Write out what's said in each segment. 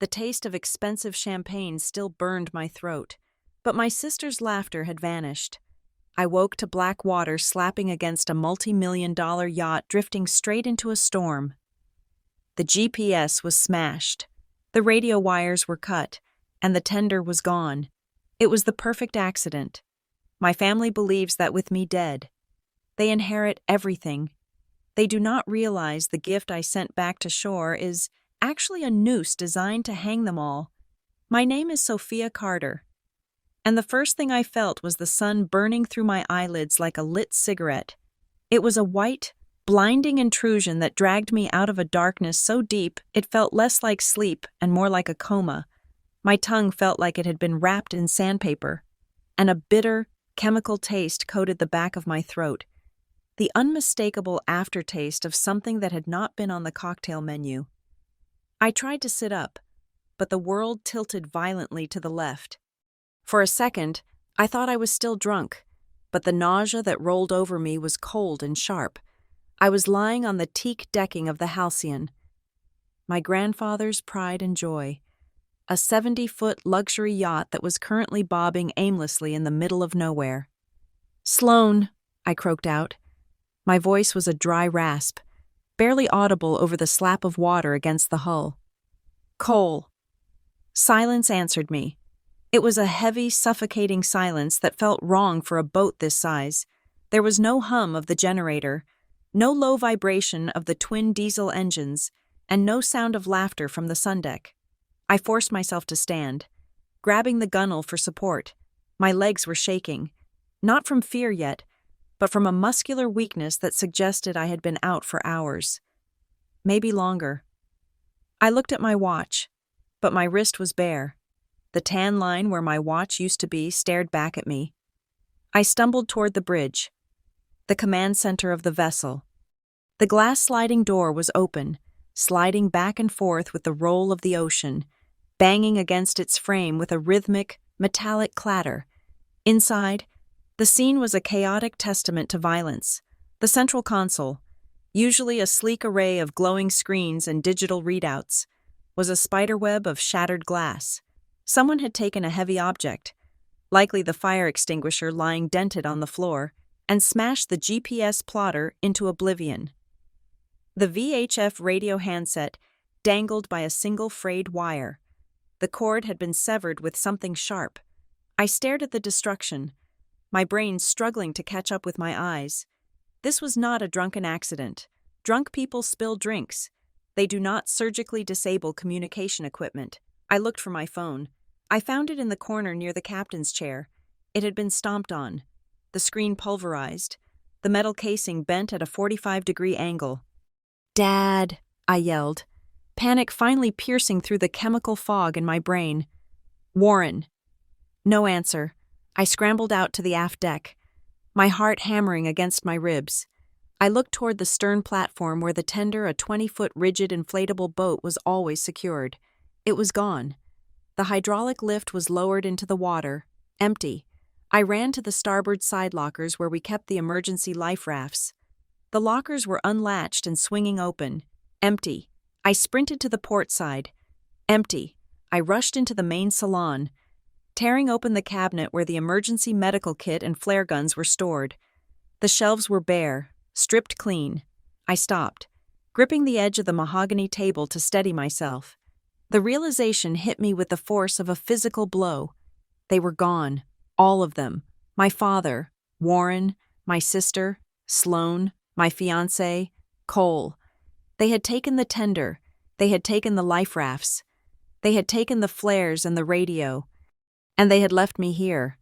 The taste of expensive champagne still burned my throat, but my sister's laughter had vanished. I woke to black water slapping against a multi-million-dollar yacht drifting straight into a storm. The GPS was smashed, the radio wires were cut, and the tender was gone. It was the perfect accident. My family believes that with me dead, they inherit everything. They do not realize the gift I sent back to shore is actually a noose designed to hang them all. My name is Sophia Carter, and the first thing I felt was the sun burning through my eyelids like a lit cigarette. It was a white, blinding intrusion that dragged me out of a darkness so deep it felt less like sleep and more like a coma. My tongue felt like it had been wrapped in sandpaper, and a bitter, chemical taste coated the back of my throat, the unmistakable aftertaste of something that had not been on the cocktail menu. I tried to sit up, but the world tilted violently to the left. For a second, I thought I was still drunk, but the nausea that rolled over me was cold and sharp. I was lying on the teak decking of the Halcyon, my grandfather's pride and joy, a 70-foot luxury yacht that was currently bobbing aimlessly in the middle of nowhere. "Sloan," I croaked out. My voice was a dry rasp, barely audible over the slap of water against the hull. "Cole." Silence answered me. It was a heavy, suffocating silence that felt wrong for a boat this size. There was no hum of the generator, no low vibration of the twin diesel engines, and no sound of laughter from the sundeck. I forced myself to stand, grabbing the gunwale for support. My legs were shaking, not from fear yet, but from a muscular weakness that suggested I had been out for hours. Maybe longer. I looked at my watch, but my wrist was bare. The tan line where my watch used to be stared back at me. I stumbled toward the bridge, the command center of the vessel. The glass sliding door was open, sliding back and forth with the roll of the ocean, banging against its frame with a rhythmic, metallic clatter. Inside, the scene was a chaotic testament to violence. The central console, usually a sleek array of glowing screens and digital readouts, was a spiderweb of shattered glass. Someone had taken a heavy object, likely the fire extinguisher lying dented on the floor, and smashed the GPS plotter into oblivion. The VHF radio handset dangled by a single frayed wire. The cord had been severed with something sharp. I stared at the destruction, my brain struggling to catch up with my eyes. This was not a drunken accident. Drunk people spill drinks. They do not surgically disable communication equipment. I looked for my phone. I found it in the corner near the captain's chair. It had been stomped on, the screen pulverized, the metal casing bent at a 45-degree angle. "Dad," I yelled, panic finally piercing through the chemical fog in my brain. "Warren." No answer. I scrambled out to the aft deck, my heart hammering against my ribs. I looked toward the stern platform where the tender, a 20-foot rigid inflatable boat, was always secured. It was gone. The hydraulic lift was lowered into the water, empty. I ran to the starboard side lockers where we kept the emergency life rafts. The lockers were unlatched and swinging open, empty. I sprinted to the port side, empty. I rushed into the main salon, tearing open the cabinet where the emergency medical kit and flare guns were stored. The shelves were bare, stripped clean. I stopped, gripping the edge of the mahogany table to steady myself. The realization hit me with the force of a physical blow. They were gone, all of them. My father, Warren, my sister, Sloan, my fiancé, Cole. They had taken the tender, they had taken the life rafts, they had taken the flares and the radio, and they had left me here.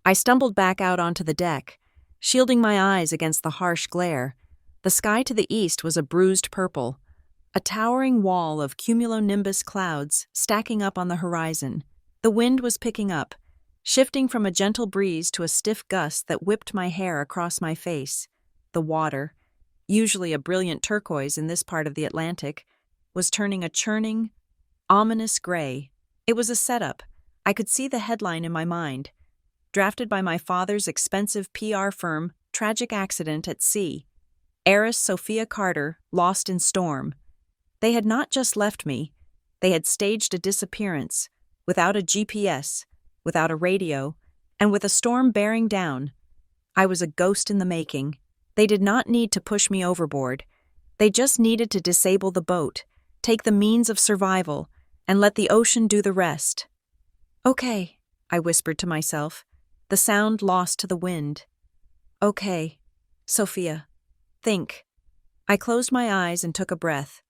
I stumbled back out onto the deck, shielding my eyes against the harsh glare. The sky to the east was a bruised purple, a towering wall of cumulonimbus clouds stacking up on the horizon. The wind was picking up, shifting from a gentle breeze to a stiff gust that whipped my hair across my face. The water, usually a brilliant turquoise in this part of the Atlantic, was turning a churning, ominous gray. It was a setup. I could see the headline in my mind. Drafted by my father's expensive PR firm, "Tragic Accident at Sea. Heiress Sophia Carter, lost in storm." They had not just left me. They had staged a disappearance, without a GPS, without a radio, and with a storm bearing down. I was a ghost in the making. They did not need to push me overboard. They just needed to disable the boat, take the means of survival, and let the ocean do the rest. "Okay," I whispered to myself, the sound lost to the wind. "Okay, Sophia, think." I closed my eyes and took a breath.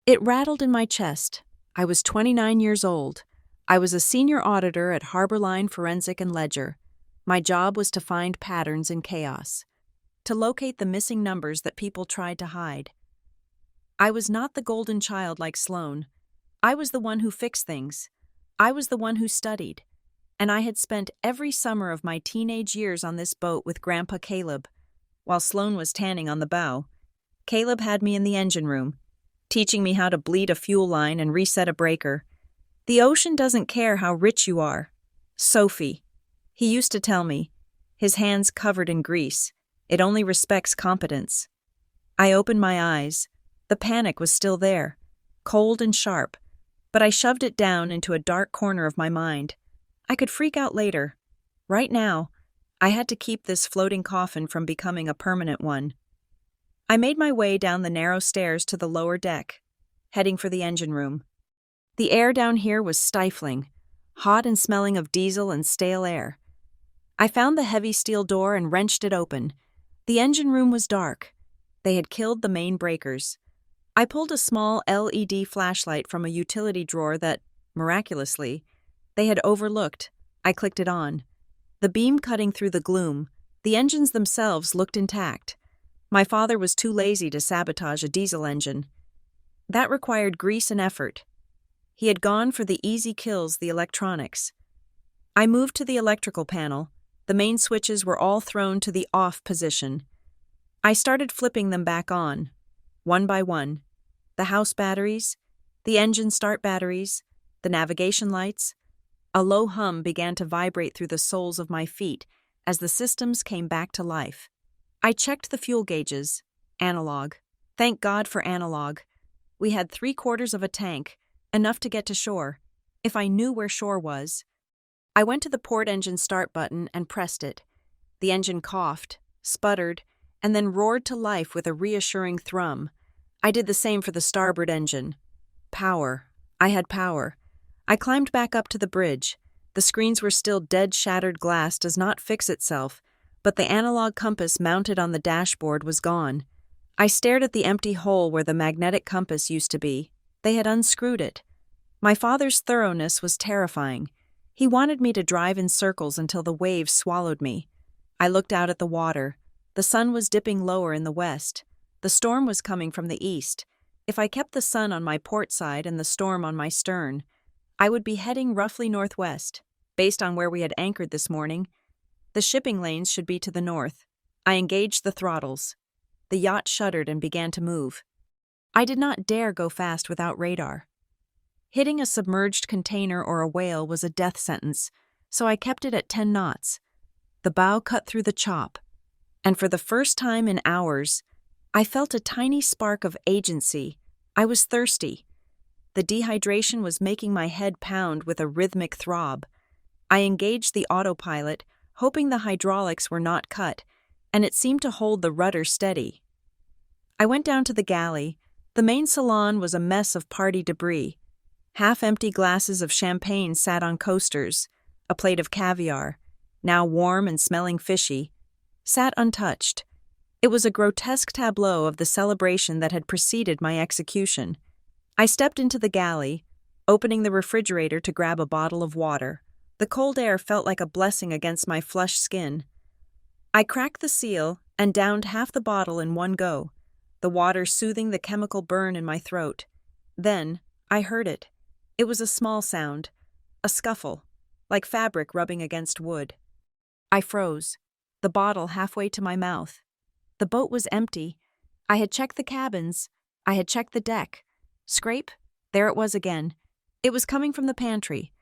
It rattled in my chest. I was 29 years old. I was a senior auditor at Harborline Forensic and Ledger. My job was to find patterns in chaos, to locate the missing numbers that people tried to hide. I was not the golden child like Sloane. I was the one who fixed things. I was the one who studied. And I had spent every summer of my teenage years on this boat with Grandpa Caleb. While Sloane was tanning on the bow, Caleb had me in the engine room, teaching me how to bleed a fuel line and reset a breaker. "The ocean doesn't care how rich you are, Sophie," he used to tell me, his hands covered in grease. "It only respects competence." I opened my eyes. The panic was still there, cold and sharp, but I shoved it down into a dark corner of my mind. I could freak out later. Right now, I had to keep this floating coffin from becoming a permanent one. I made my way down the narrow stairs to the lower deck, heading for the engine room. The air down here was stifling, hot and smelling of diesel and stale air. I found the heavy steel door and wrenched it open. The engine room was dark. They had killed the main breakers. I pulled a small LED flashlight from a utility drawer that, miraculously, they had overlooked. I clicked it on. The beam cutting through the gloom. The engines themselves looked intact. My father was too lazy to sabotage a diesel engine. That required grease and effort. He had gone for the easy kills, the electronics. I moved to the electrical panel. The main switches were all thrown to the off position. I started flipping them back on, one by one. The house batteries, the engine start batteries, the navigation lights. A low hum began to vibrate through the soles of my feet as the systems came back to life. I checked the fuel gauges. Analog. Thank God for analog. We had 3/4 of a tank, enough to get to shore, if I knew where shore was. I went to the port engine start button and pressed it. The engine coughed, sputtered, and then roared to life with a reassuring thrum. I did the same for the starboard engine. Power. I had power. I climbed back up to the bridge. The screens were still dead. Shattered glass does not fix itself, but the analog compass mounted on the dashboard was gone. I stared at the empty hole where the magnetic compass used to be. They had unscrewed it. My father's thoroughness was terrifying. He wanted me to drive in circles until the waves swallowed me. I looked out at the water. The sun was dipping lower in the west. The storm was coming from the east. If I kept the sun on my port side and the storm on my stern, I would be heading roughly northwest, based on where we had anchored this morning. The shipping lanes should be to the north. I engaged the throttles. The yacht shuddered and began to move. I did not dare go fast without radar. Hitting a submerged container or a whale was a death sentence, so I kept it at 10 knots. The bow cut through the chop, and for the first time in hours, I felt a tiny spark of agency. I was thirsty. The dehydration was making my head pound with a rhythmic throb. I engaged the autopilot, hoping the hydraulics were not cut, and it seemed to hold the rudder steady. I went down to the galley. The main salon was a mess of party debris. Half-empty glasses of champagne sat on coasters. A plate of caviar, now warm and smelling fishy, sat untouched. It was a grotesque tableau of the celebration that had preceded my execution. I stepped into the galley, opening the refrigerator to grab a bottle of water. The cold air felt like a blessing against my flushed skin. I cracked the seal and downed half the bottle in one go, the water soothing the chemical burn in my throat. Then, I heard it. It was a small sound, a scuffle, like fabric rubbing against wood. I froze, the bottle halfway to my mouth. The boat was empty. I had checked the cabins. I had checked the deck. Scrape? There it was again. It was coming from the pantry,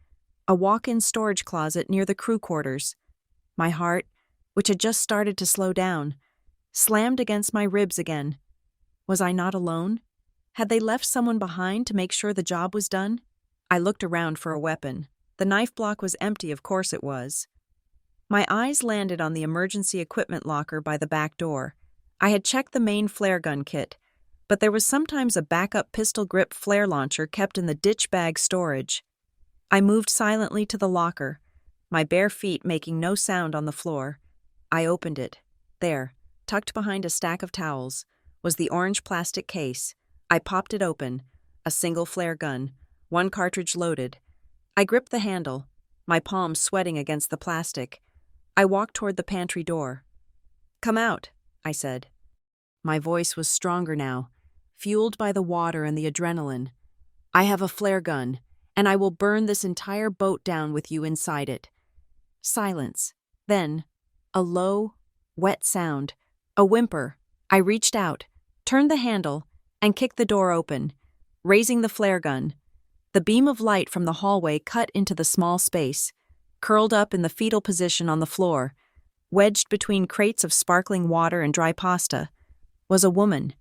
a walk-in storage closet near the crew quarters. My heart, which had just started to slow down, slammed against my ribs again. Was I not alone? Had they left someone behind to make sure the job was done? I looked around for a weapon. The knife block was empty, of course it was. My eyes landed on the emergency equipment locker by the back door. I had checked the main flare gun kit, but there was sometimes a backup pistol grip flare launcher kept in the ditch bag storage. I moved silently to the locker, my bare feet making no sound on the floor. I opened it. There, tucked behind a stack of towels, was the orange plastic case. I popped it open, a single flare gun, one cartridge loaded. I gripped the handle, my palms sweating against the plastic. I walked toward the pantry door. "Come out," I said. My voice was stronger now, fueled by the water and the adrenaline. "I have a flare gun, and I will burn this entire boat down with you inside it." Silence. Then, a low, wet sound, a whimper. I reached out, turned the handle, and kicked the door open, raising the flare gun. The beam of light from the hallway cut into the small space. Curled up in the fetal position on the floor, wedged between crates of sparkling water and dry pasta, was a woman.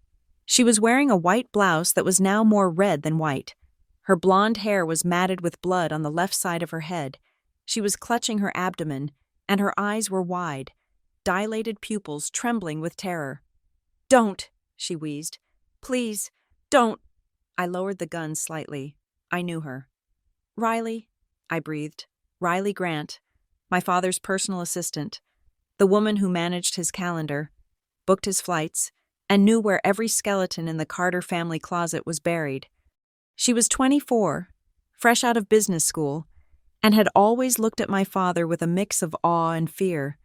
She was wearing a white blouse that was now more red than white. Her blonde hair was matted with blood on the left side of her head. She was clutching her abdomen, and her eyes were wide, dilated pupils trembling with terror. "Don't," she wheezed. "Please, don't." I lowered the gun slightly. I knew her. "Riley," I breathed. Riley Grant, my father's personal assistant, the woman who managed his calendar, booked his flights, and knew where every skeleton in the Carter family closet was buried. She was 24, fresh out of business school, and had always looked at my father with a mix of awe and fear.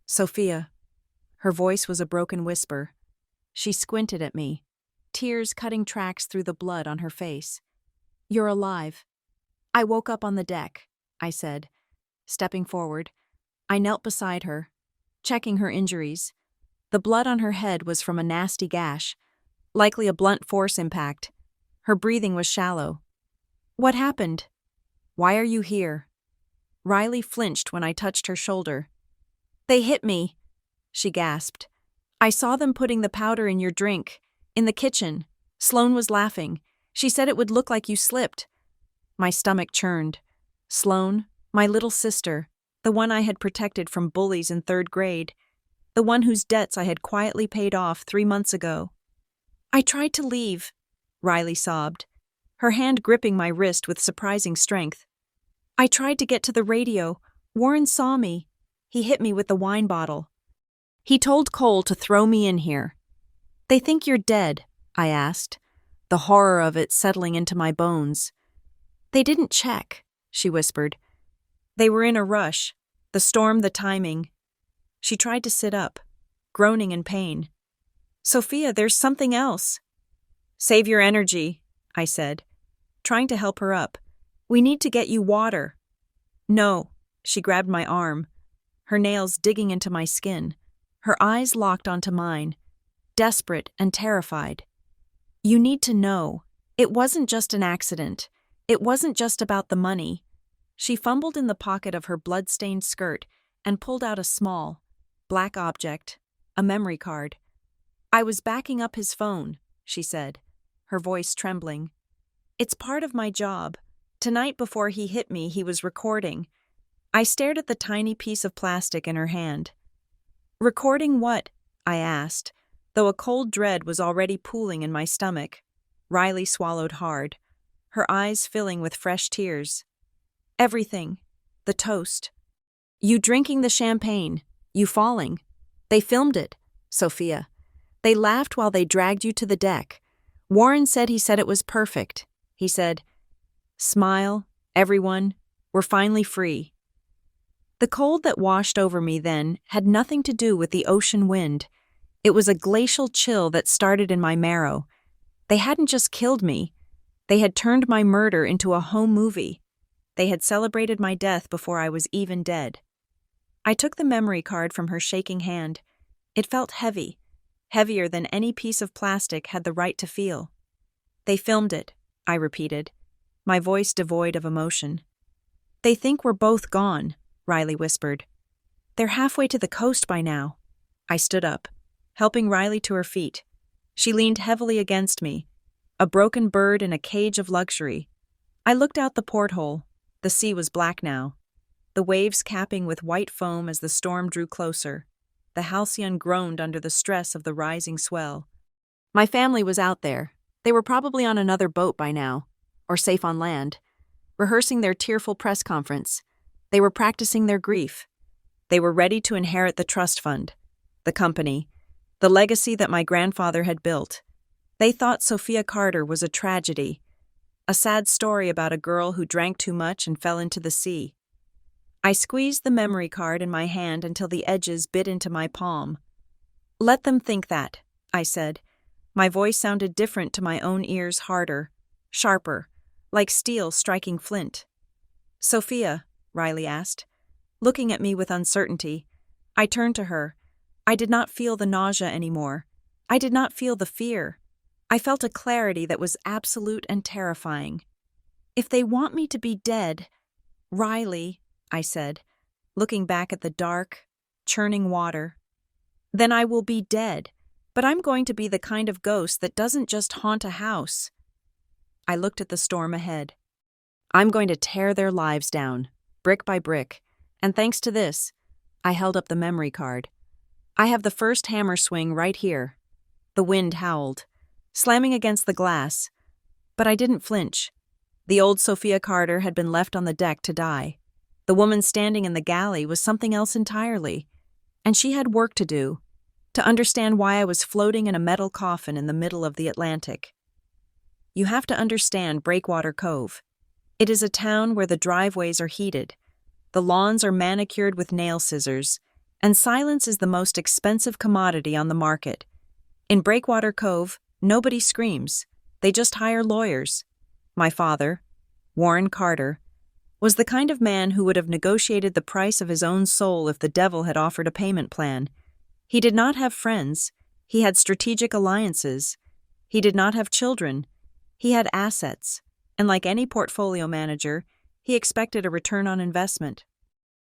"Sophia." Her voice was a broken whisper. She squinted at me, tears cutting tracks through the blood on her face. "You're alive." "I woke up on the deck," I said, stepping forward. I knelt beside her, checking her injuries. The blood on her head was from a nasty gash, likely a blunt force impact. Her breathing was shallow. "What happened?" "Why are you here?" Riley flinched when I touched her shoulder. "They hit me," she gasped. "I saw them putting the powder in your drink, in the kitchen." Sloane was laughing. She said it would look like you slipped. My stomach churned. Sloane, my little sister, the one I had protected from bullies in 3rd grade, the one whose debts I had quietly paid off 3 months ago. "I tried to leave," Riley sobbed, her hand gripping my wrist with surprising strength. "I tried to get to the radio. Warren saw me. He hit me with the wine bottle. He told Cole to throw me in here." "They think you're dead," I asked, the horror of it settling into my bones. "They didn't check," she whispered. "They were in a rush. The storm, the timing." She tried to sit up, groaning in pain. "Sophia, there's something else." "Save your energy," I said, trying to help her up. "We need to get you water." "No," she grabbed my arm, her nails digging into my skin. Her eyes locked onto mine, desperate and terrified. "You need to know, it wasn't just an accident. It wasn't just about the money." She fumbled in the pocket of her blood-stained skirt and pulled out a small, black object, a memory card. "I was backing up his phone," she said, her voice trembling. "It's part of my job. Tonight before he hit me, he was recording." I stared at the tiny piece of plastic in her hand. "Recording what?" I asked, though a cold dread was already pooling in my stomach. Riley swallowed hard, her eyes filling with fresh tears. "Everything. The toast. You drinking the champagne. You falling. They filmed it, Sophia. They laughed while they dragged you to the deck. Warren said it was perfect. He said, 'Smile, everyone. We're finally free.'" The cold that washed over me then had nothing to do with the ocean wind. It was a glacial chill that started in my marrow. They hadn't just killed me. They had turned my murder into a home movie. They had celebrated my death before I was even dead. I took the memory card from her shaking hand. It felt heavy, heavier than any piece of plastic had the right to feel. "They filmed it," I repeated, my voice devoid of emotion. "They think we're both gone," Riley whispered. "They're halfway to the coast by now." I stood up, helping Riley to her feet. She leaned heavily against me. a broken bird in a cage of luxury. I looked out the porthole. The sea was black now, the waves capping with white foam as the storm drew closer. The halcyon groaned under the stress of the rising swell. My family was out there. They were probably on another boat by now, or safe on land, rehearsing their tearful press conference. They were practicing their grief. They were ready to inherit the trust fund, the company, the legacy that my grandfather had built. They thought Sophia Carter was a tragedy, a sad story about a girl who drank too much and fell into the sea. I squeezed the memory card in my hand until the edges bit into my palm. "Let them think that," I said. My voice sounded different to my own ears, harder, sharper, like steel striking flint. "Sophia," Riley asked, looking at me with uncertainty. I turned to her. I did not feel the nausea anymore. I did not feel the fear. I felt a clarity that was absolute and terrifying. "If they want me to be dead, Riley," I said, looking back at the dark, churning water, "then I will be dead, but I'm going to be the kind of ghost that doesn't just haunt a house." I looked at the storm ahead. "I'm going to tear their lives down, brick by brick, and thanks to this," I held up the memory card. "I have the first hammer swing right here." The wind howled, slamming against the glass, but I didn't flinch. The old Sophia Carter had been left on the deck to die. The woman standing in the galley was something else entirely, and she had work to do, to understand why I was floating in a metal coffin in the middle of the Atlantic. You have to understand Breakwater Cove. It is a town where the driveways are heated, the lawns are manicured with nail scissors, and silence is the most expensive commodity on the market. In Breakwater Cove, nobody screams. They just hire lawyers. My father, Warren Carter, was the kind of man who would have negotiated the price of his own soul if the devil had offered a payment plan. He did not have friends. He had strategic alliances. He did not have children. He had assets, and like any portfolio manager, he expected a return on investment.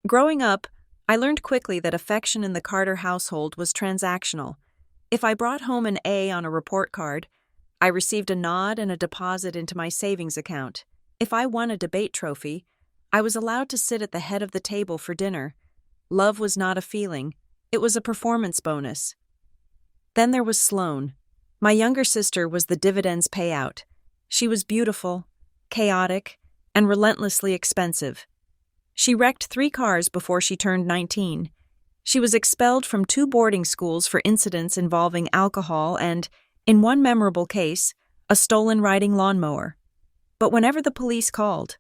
Growing up, I learned quickly that affection in the Carter household was transactional. If I brought home an A on a report card, I received a nod and a deposit into my savings account. If I won a debate trophy, I was allowed to sit at the head of the table for dinner. Love was not a feeling. It was a performance bonus. Then there was Sloane. My younger sister was the dividends payout. She was beautiful, chaotic, and relentlessly expensive. She wrecked 3 cars before she turned 19. She was expelled from 2 boarding schools for incidents involving alcohol and, in one memorable case, a stolen riding lawnmower. But whenever the police called,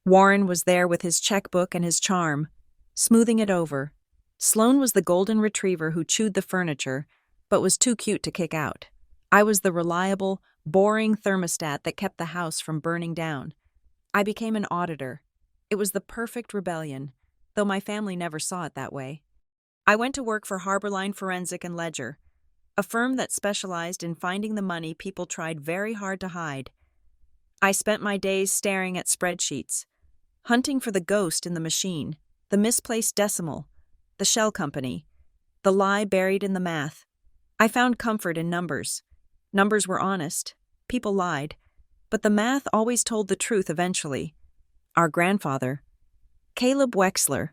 Warren was there with his checkbook and his charm, smoothing it over. Sloane was the golden retriever who chewed the furniture, but was too cute to kick out. I was the reliable, boring thermostat that kept the house from burning down. I became an auditor. It was the perfect rebellion, though my family never saw it that way. I went to work for Harborline Forensic and Ledger, a firm that specialized in finding the money people tried very hard to hide. I spent my days staring at spreadsheets, hunting for the ghost in the machine, the misplaced decimal, the shell company, the lie buried in the math. I found comfort in numbers. Numbers were honest. People lied. But the math always told the truth eventually. Our grandfather, Caleb Wexler,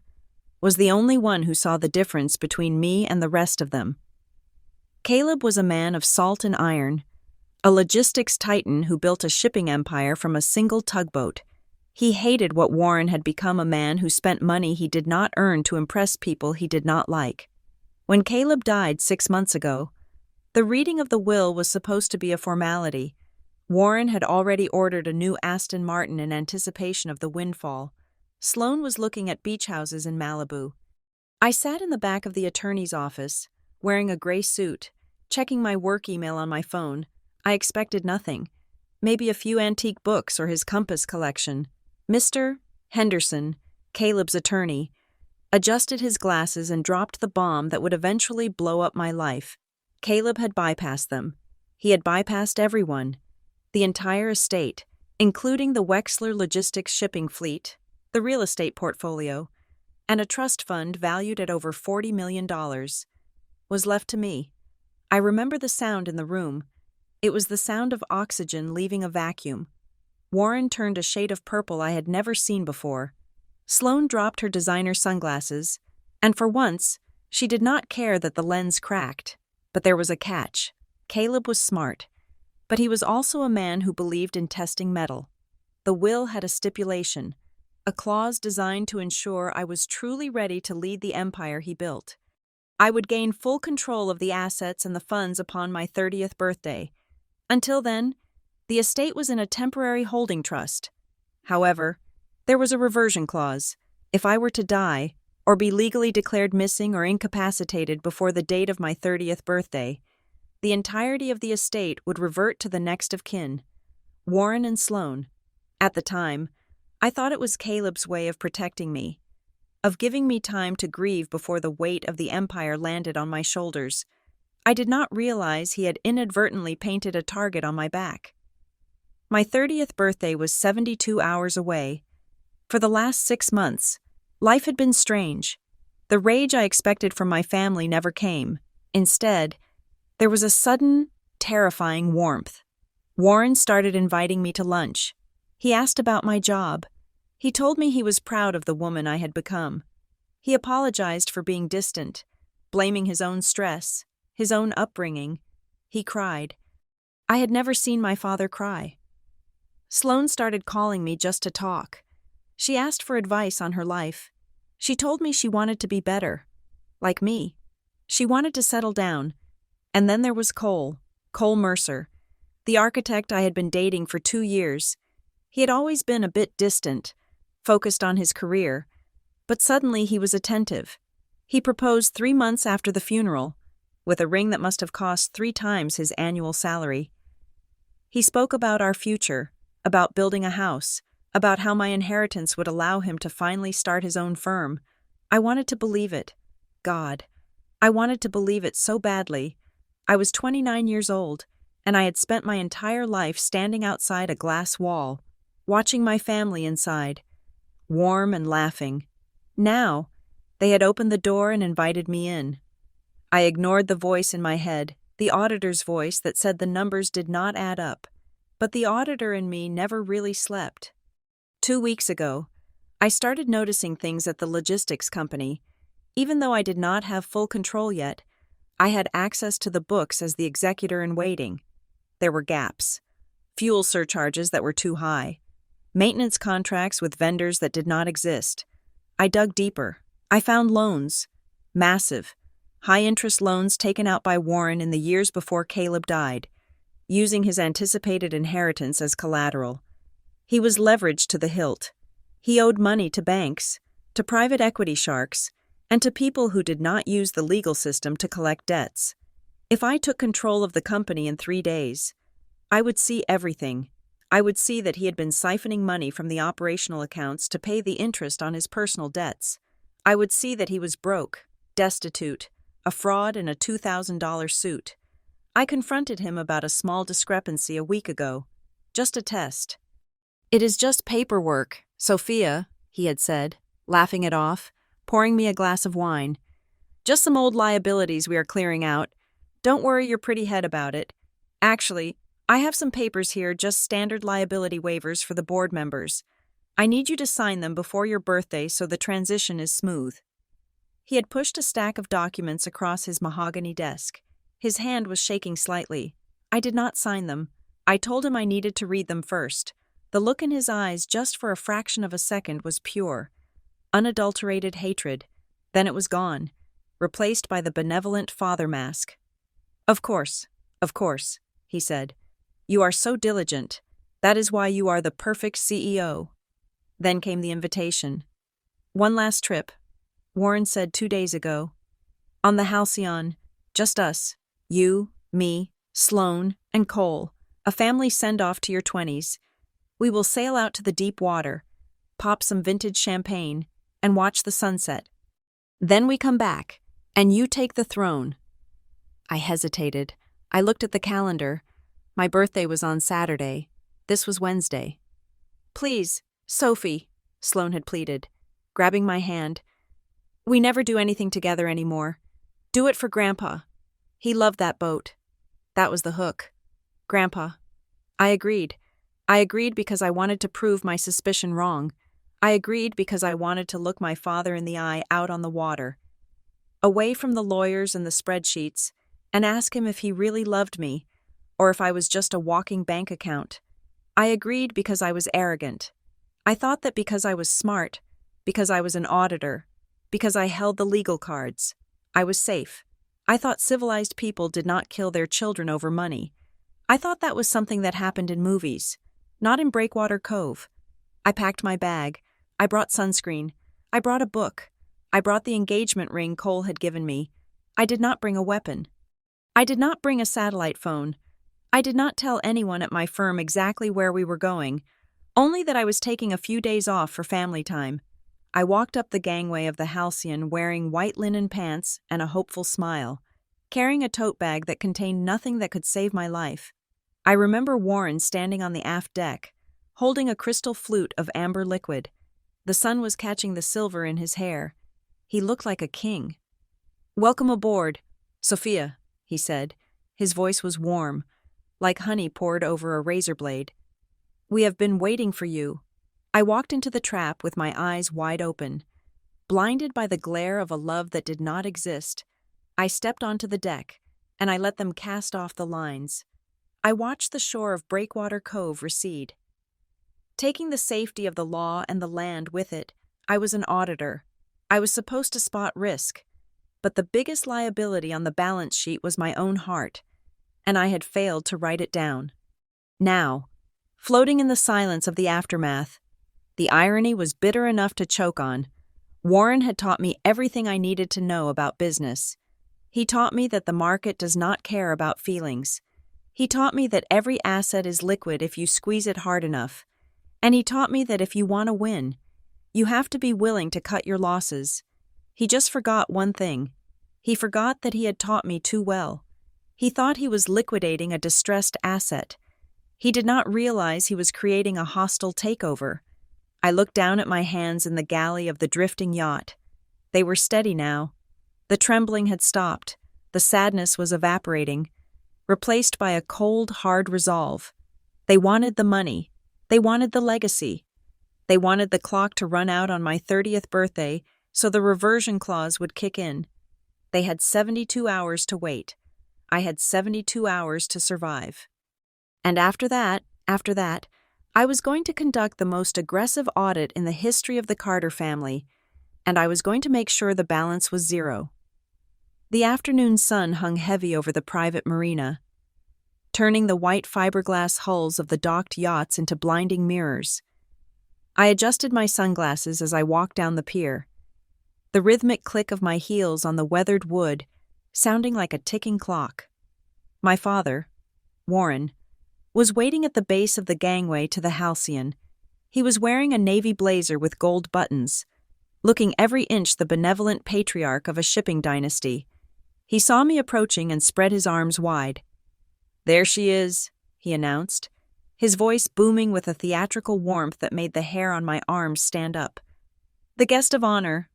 was the only one who saw the difference between me and the rest of them. Caleb was a man of salt and iron, a logistics titan who built a shipping empire from a single tugboat. He hated what Warren had become, a man who spent money he did not earn to impress people he did not like. When Caleb died 6 months ago, the reading of the will was supposed to be a formality. Warren had already ordered a new Aston Martin in anticipation of the windfall. Sloane was looking at beach houses in Malibu. I sat in the back of the attorney's office, wearing a gray suit, checking my work email on my phone. I expected nothing. Maybe a few antique books or his compass collection. Mr. Henderson, Caleb's attorney, adjusted his glasses and dropped the bomb that would eventually blow up my life. Caleb had bypassed them. He had bypassed everyone. The entire estate, including the Wexler Logistics shipping fleet, the real estate portfolio, and a trust fund valued at over $40 million, was left to me. I remember the sound in the room, It was the sound of oxygen leaving a vacuum. Warren turned a shade of purple I had never seen before. Sloane dropped her designer sunglasses, and for once, she did not care that the lens cracked. But there was a catch. Caleb was smart, but he was also a man who believed in testing metal. The will had a stipulation, a clause designed to ensure I was truly ready to lead the empire he built. I would gain full control of the assets and the funds upon my 30th birthday. Until then, the estate was in a temporary holding trust. However, there was a reversion clause. If I were to die, or be legally declared missing or incapacitated before the date of my 30th birthday, the entirety of the estate would revert to the next of kin, Warren and Sloane. At the time, I thought it was Caleb's way of protecting me, of giving me time to grieve before the weight of the empire landed on my shoulders. I did not realize he had inadvertently painted a target on my back. My 30th birthday was 72 hours away. For the last 6 months, life had been strange. The rage I expected from my family never came. Instead, there was a sudden, terrifying warmth. Warren started inviting me to lunch. He asked about my job. He told me he was proud of the woman I had become. He apologized for being distant, blaming his own stress, his own upbringing. He cried. I had never seen my father cry. Sloane started calling me just to talk. She asked for advice on her life. She told me she wanted to be better. Like me. She wanted to settle down. And then there was Cole Mercer, the architect I had been dating for 2 years. He had always been a bit distant, focused on his career, but suddenly he was attentive. He proposed 3 months after the funeral, with a ring that must have cost 3 times his annual salary. He spoke about our future, about building a house, about how my inheritance would allow him to finally start his own firm. I wanted to believe it. God, I wanted to believe it so badly. I was 29 years old, and I had spent my entire life standing outside a glass wall, watching my family inside, warm and laughing. Now, they had opened the door and invited me in. I ignored the voice in my head, the auditor's voice that said the numbers did not add up. But the auditor in me never really slept. 2 weeks ago, I started noticing things at the logistics company. Even though I did not have full control yet, I had access to the books as the executor in waiting. There were gaps, fuel surcharges that were too high, maintenance contracts with vendors that did not exist. I dug deeper. I found loans, massive, high-interest loans taken out by Warren in the years before Caleb died, using his anticipated inheritance as collateral. He was leveraged to the hilt. He owed money to banks, to private equity sharks, and to people who did not use the legal system to collect debts. If I took control of the company in 3 days, I would see everything. I would see that he had been siphoning money from the operational accounts to pay the interest on his personal debts. I would see that he was broke, destitute, a fraud in a $2,000 suit. I confronted him about a small discrepancy a week ago. Just a test. It is just paperwork, Sophia, he had said, laughing it off, pouring me a glass of wine. Just some old liabilities we are clearing out. Don't worry your pretty head about it. Actually, I have some papers here, just standard liability waivers for the board members. I need you to sign them before your birthday so the transition is smooth. He had pushed a stack of documents across his mahogany desk. His hand was shaking slightly. I did not sign them. I told him I needed to read them first. The look in his eyes, just for a fraction of a second, was pure, unadulterated hatred. Then it was gone, replaced by the benevolent father mask. Of course, he said. You are so diligent. That is why you are the perfect CEO. Then came the invitation. One last trip, Warren said 2 days ago. On the Halcyon, just us, you, me, Sloane, and Cole, a family send-off to your 20s. We will sail out to the deep water, pop some vintage champagne, and watch the sunset. Then we come back, and you take the throne. I hesitated. I looked at the calendar. My birthday was on Saturday. This was Wednesday. Please, Sophie, Sloane had pleaded, grabbing my hand. We never do anything together anymore. Do it for Grandpa. He loved that boat. That was the hook. Grandpa. I agreed. I agreed because I wanted to prove my suspicion wrong. I agreed because I wanted to look my father in the eye out on the water, away from the lawyers and the spreadsheets, and ask him if he really loved me, or if I was just a walking bank account. I agreed because I was arrogant. I thought that because I was smart, because I was an auditor, because I held the legal cards, I was safe. I thought civilized people did not kill their children over money. I thought that was something that happened in movies, not in Breakwater Cove. I packed my bag. I brought sunscreen. I brought a book. I brought the engagement ring Cole had given me. I did not bring a weapon. I did not bring a satellite phone. I did not tell anyone at my firm exactly where we were going, only that I was taking a few days off for family time. I walked up the gangway of the Halcyon wearing white linen pants and a hopeful smile, carrying a tote bag that contained nothing that could save my life. I remember Warren standing on the aft deck, holding a crystal flute of amber liquid. The sun was catching the silver in his hair. He looked like a king. "Welcome aboard, Sophia," he said. His voice was warm, like honey poured over a razor blade. "We have been waiting for you." I walked into the trap with my eyes wide open. Blinded by the glare of a love that did not exist, I stepped onto the deck, and I let them cast off the lines. I watched the shore of Breakwater Cove recede. Taking the safety of the law and the land with it, I was an auditor. I was supposed to spot risk, but the biggest liability on the balance sheet was my own heart, and I had failed to write it down. Now, floating in the silence of the aftermath, the irony was bitter enough to choke on. Warren had taught me everything I needed to know about business. He taught me that the market does not care about feelings. He taught me that every asset is liquid if you squeeze it hard enough. And he taught me that if you want to win, you have to be willing to cut your losses. He just forgot one thing. He forgot that he had taught me too well. He thought he was liquidating a distressed asset. He did not realize he was creating a hostile takeover. I looked down at my hands in the galley of the drifting yacht. They were steady now. The trembling had stopped. The sadness was evaporating, replaced by a cold, hard resolve. They wanted the money. They wanted the legacy. They wanted the clock to run out on my 30th birthday so the reversion clause would kick in. They had 72 hours to wait. I had 72 hours to survive. And after that, I was going to conduct the most aggressive audit in the history of the Carter family, and I was going to make sure the balance was zero. The afternoon sun hung heavy over the private marina, turning the white fiberglass hulls of the docked yachts into blinding mirrors. I adjusted my sunglasses as I walked down the pier, the rhythmic click of my heels on the weathered wood sounding like a ticking clock. My father, Warren, was waiting at the base of the gangway to the Halcyon. He was wearing a navy blazer with gold buttons, looking every inch the benevolent patriarch of a shipping dynasty. He saw me approaching and spread his arms wide. "There she is," he announced, his voice booming with a theatrical warmth that made the hair on my arms stand up. The guest of honor.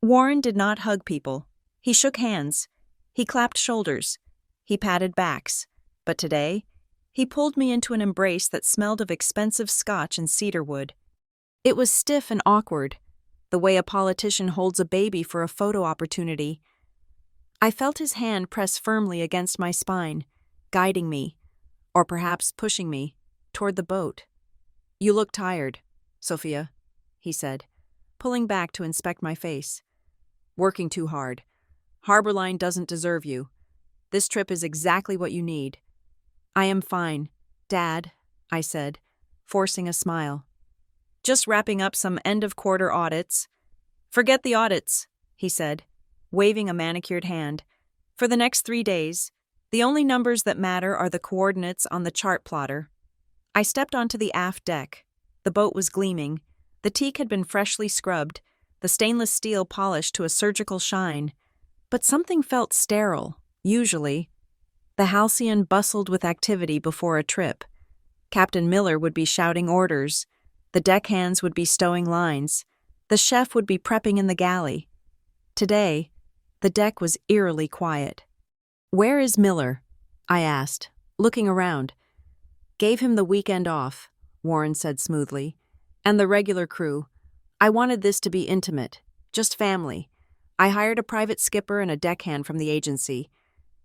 Warren did not hug people. He shook hands. He clapped shoulders. He patted backs. But today, he pulled me into an embrace that smelled of expensive scotch and cedarwood. It was stiff and awkward, the way a politician holds a baby for a photo opportunity. I felt his hand press firmly against my spine, guiding me, or perhaps pushing me, toward the boat. "You look tired, Sophia," he said, pulling back to inspect my face. "Working too hard. Harborline doesn't deserve you. This trip is exactly what you need." "I am fine, Dad," I said, forcing a smile. "Just wrapping up some end-of-quarter audits." "Forget the audits," he said, waving a manicured hand. "For the next 3 days, the only numbers that matter are the coordinates on the chart plotter." I stepped onto the aft deck. The boat was gleaming. The teak had been freshly scrubbed, the stainless steel polished to a surgical shine. But something felt sterile, usually. The Halcyon bustled with activity before a trip. Captain Miller would be shouting orders. The deckhands would be stowing lines. The chef would be prepping in the galley. Today, the deck was eerily quiet. "Where is Miller?" I asked, looking around. Gave him the weekend off, Warren said smoothly. And the regular crew. I wanted this to be intimate, just family. I hired a private skipper and a deckhand from the agency.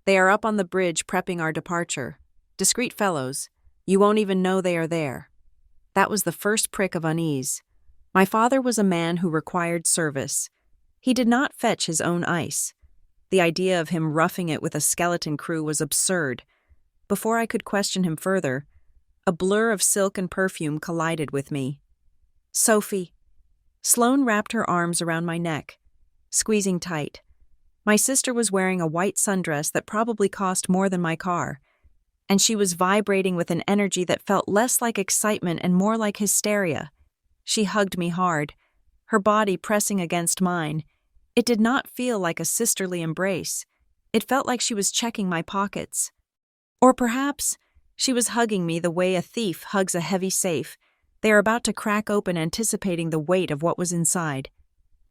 They are up on the bridge prepping our departure. Discreet fellows. You won't even know they are there. That was the first prick of unease. My father was a man who required service. He did not fetch his own ice. The idea of him roughing it with a skeleton crew was absurd. Before I could question him further, a blur of silk and perfume collided with me. Sophie. Sloane wrapped her arms around my neck, squeezing tight. My sister was wearing a white sundress that probably cost more than my car, and she was vibrating with an energy that felt less like excitement and more like hysteria. She hugged me hard, her body pressing against mine. It did not feel like a sisterly embrace. It felt like she was checking my pockets. Or perhaps she was hugging me the way a thief hugs a heavy safe. They are about to crack open, anticipating the weight of what was inside.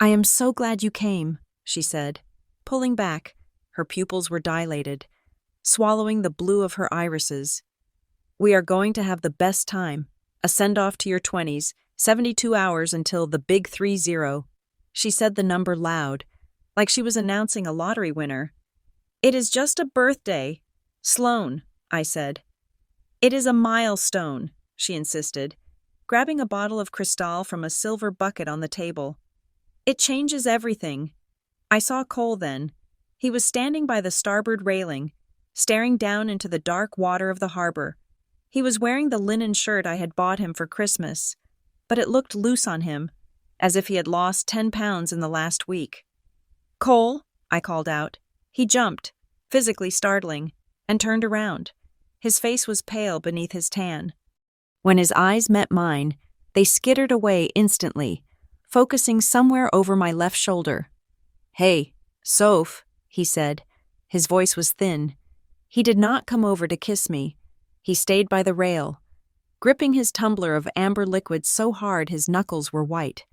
I am so glad you came, she said, pulling back. Her pupils were dilated, swallowing the blue of her irises. We are going to have the best time. A send-off to your 20s, 72 hours until the big 30. She said the number loud, like she was announcing a lottery winner. It is just a birthday. Sloane, I said. It is a milestone, she insisted, grabbing a bottle of Cristal from a silver bucket on the table. It changes everything. I saw Cole then. He was standing by the starboard railing, staring down into the dark water of the harbor. He was wearing the linen shirt I had bought him for Christmas, but it looked loose on him, as if he had lost 10 pounds in the last week. Cole, I called out. He jumped, physically startling, and turned around. His face was pale beneath his tan. When his eyes met mine, they skittered away instantly, focusing somewhere over my left shoulder. Hey, Soph, he said. His voice was thin. He did not come over to kiss me. He stayed by the rail, gripping his tumbler of amber liquid so hard his knuckles were white.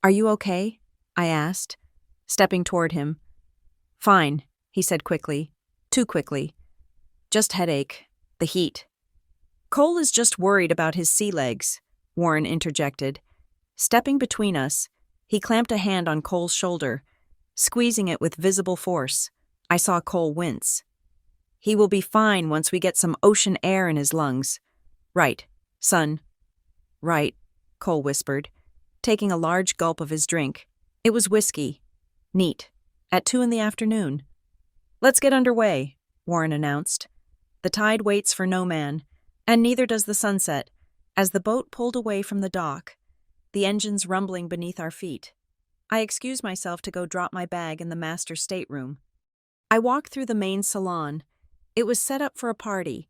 Are you okay? I asked, stepping toward him. Fine, he said quickly, too quickly. Just headache, the heat. Cole is just worried about his sea legs, Warren interjected. Stepping between us, he clamped a hand on Cole's shoulder, squeezing it with visible force. I saw Cole wince. He will be fine once we get some ocean air in his lungs. Right, son. Right, Cole whispered, taking a large gulp of his drink. It was whiskey. Neat. At 2 p.m. Let's get underway, Warren announced. The tide waits for no man, and neither does the sunset, as the boat pulled away from the dock, the engines rumbling beneath our feet. I excused myself to go drop my bag in the master stateroom. I walked through the main salon. It was set up for a party,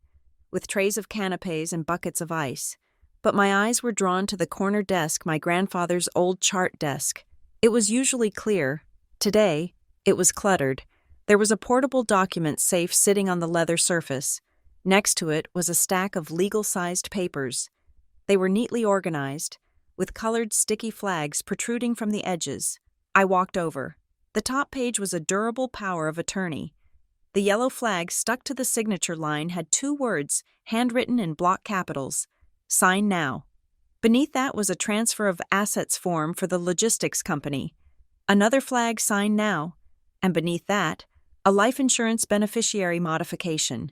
with trays of canapes and buckets of ice, but my eyes were drawn to the corner desk, my grandfather's old chart desk. It was usually clear. Today, it was cluttered. There was a portable document safe sitting on the leather surface. Next to it was a stack of legal-sized papers. They were neatly organized, with colored sticky flags protruding from the edges. I walked over. The top page was a durable power of attorney. The yellow flag stuck to the signature line had 2 words, handwritten in block capitals. Sign now. Beneath that was a transfer of assets form for the logistics company. Another flag, sign now. And beneath that, a life insurance beneficiary modification.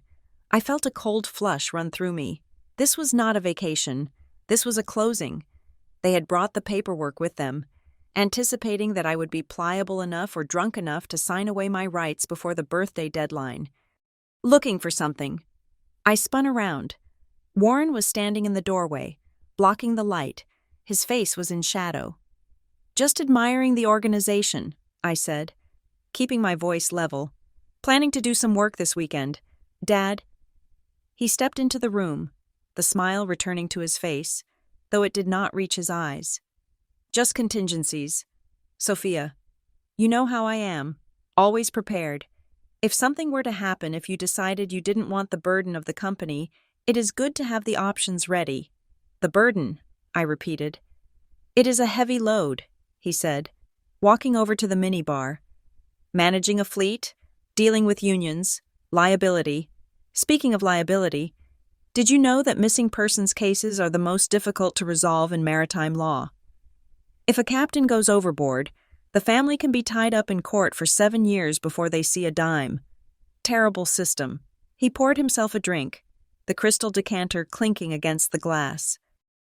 I felt a cold flush run through me. This was not a vacation. This was a closing. They had brought the paperwork with them, anticipating that I would be pliable enough or drunk enough to sign away my rights before the birthday deadline. Looking for something. I spun around. Warren was standing in the doorway, blocking the light. His face was in shadow. Just admiring the organization, I said, keeping my voice level. Planning to do some work this weekend. Dad. He stepped into the room, the smile returning to his face, though it did not reach his eyes. Just contingencies. Sophia, you know how I am, always prepared. If something were to happen, if you decided you didn't want the burden of the company, it is good to have the options ready. The burden, I repeated. It is a heavy load, he said, walking over to the minibar. Managing a fleet, dealing with unions, liability. Speaking of liability, Did you know that missing persons cases are the most difficult to resolve in maritime law? If a captain goes overboard, the family can be tied up in court for 7 years before they see a dime. Terrible system. He poured himself a drink, the crystal decanter clinking against the glass.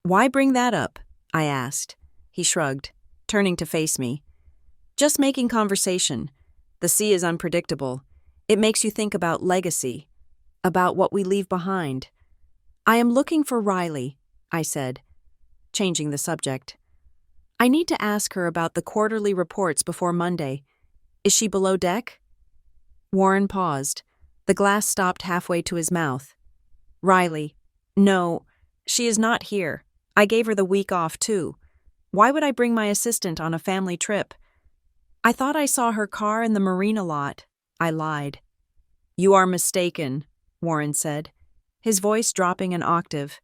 Why bring that up? I asked. He shrugged, turning to face me. Just making conversation. The sea is unpredictable. It makes you think about legacy, about what we leave behind. I am looking for Riley, I said, changing the subject. I need to ask her about the quarterly reports before Monday. Is she below deck? Warren paused. The glass stopped halfway to his mouth. Riley. No, she is not here. I gave her the week off, too. Why would I bring my assistant on a family trip? I thought I saw her car in the marina lot. I lied. You are mistaken, Warren said, his voice dropping an octave.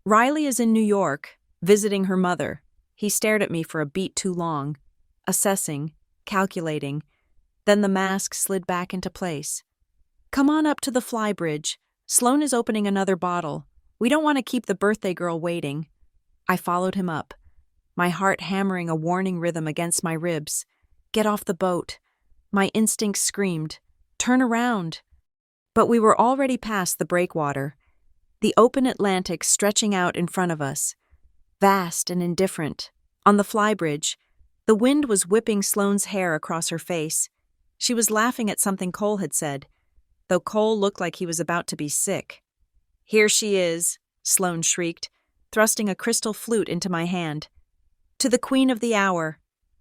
Riley is in New York, visiting her mother. He stared at me for a beat too long, assessing, calculating. Then the mask slid back into place. Come on up to the flybridge. Sloan is opening another bottle. We don't want to keep the birthday girl waiting. I followed him up, my heart hammering a warning rhythm against my ribs. Get off the boat. My instincts screamed, turn around. But we were already past the breakwater, the open Atlantic stretching out in front of us, vast and indifferent. On the flybridge, the wind was whipping Sloane's hair across her face. She was laughing at something Cole had said, though Cole looked like he was about to be sick. Here she is, Sloane shrieked, thrusting a crystal flute into my hand. To the queen of the hour.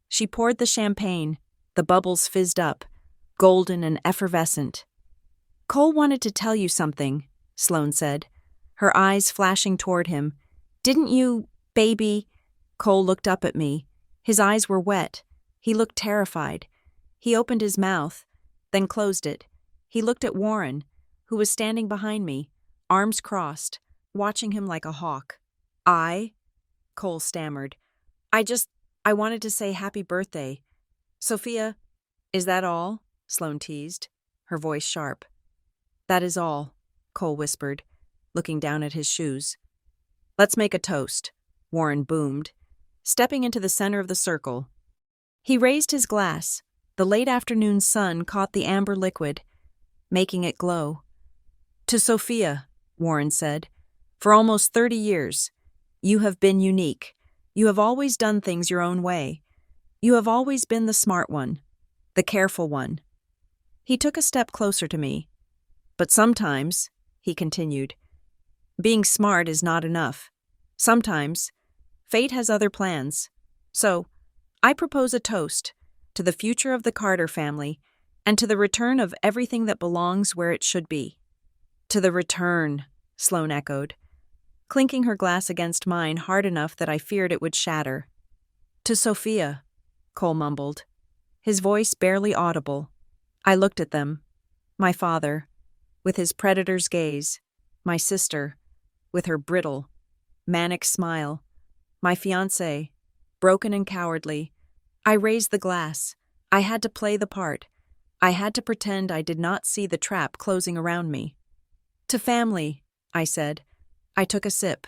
She poured the champagne. The bubbles fizzed up, golden and effervescent. Cole wanted to tell you something, Sloane said, her eyes flashing toward him. Didn't you, baby? Cole looked up at me. His eyes were wet. He looked terrified. He opened his mouth, then closed it. He looked at Warren, who was standing behind me, arms crossed, watching him like a hawk. Cole stammered. I wanted to say happy birthday. Sophia, is that all? Sloane teased, her voice sharp. That is all, Cole whispered, looking down at his shoes. Let's make a toast, Warren boomed, stepping into the center of the circle. He raised his glass. The late afternoon sun caught the amber liquid, making it glow. To Sophia, Warren said, for almost 30 years, you have been unique. You have always done things your own way. You have always been the smart one, the careful one. He took a step closer to me. But sometimes, he continued, being smart is not enough. Sometimes, fate has other plans. So, I propose a toast to the future of the Carter family and to the return of everything that belongs where it should be. To the return, Sloane echoed, clinking her glass against mine hard enough that I feared it would shatter. To Sophia, Cole mumbled, his voice barely audible. I looked at them. My father, with his predator's gaze, my sister, with her brittle, manic smile, my fiancé, broken and cowardly. I raised the glass. I had to play the part. I had to pretend I did not see the trap closing around me. To family, I said. I took a sip.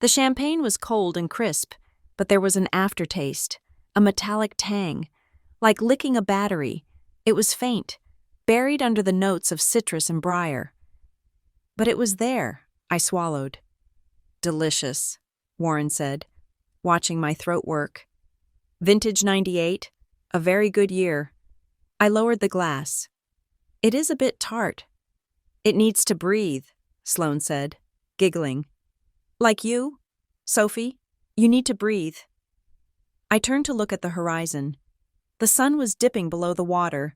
The champagne was cold and crisp, but there was an aftertaste, a metallic tang, like licking a battery. It was faint, buried under the notes of citrus and briar. But it was there, I swallowed. Delicious, Warren said, watching my throat work. Vintage 98, a very good year. I lowered the glass. It is a bit tart. It needs to breathe, Sloane said, giggling. Like you, Sophie, you need to breathe. I turned to look at the horizon. The sun was dipping below the water,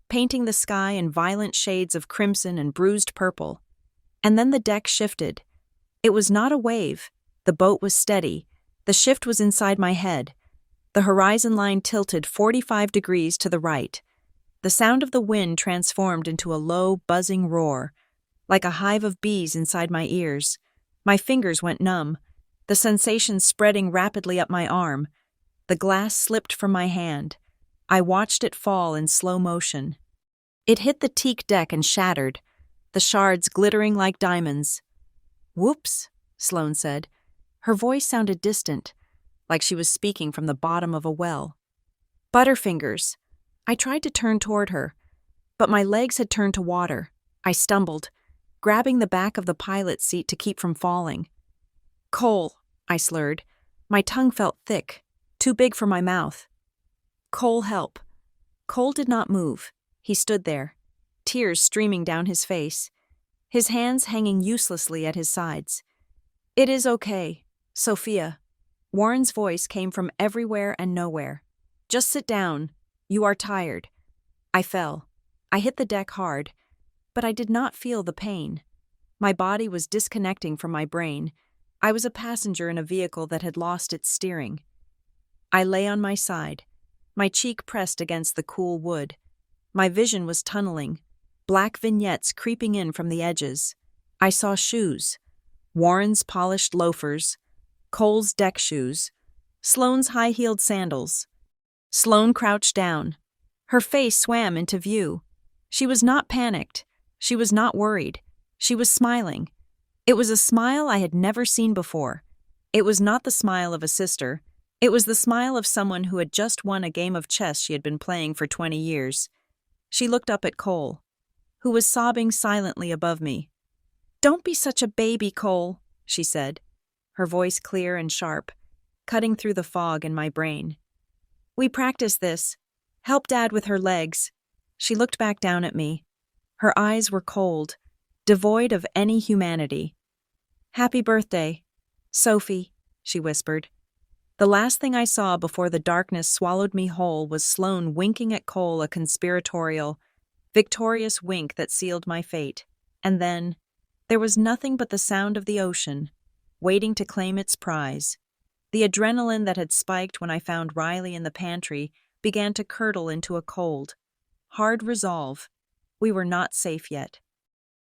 painting the sky in violent shades of crimson and bruised purple. And then the deck shifted. It was not a wave. The boat was steady. The shift was inside my head. The horizon line tilted 45 degrees to the right. The sound of the wind transformed into a low, buzzing roar, like a hive of bees inside my ears. My fingers went numb, the sensation spreading rapidly up my arm. The glass slipped from my hand. I watched it fall in slow motion. It hit the teak deck and shattered, the shards glittering like diamonds. Whoops, Sloane said. Her voice sounded distant, like she was speaking from the bottom of a well. Butterfingers. I tried to turn toward her, but my legs had turned to water. I stumbled, grabbing the back of the pilot's seat to keep from falling. Cole, I slurred. My tongue felt thick, too big for my mouth. Cole, help. Cole did not move. He stood there, tears streaming down his face, his hands hanging uselessly at his sides. It is okay, Sophia. Warren's voice came from everywhere and nowhere. Just sit down. You are tired. I fell. I hit the deck hard, but I did not feel the pain. My body was disconnecting from my brain. I was a passenger in a vehicle that had lost its steering. I lay on my side, my cheek pressed against the cool wood. My vision was tunneling, black vignettes creeping in from the edges. I saw shoes, Warren's polished loafers, Cole's deck shoes, Sloane's high-heeled sandals. Sloane crouched down. Her face swam into view. She was not panicked. She was not worried. She was smiling. It was a smile I had never seen before. It was not the smile of a sister. It was the smile of someone who had just won a game of chess she had been playing for 20 years. She looked up at Cole, who was sobbing silently above me. "Don't be such a baby, Cole," she said, her voice clear and sharp, cutting through the fog in my brain. "We practice this. Help Dad with her legs." She looked back down at me. Her eyes were cold, devoid of any humanity. "Happy birthday, Sophie," she whispered. The last thing I saw before the darkness swallowed me whole was Sloane winking at Cole a conspiratorial, victorious wink that sealed my fate. And then, there was nothing but the sound of the ocean, waiting to claim its prize. The adrenaline that had spiked when I found Riley in the pantry began to curdle into a cold, hard resolve. We were not safe yet.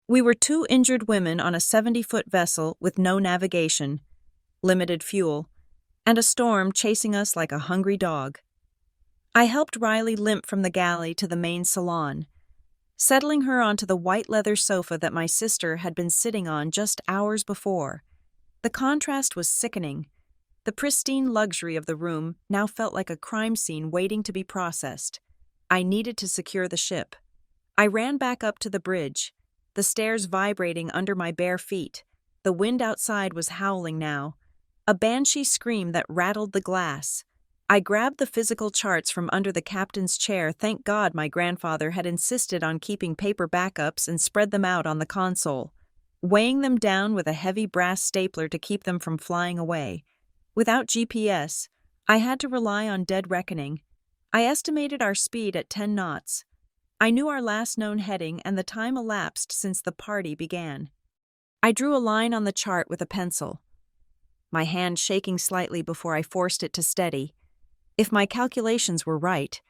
We were two injured women on a 70-foot vessel with no navigation, limited fuel, and a storm chasing us like a hungry dog. I helped Riley limp from the galley to the main salon, settling her onto the white leather sofa that my sister had been sitting on just hours before. The contrast was sickening. The pristine luxury of the room now felt like a crime scene waiting to be processed. I needed to secure the ship. I ran back up to the bridge, the stairs vibrating under my bare feet. The wind outside was howling now, a banshee scream that rattled the glass. I grabbed the physical charts from under the captain's chair. Thank God my grandfather had insisted on keeping paper backups and spread them out on the console, weighing them down with a heavy brass stapler to keep them from flying away. Without GPS, I had to rely on dead reckoning. I estimated our speed at 10 knots. I knew our last known heading and the time elapsed since the party began. I drew a line on the chart with a pencil, my hand shaking slightly before I forced it to steady. If my calculations were right,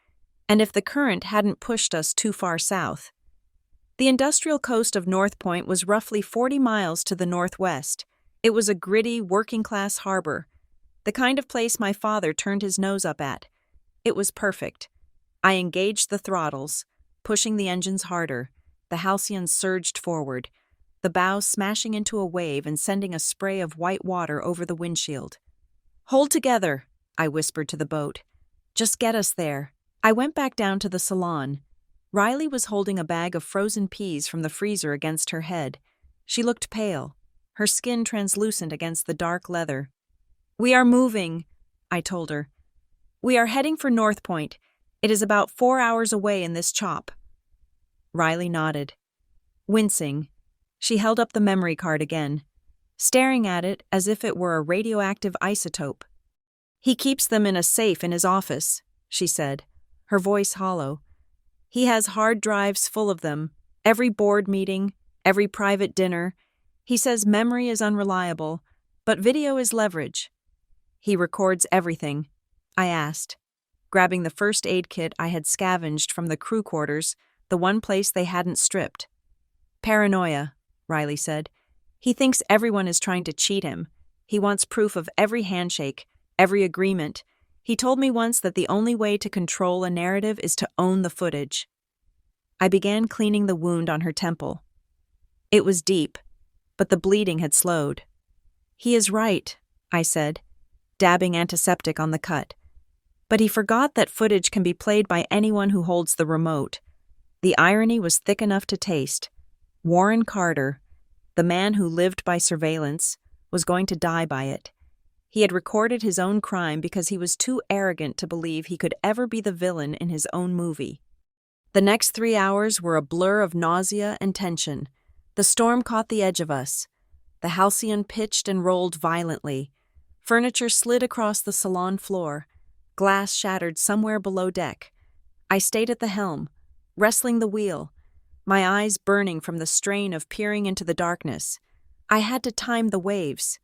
and if the current hadn't pushed us too far south. The industrial coast of North Point was roughly 40 miles to the northwest. It was a gritty, working-class harbor, the kind of place my father turned his nose up at. It was perfect. I engaged the throttles, pushing the engines harder. The Halcyon surged forward, the bow smashing into a wave and sending a spray of white water over the windshield. "Hold together," I whispered to the boat. "Just get us there." I went back down to the salon. Riley was holding a bag of frozen peas from the freezer against her head. She looked pale, her skin translucent against the dark leather. "We are moving," I told her. "We are heading for North Point. It is about 4 hours away in this chop." Riley nodded. Wincing, she held up the memory card again, staring at it as if it were a radioactive isotope. "He keeps them in a safe in his office," she said, her voice hollow. "He has hard drives full of them, every board meeting, every private dinner. He says memory is unreliable, but video is leverage." "He records everything?" I asked, grabbing the first aid kit I had scavenged from the crew quarters, the one place they hadn't stripped. "Paranoia," Riley said. "He thinks everyone is trying to cheat him. He wants proof of every handshake, every agreement. He told me once that the only way to control a narrative is to own the footage." I began cleaning the wound on her temple. It was deep, but the bleeding had slowed. "He is right," I said, dabbing antiseptic on the cut. But he forgot that footage can be played by anyone who holds the remote. The irony was thick enough to taste. Warren Carter, the man who lived by surveillance, was going to die by it. He had recorded his own crime because he was too arrogant to believe he could ever be the villain in his own movie. The next 3 hours were a blur of nausea and tension. The storm caught the edge of us. The halcyon pitched and rolled violently. Furniture slid across the salon floor. Glass shattered somewhere below deck. I stayed at the helm, wrestling the wheel, my eyes burning from the strain of peering into the darkness. I had to time the waves,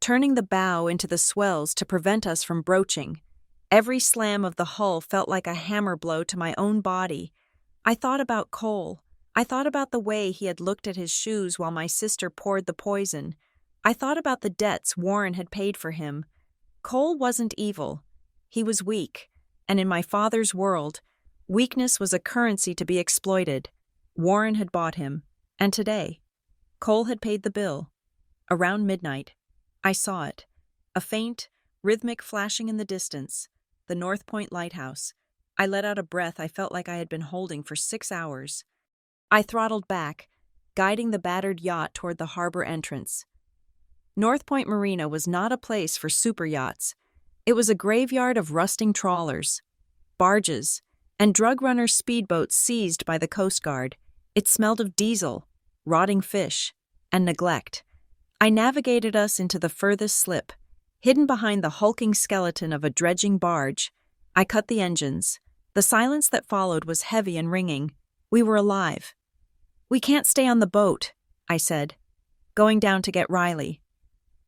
turning the bow into the swells to prevent us from broaching. Every slam of the hull felt like a hammer blow to my own body. I thought about Cole. I thought about the way he had looked at his shoes while my sister poured the poison. I thought about the debts Warren had paid for him. Cole wasn't evil. He was weak, and in my father's world, weakness was a currency to be exploited. Warren had bought him, and today, Cole had paid the bill. Around midnight, I saw it, a faint, rhythmic flashing in the distance, the North Point lighthouse. I let out a breath I felt like I had been holding for 6 hours. I throttled back, guiding the battered yacht toward the harbor entrance. North Point Marina was not a place for super yachts. It was a graveyard of rusting trawlers, barges, and drug-runner speedboats seized by the Coast Guard. It smelled of diesel, rotting fish, and neglect. I navigated us into the furthest slip, hidden behind the hulking skeleton of a dredging barge. I cut the engines. The silence that followed was heavy and ringing. We were alive. "We can't stay on the boat," I said, going down to get Riley.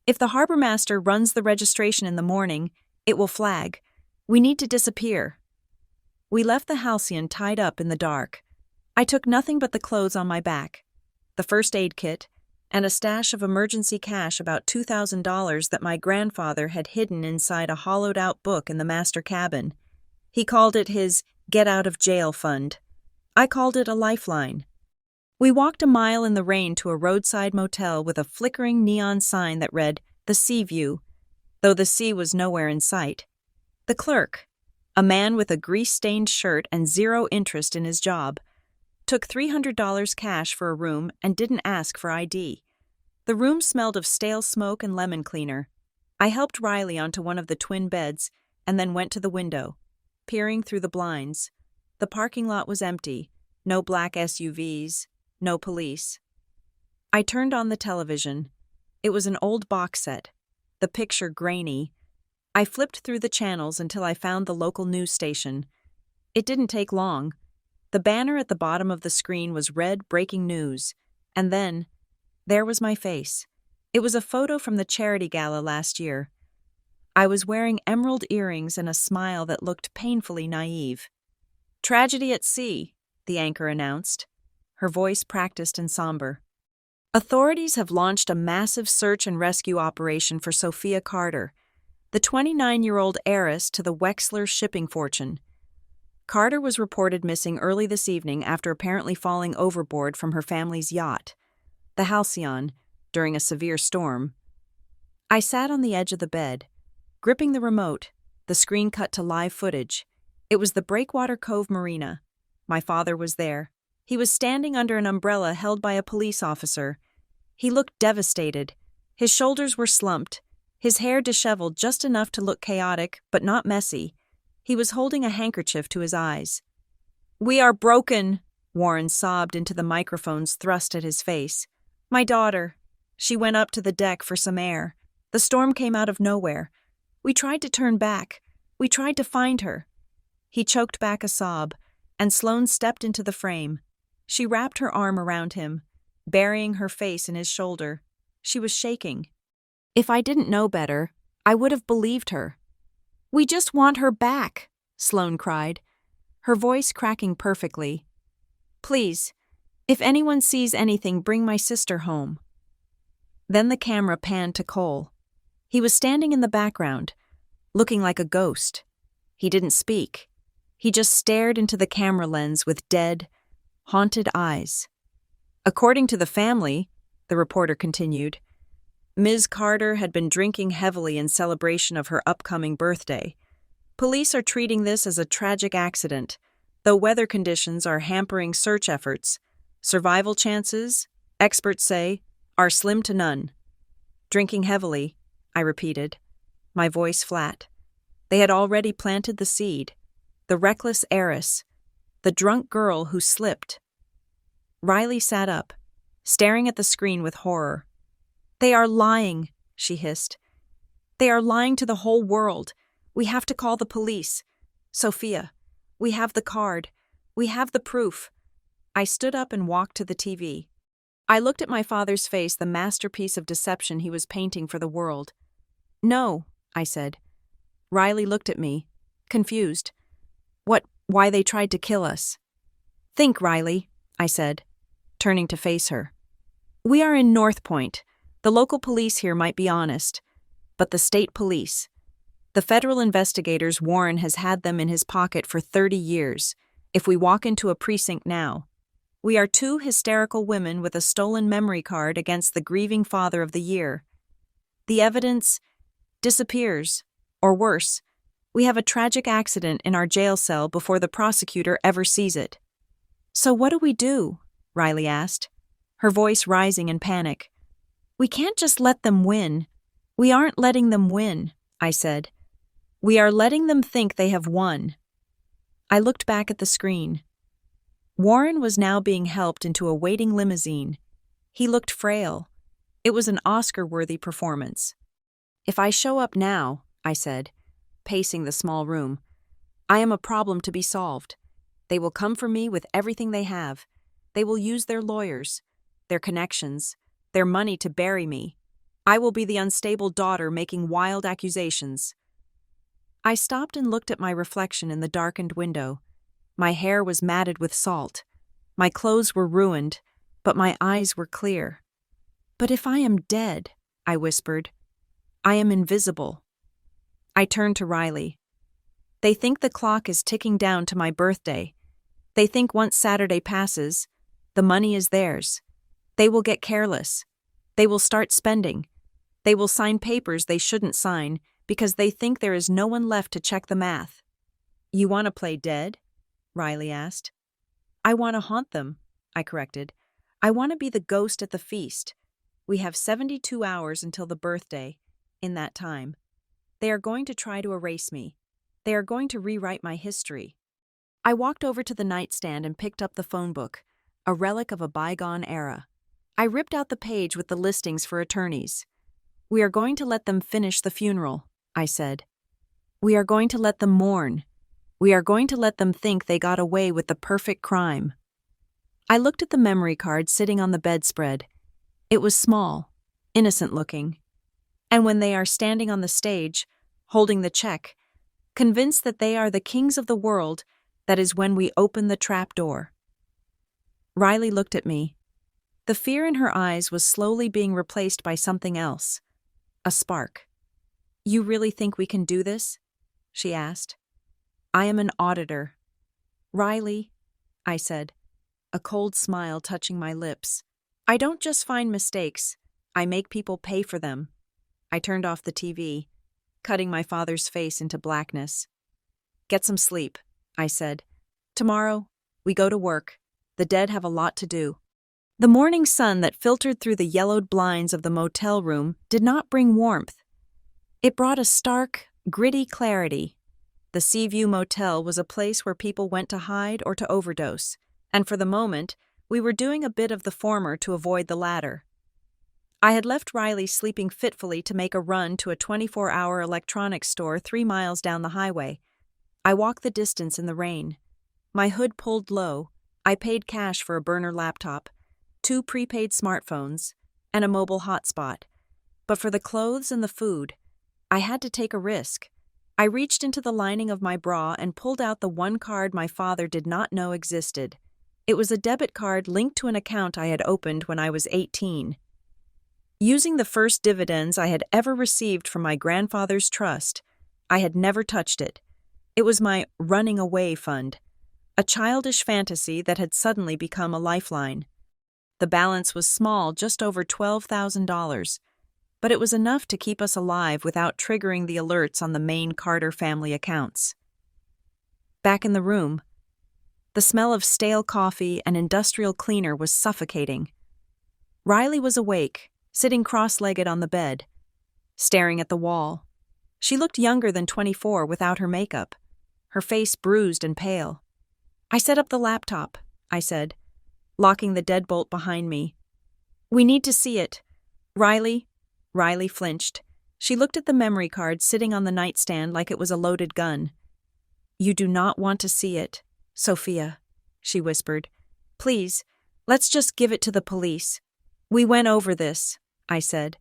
"If the harbor master runs the registration in the morning, it will flag. We need to disappear." We left the Halcyon tied up in the dark. I took nothing but the clothes on my back, the first aid kit, and a stash of emergency cash, about $2,000 that my grandfather had hidden inside a hollowed-out book in the master cabin. He called it his get-out-of-jail fund. I called it a lifeline. We walked a mile in the rain to a roadside motel with a flickering neon sign that read, "The Sea View," though the sea was nowhere in sight. The clerk, a man with a grease-stained shirt and zero interest in his job, took $300 cash for a room and didn't ask for ID. The room smelled of stale smoke and lemon cleaner. I helped Riley onto one of the twin beds and then went to the window, peering through the blinds. The parking lot was empty, no black SUVs, no police. I turned on the television. It was an old box set, the picture grainy. I flipped through the channels until I found the local news station. It didn't take long. The banner at the bottom of the screen was red breaking news, and then, there was my face. It was a photo from the charity gala last year. I was wearing emerald earrings and a smile that looked painfully naive. "Tragedy at sea," the anchor announced, her voice practiced and somber. "Authorities have launched a massive search and rescue operation for Sophia Carter, the 29-year-old heiress to the Wexler shipping fortune. Carter was reported missing early this evening after apparently falling overboard from her family's yacht, the Halcyon, during a severe storm." I sat on the edge of the bed, gripping the remote. The screen cut to live footage. It was the Breakwater Cove Marina. My father was there. He was standing under an umbrella held by a police officer. He looked devastated. His shoulders were slumped, his hair disheveled just enough to look chaotic, but not messy. He was holding a handkerchief to his eyes. "We are broken," Warren sobbed into the microphones thrust at his face. "My daughter. She went up to the deck for some air. The storm came out of nowhere. We tried to turn back. We tried to find her." He choked back a sob, and Sloane stepped into the frame. She wrapped her arm around him, burying her face in his shoulder. She was shaking. If I didn't know better, I would have believed her. "We just want her back," Sloane cried, her voice cracking perfectly. "Please, if anyone sees anything, bring my sister home." Then the camera panned to Cole. He was standing in the background, looking like a ghost. He didn't speak. He just stared into the camera lens with dead, haunted eyes. According to the family, the reporter continued. Ms. Carter had been drinking heavily in celebration of her upcoming birthday. Police are treating this as a tragic accident, though weather conditions are hampering search efforts. Survival chances, experts say, are slim to none. Drinking heavily, I repeated, my voice flat. They had already planted the seed. The reckless heiress, the drunk girl who slipped. Riley sat up, staring at the screen with horror. They are lying, she hissed. They are lying to the whole world. We have to call the police. Sophia, we have the card. We have the proof. I stood up and walked to the TV. I looked at my father's face, the masterpiece of deception he was painting for the world. No, I said. Riley looked at me, confused. Why they tried to kill us? Think, Riley, I said, turning to face her. We are in North Point. The local police here might be honest, but the state police. The federal investigators Warren has had them in his pocket for 30 years. If we walk into a precinct now, we are two hysterical women with a stolen memory card against the grieving father of the year. The evidence disappears, or worse, we have a tragic accident in our jail cell before the prosecutor ever sees it. So what do we do? Riley asked, her voice rising in panic. We can't just let them win. We aren't letting them win, I said. We are letting them think they have won. I looked back at the screen. Warren was now being helped into a waiting limousine. He looked frail. It was an Oscar-worthy performance. If I show up now, I said, pacing the small room, I am a problem to be solved. They will come for me with everything they have. They will use their lawyers, their connections, their money to bury me. I will be the unstable daughter making wild accusations. I stopped and looked at my reflection in the darkened window. My hair was matted with salt. My clothes were ruined, but my eyes were clear. But if I am dead, I whispered, I am invisible. I turned to Riley. They think the clock is ticking down to my birthday. They think once Saturday passes, the money is theirs. They will get careless. They will start spending. They will sign papers they shouldn't sign because they think there is no one left to check the math. You want to play dead? Riley asked. I want to haunt them, I corrected. I want to be the ghost at the feast. We have 72 hours until the birthday. In that time, they are going to try to erase me. They are going to rewrite my history. I walked over to the nightstand and picked up the phone book, a relic of a bygone era. I ripped out the page with the listings for attorneys. We are going to let them finish the funeral, I said. We are going to let them mourn. We are going to let them think they got away with the perfect crime. I looked at the memory card sitting on the bedspread. It was small, innocent-looking. And when they are standing on the stage, holding the check, convinced that they are the kings of the world, that is when we open the trap door. Riley looked at me. The fear in her eyes was slowly being replaced by something else. A spark. You really think we can do this? She asked. I am an auditor. Riley, I said, a cold smile touching my lips. I don't just find mistakes. I make people pay for them. I turned off the TV, cutting my father's face into blackness. Get some sleep, I said. Tomorrow, we go to work. The dead have a lot to do. The morning sun that filtered through the yellowed blinds of the motel room did not bring warmth. It brought a stark, gritty clarity. The Seaview Motel was a place where people went to hide or to overdose, and for the moment, we were doing a bit of the former to avoid the latter. I had left Riley sleeping fitfully to make a run to a 24-hour electronics store 3 miles down the highway. I walked the distance in the rain. My hood pulled low. I paid cash for a burner laptop, 2 prepaid smartphones, and a mobile hotspot. But for the clothes and the food, I had to take a risk. I reached into the lining of my bra and pulled out the one card my father did not know existed. It was a debit card linked to an account I had opened when I was 18. Using the first dividends I had ever received from my grandfather's trust, I had never touched it. It was my running away fund, a childish fantasy that had suddenly become a lifeline. The balance was small, just over $12,000, but it was enough to keep us alive without triggering the alerts on the main Carter family accounts. Back in the room, the smell of stale coffee and industrial cleaner was suffocating. Riley was awake, sitting cross-legged on the bed, staring at the wall. She looked younger than 24 without her makeup, her face bruised and pale. "I set up the laptop," I said, locking the deadbolt behind me. "We need to see it." Riley flinched. She looked at the memory card sitting on the nightstand like it was a loaded gun. "You do not want to see it, Sophia," she whispered. "Please, let's just give it to the police." "We went over this," I said,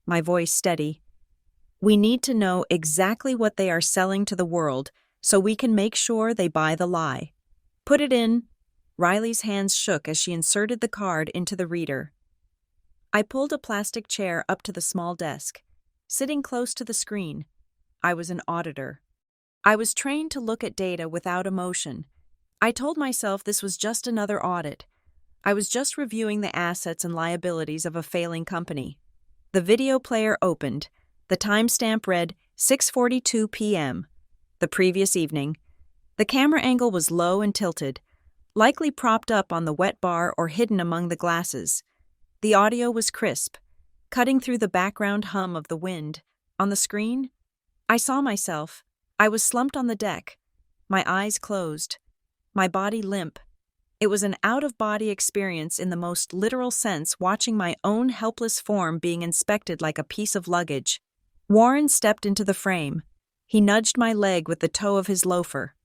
my voice steady. "We need to know exactly what they are selling to the world so we can make sure they buy the lie. Put it in." Riley's hands shook as she inserted the card into the reader. I pulled a plastic chair up to the small desk, sitting close to the screen. I was an auditor. I was trained to look at data without emotion. I told myself this was just another audit. I was just reviewing the assets and liabilities of a failing company. The video player opened. The timestamp read 6:42 p.m. the previous evening. The camera angle was low and tilted, likely propped up on the wet bar or hidden among the glasses. The audio was crisp, cutting through the background hum of the wind. On the screen, I saw myself. I was slumped on the deck, my eyes closed, my body limp. It was an out-of-body experience in the most literal sense, watching my own helpless form being inspected like a piece of luggage. Warren stepped into the frame. He nudged my leg with the toe of his loafer.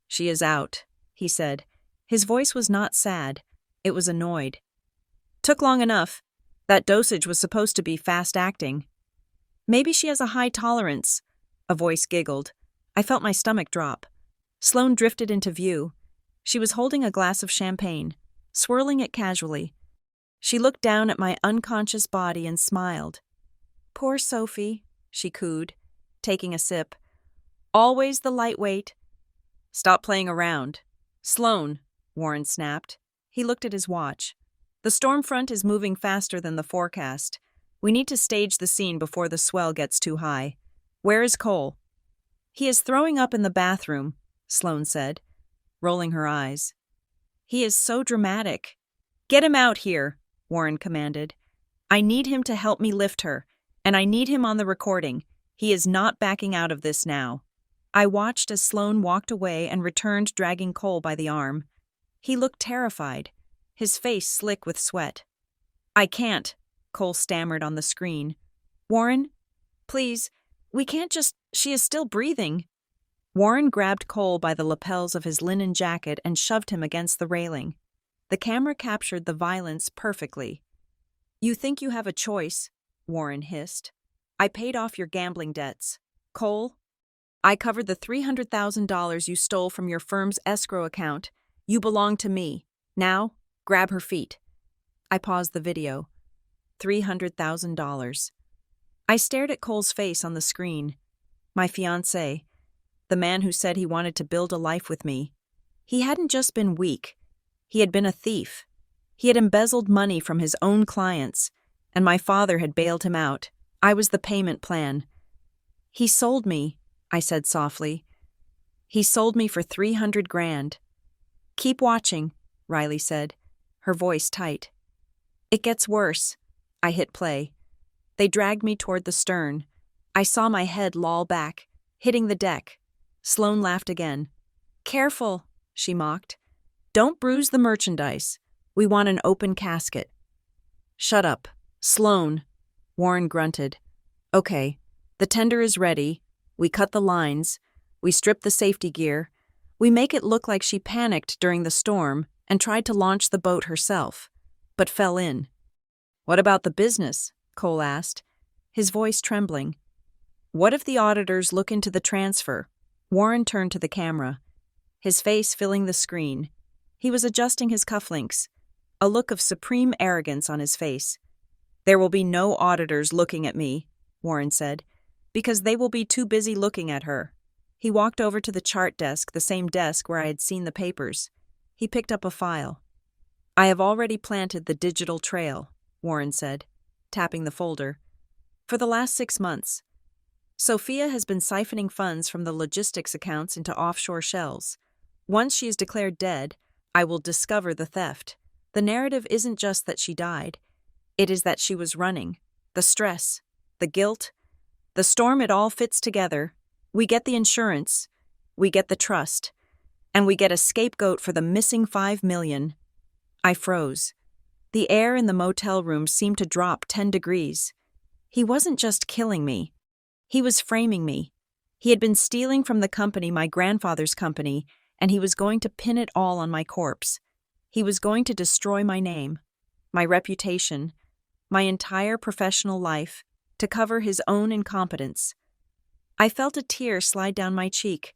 "She is out," he said. His voice was not sad. It was annoyed. "Took long enough. That dosage was supposed to be fast-acting." "Maybe she has a high tolerance," a voice giggled. I felt my stomach drop. Sloane drifted into view. She was holding a glass of champagne, swirling it casually. She looked down at my unconscious body and smiled. "Poor Sophie," she cooed, taking a sip. "Always the lightweight." "Stop playing around." "Sloane," Warren snapped. He looked at his watch. "The storm front is moving faster than the forecast. We need to stage the scene before the swell gets too high. Where is Cole?" "He is throwing up in the bathroom," Sloane said, rolling her eyes. "He is so dramatic." "Get him out here," Warren commanded. "I need him to help me lift her, and I need him on the recording. He is not backing out of this now." I watched as Sloane walked away and returned dragging Cole by the arm. He looked terrified, his face slick with sweat. "I can't," Cole stammered on the screen. "Warren, please, we can't just, she is still breathing." Warren grabbed Cole by the lapels of his linen jacket and shoved him against the railing. The camera captured the violence perfectly. "You think you have a choice," Warren hissed. "I paid off your gambling debts. Cole, I covered the $300,000 you stole from your firm's escrow account. You belong to me. Now, grab her feet." I paused the video. $300,000. I stared at Cole's face on the screen. My fiancé, the man who said he wanted to build a life with me. He hadn't just been weak. He had been a thief. He had embezzled money from his own clients, and my father had bailed him out. I was the payment plan. "He sold me," I said softly. "He sold me for $300,000. "Keep watching," Riley said, her voice tight. "It gets worse." I hit play. They dragged me toward the stern. I saw my head loll back, hitting the deck. Sloane laughed again. "Careful," she mocked. "Don't bruise the merchandise. We want an open casket." "Shut up. Sloane," Warren grunted. "Okay, the tender is ready. We cut the lines. We strip the safety gear. We make it look like she panicked during the storm and tried to launch the boat herself, but fell in." "What about the business?" Cole asked, his voice trembling. "What if the auditors look into the transfer?" Warren turned to the camera, his face filling the screen. He was adjusting his cufflinks, a look of supreme arrogance on his face. "There will be no auditors looking at me," Warren said, "because they will be too busy looking at her." He walked over to the chart desk, the same desk where I had seen the papers. He picked up a file. I have already planted the digital trail, Warren said, tapping the folder. For the last 6 months, Sophia has been siphoning funds from the logistics accounts into offshore shells. Once she is declared dead, I will discover the theft. The narrative isn't just that she died. It is that she was running. The stress, the guilt, the storm, it all fits together. We get the insurance, we get the trust, and we get a scapegoat for the missing $5 million. I froze. The air in the motel room seemed to drop 10 degrees. He wasn't just killing me. He was framing me. He had been stealing from the company, my grandfather's company, and he was going to pin it all on my corpse. He was going to destroy my name, my reputation, my entire professional life, to cover his own incompetence. I felt a tear slide down my cheek,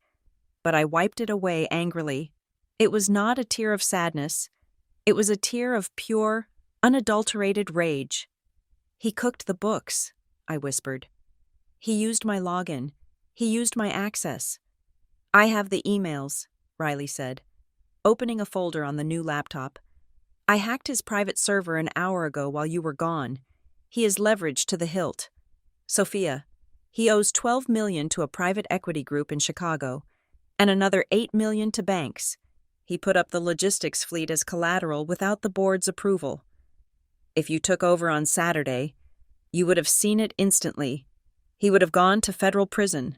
but I wiped it away angrily. It was not a tear of sadness. It was a tear of pure, unadulterated rage. He cooked the books, I whispered. He used my login. He used my access. I have the emails, Riley said, opening a folder on the new laptop. I hacked his private server an hour ago while you were gone. He is leveraged to the hilt. Sophia, he owes $12 million to a private equity group in Chicago, and another $8 million to banks. He put up the logistics fleet as collateral without the board's approval. If you took over on Saturday, you would have seen it instantly. He would have gone to federal prison.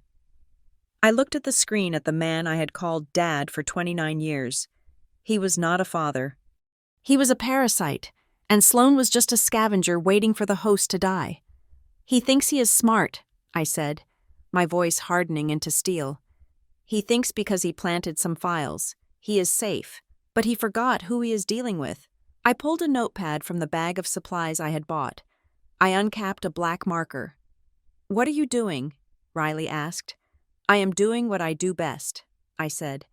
I looked at the screen at the man I had called Dad for 29 years. He was not a father. He was a parasite, and Sloan was just a scavenger waiting for the host to die. He thinks he is smart, I said, my voice hardening into steel. He thinks because he planted some files, he is safe, but he forgot who he is dealing with. I pulled a notepad from the bag of supplies I had bought. I uncapped a black marker. What are you doing? Riley asked. I am doing what I do best, I said.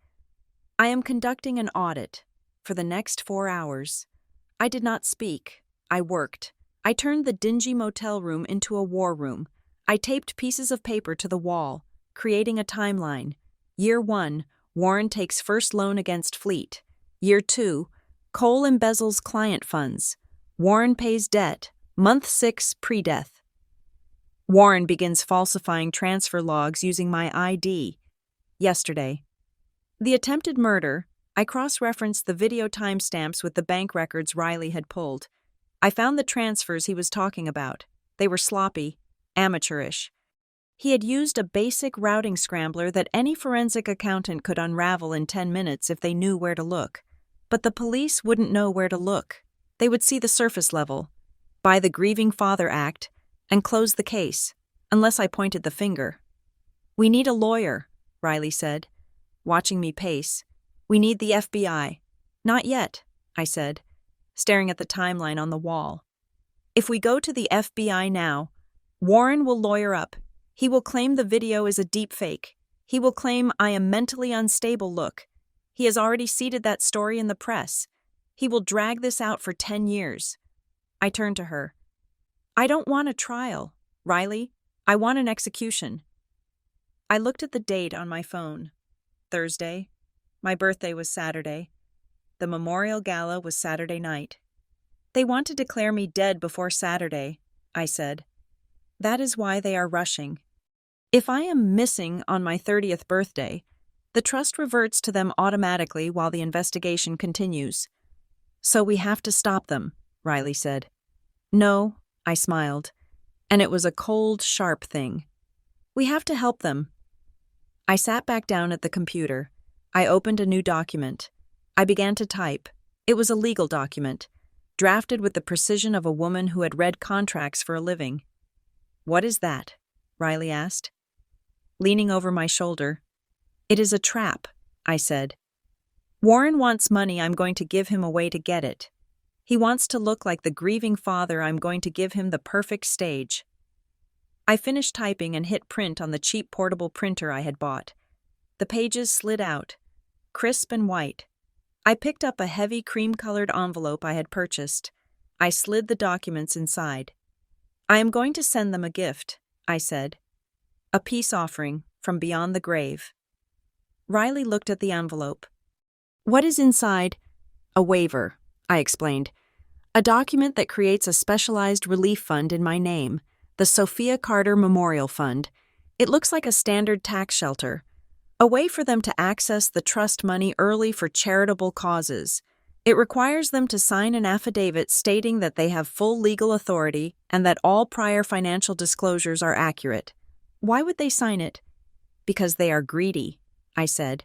I am conducting an audit. For the next 4 hours. I did not speak. I worked. I turned the dingy motel room into a war room. I taped pieces of paper to the wall, creating a timeline. Year 1, Warren takes first loan against Fleet. Year 2, Cole embezzles client funds. Warren pays debt. Month 6, pre-death. Warren begins falsifying transfer logs using my ID. Yesterday. The attempted murder. I cross-referenced the video timestamps with the bank records Riley had pulled. I found the transfers he was talking about. They were sloppy, amateurish. He had used a basic routing scrambler that any forensic accountant could unravel in 10 minutes if they knew where to look. But the police wouldn't know where to look. They would see the surface level, buy the Grieving Father Act, and close the case, unless I pointed the finger. We need a lawyer, Riley said, watching me pace. We need the FBI. Not yet, I said, staring at the timeline on the wall. If we go to the FBI now, Warren will lawyer up. He will claim the video is a deep fake. He will claim I am mentally unstable. Look, he has already seeded that story in the press. He will drag this out for 10 years. I turned to her. I don't want a trial, Riley. I want an execution. I looked at the date on my phone. Thursday. My birthday was Saturday. The memorial gala was Saturday night. They want to declare me dead before Saturday, I said. That is why they are rushing. If I am missing on my 30th birthday, the trust reverts to them automatically while the investigation continues. So we have to stop them, Riley said. No, I smiled, and it was a cold, sharp thing. We have to help them. I sat back down at the computer. I opened a new document. I began to type. It was a legal document, drafted with the precision of a woman who had read contracts for a living. What is that? Riley asked, leaning over my shoulder. It is a trap, I said. Warren wants money. I'm going to give him a way to get it. He wants to look like the grieving father. I'm going to give him the perfect stage. I finished typing and hit print on the cheap portable printer I had bought. The pages slid out, crisp and white. I picked up a heavy cream-colored envelope I had purchased. I slid the documents inside. I am going to send them a gift, I said. A peace offering from beyond the grave. Riley looked at the envelope. What is inside? A waiver, I explained. A document that creates a specialized relief fund in my name, the Sophia Carter Memorial Fund. It looks like a standard tax shelter, a way for them to access the trust money early for charitable causes. It requires them to sign an affidavit stating that they have full legal authority and that all prior financial disclosures are accurate. Why would they sign it? Because they are greedy, I said.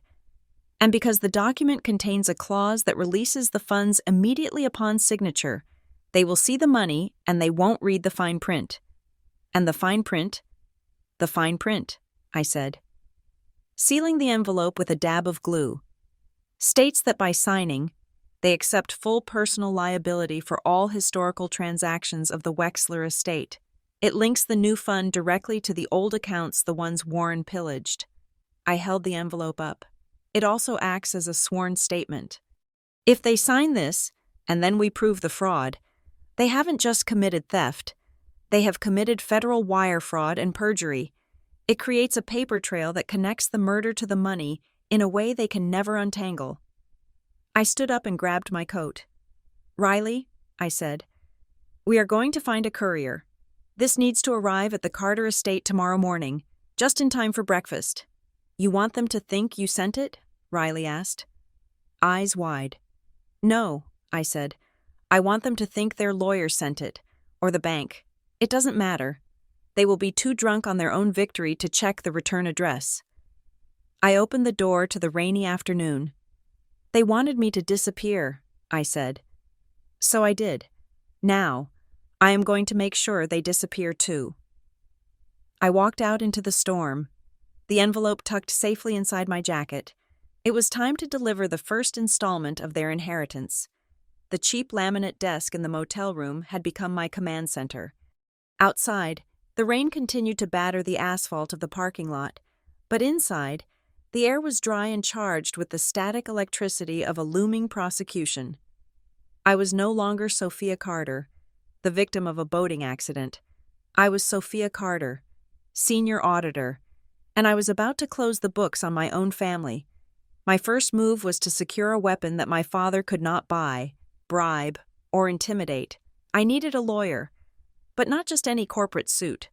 And because the document contains a clause that releases the funds immediately upon signature. They will see the money and they won't read the fine print. And the fine print? The fine print, I said. Sealing the envelope with a dab of glue. States that by signing, they accept full personal liability for all historical transactions of the Wexler estate. It links the new fund directly to the old accounts, the ones Warren pillaged. I held the envelope up. It also acts as a sworn statement. If they sign this, and then we prove the fraud, they haven't just committed theft. They have committed federal wire fraud and perjury. It creates a paper trail that connects the murder to the money in a way they can never untangle. I stood up and grabbed my coat. Riley, I said, we are going to find a courier. This needs to arrive at the Carter estate tomorrow morning, just in time for breakfast. You want them to think you sent it? Riley asked. Eyes wide. No, I said. I want them to think their lawyer sent it, or the bank. It doesn't matter. They will be too drunk on their own victory to check the return address. I opened the door to the rainy afternoon. They wanted me to disappear, I said. So I did. Now, I am going to make sure they disappear too. I walked out into the storm, the envelope tucked safely inside my jacket. It was time to deliver the first installment of their inheritance. The cheap laminate desk in the motel room had become my command center. Outside, the rain continued to batter the asphalt of the parking lot, but inside, the air was dry and charged with the static electricity of a looming prosecution. I was no longer Sophia Carter, the victim of a boating accident. I was Sophia Carter, senior auditor, and I was about to close the books on my own family. My first move was to secure a weapon that my father could not buy, bribe, or intimidate. I needed a lawyer, but not just any corporate suit.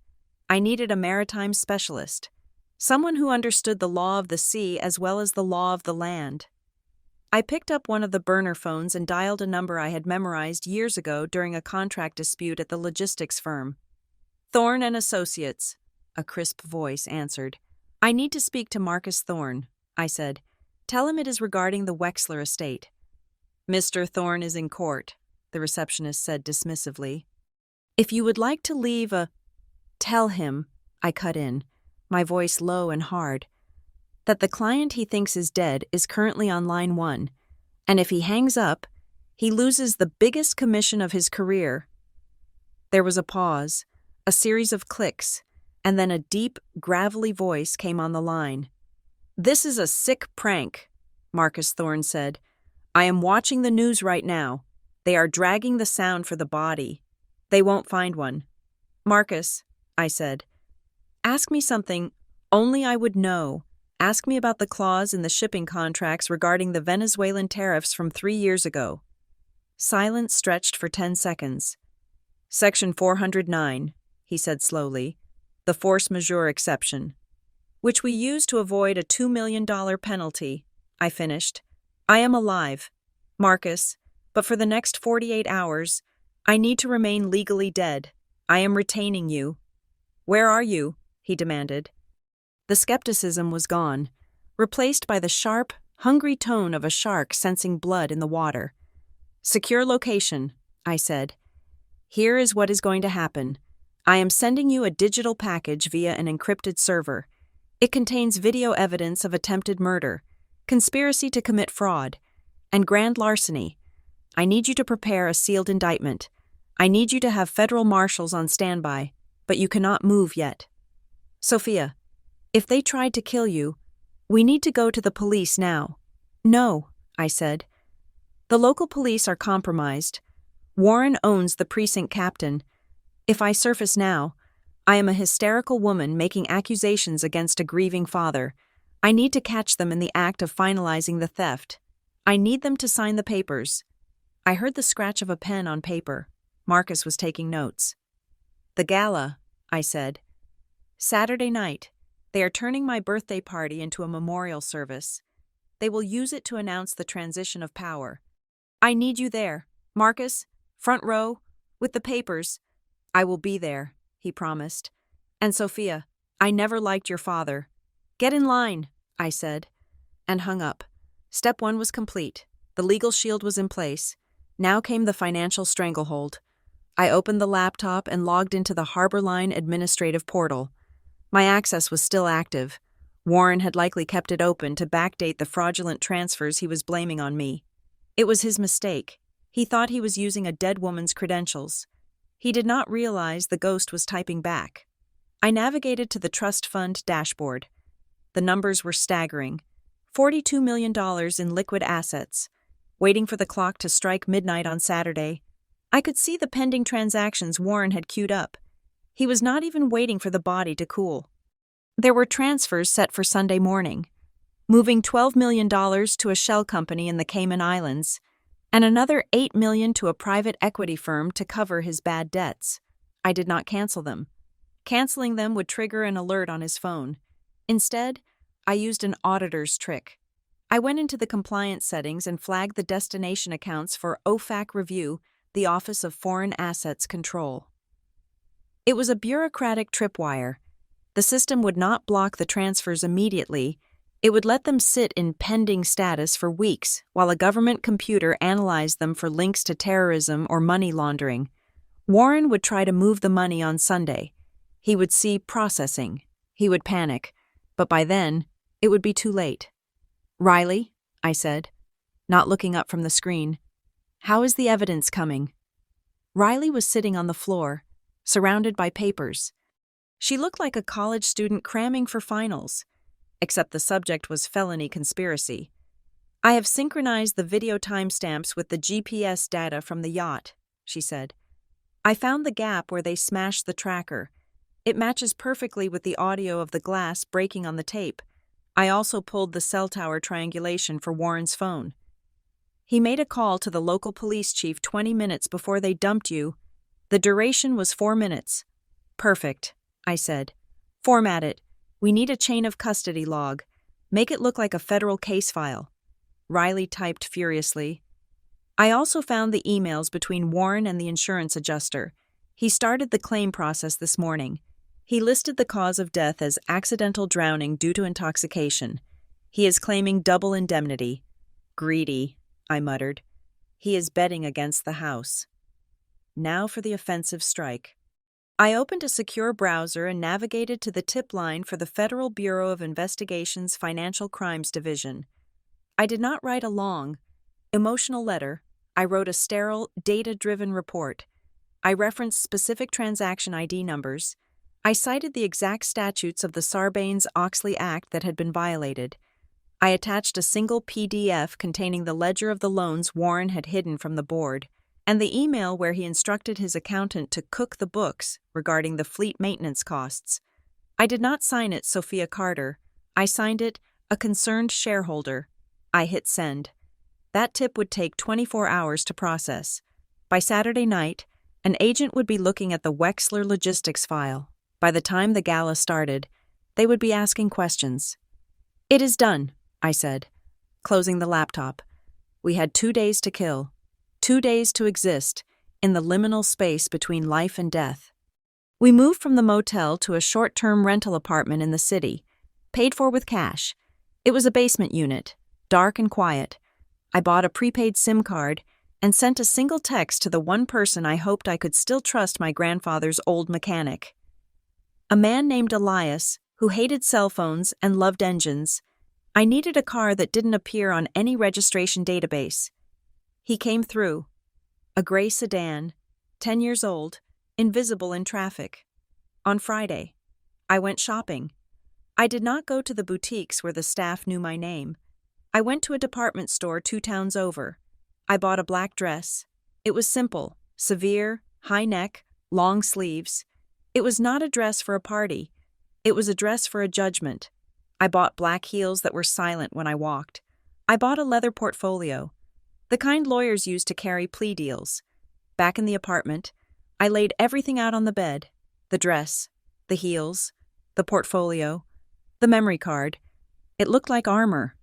I needed a maritime specialist, someone who understood the law of the sea as well as the law of the land. I picked up one of the burner phones and dialed a number I had memorized years ago during a contract dispute at the logistics firm. Thorne and Associates, a crisp voice answered. I need to speak to Marcus Thorne, I said. Tell him it is regarding the Wexler estate. Mr. Thorne is in court, the receptionist said dismissively. If you would like to leave a... Tell him, I cut in, my voice low and hard, that the client he thinks is dead is currently on line 1, and if he hangs up, he loses the biggest commission of his career. There was a pause, a series of clicks, and then a deep, gravelly voice came on the line. This is a sick prank, Marcus Thorne said. I am watching the news right now. They are dragging the sound for the body. They won't find one. Marcus, I said, ask me something only I would know. Ask me about the clause in the shipping contracts regarding the Venezuelan tariffs from 3 years ago. Silence stretched for 10 seconds. Section 409, he said slowly, the force majeure exception, which we use to avoid a $2 million penalty, I finished. I am alive, Marcus, but for the next 48 hours, I need to remain legally dead. I am retaining you. Where are you? He demanded. The skepticism was gone, replaced by the sharp, hungry tone of a shark sensing blood in the water. Secure location, I said. Here is what is going to happen. I am sending you a digital package via an encrypted server. It contains video evidence of attempted murder, conspiracy to commit fraud, and grand larceny. I need you to prepare a sealed indictment. I need you to have federal marshals on standby, but you cannot move yet. Sophia, if they tried to kill you, we need to go to the police now. No, I said. The local police are compromised. Warren owns the precinct captain. If I surface now, I am a hysterical woman making accusations against a grieving father. I need to catch them in the act of finalizing the theft. I need them to sign the papers. I heard the scratch of a pen on paper. Marcus was taking notes. "The gala," I said. "Saturday night. They are turning my birthday party into a memorial service. They will use it to announce the transition of power. I need you there. Marcus, front row, with the papers." "I will be there," he promised. "And Sophia, I never liked your father." "Get in line," I said, and hung up. Step 1 was complete. The legal shield was in place. Now came the financial stranglehold. I opened the laptop and logged into the Harborline administrative portal. My access was still active. Warren had likely kept it open to backdate the fraudulent transfers he was blaming on me. It was his mistake. He thought he was using a dead woman's credentials. He did not realize the ghost was typing back. I navigated to the trust fund dashboard. The numbers were staggering. $42 million in liquid assets. Waiting for the clock to strike midnight on Saturday, I could see the pending transactions Warren had queued up. He was not even waiting for the body to cool. There were transfers set for Sunday morning, moving $12 million to a shell company in the Cayman Islands, and another $8 million to a private equity firm to cover his bad debts. I did not cancel them. Canceling them would trigger an alert on his phone. Instead, I used an auditor's trick. I went into the compliance settings and flagged the destination accounts for OFAC review, the Office of Foreign Assets Control. It was a bureaucratic tripwire. The system would not block the transfers immediately. It would let them sit in pending status for weeks while a government computer analyzed them for links to terrorism or money laundering. Warren would try to move the money on Sunday. He would see processing. He would panic. But by then, it would be too late. "Riley," I said, not looking up from the screen, "how is the evidence coming?" Riley was sitting on the floor, surrounded by papers. She looked like a college student cramming for finals, except the subject was felony conspiracy. "I have synchronized the video timestamps with the GPS data from the yacht," she said. "I found the gap where they smashed the tracker. It matches perfectly with the audio of the glass breaking on the tape. I also pulled the cell tower triangulation for Warren's phone. He made a call to the local police chief 20 minutes before they dumped you. The duration was 4 minutes." "Perfect," I said. "Format it. We need a chain of custody log. Make it look like a federal case file." Riley typed furiously. "I also found the emails between Warren and the insurance adjuster. He started the claim process this morning. He listed the cause of death as accidental drowning due to intoxication. He is claiming double indemnity." "Greedy," I muttered. "He is betting against the house." Now for the offensive strike. I opened a secure browser and navigated to the tip line for the Federal Bureau of Investigation's Financial Crimes Division. I did not write a long, emotional letter. I wrote a sterile, data-driven report. I referenced specific transaction ID numbers. I cited the exact statutes of the Sarbanes-Oxley Act that had been violated. I attached a single PDF containing the ledger of the loans Warren had hidden from the board, and the email where he instructed his accountant to cook the books regarding the fleet maintenance costs. I did not sign it Sophia Carter. I signed it a concerned shareholder. I hit send. That tip would take 24 hours to process. By Saturday night, an agent would be looking at the Wexler logistics file. By the time the gala started, they would be asking questions. "It is done," I said, closing the laptop. We had 2 days to kill, 2 days to exist in the liminal space between life and death. We moved from the motel to a short-term rental apartment in the city, paid for with cash. It was a basement unit, dark and quiet. I bought a prepaid SIM card and sent a single text to the one person I hoped I could still trust, my grandfather's old mechanic. A man named Elias, who hated cell phones and loved engines. I needed a car that didn't appear on any registration database. He came through. A gray sedan, 10 years old, invisible in traffic. On Friday, I went shopping. I did not go to the boutiques where the staff knew my name. I went to a department store 2 towns over. I bought a black dress. It was simple, severe, high neck, long sleeves. It was not a dress for a party. It was a dress for a judgment. I bought black heels that were silent when I walked. I bought a leather portfolio. The kind lawyers use to carry plea deals. Back in the apartment, I laid everything out on the bed: the dress, the heels, the portfolio, the memory card. It looked like armor.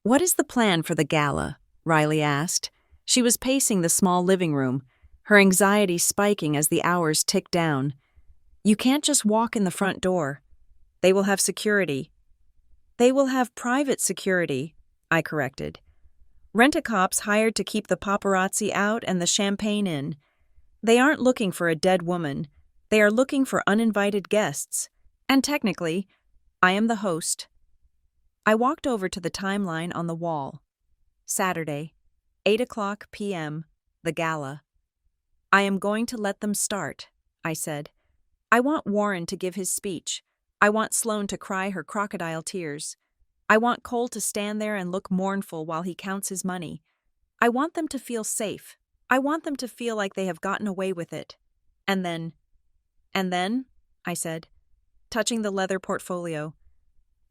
"What is the plan for the gala?" Riley asked. She was pacing the small living room, her anxiety spiking as the hours ticked down. "You can't just walk in the front door. They will have security." "They will have private security," I corrected. "Rent-a-cops hired to keep the paparazzi out and the champagne in. They aren't looking for a dead woman. They are looking for uninvited guests. And technically, I am the host." I walked over to the timeline on the wall. Saturday, 8:00 p.m., the gala. "I am going to let them start," I said. "I want Warren to give his speech. I want Sloane to cry her crocodile tears. I want Cole to stand there and look mournful while he counts his money. I want them to feel safe. I want them to feel like they have gotten away with it. And then," I said, touching the leather portfolio,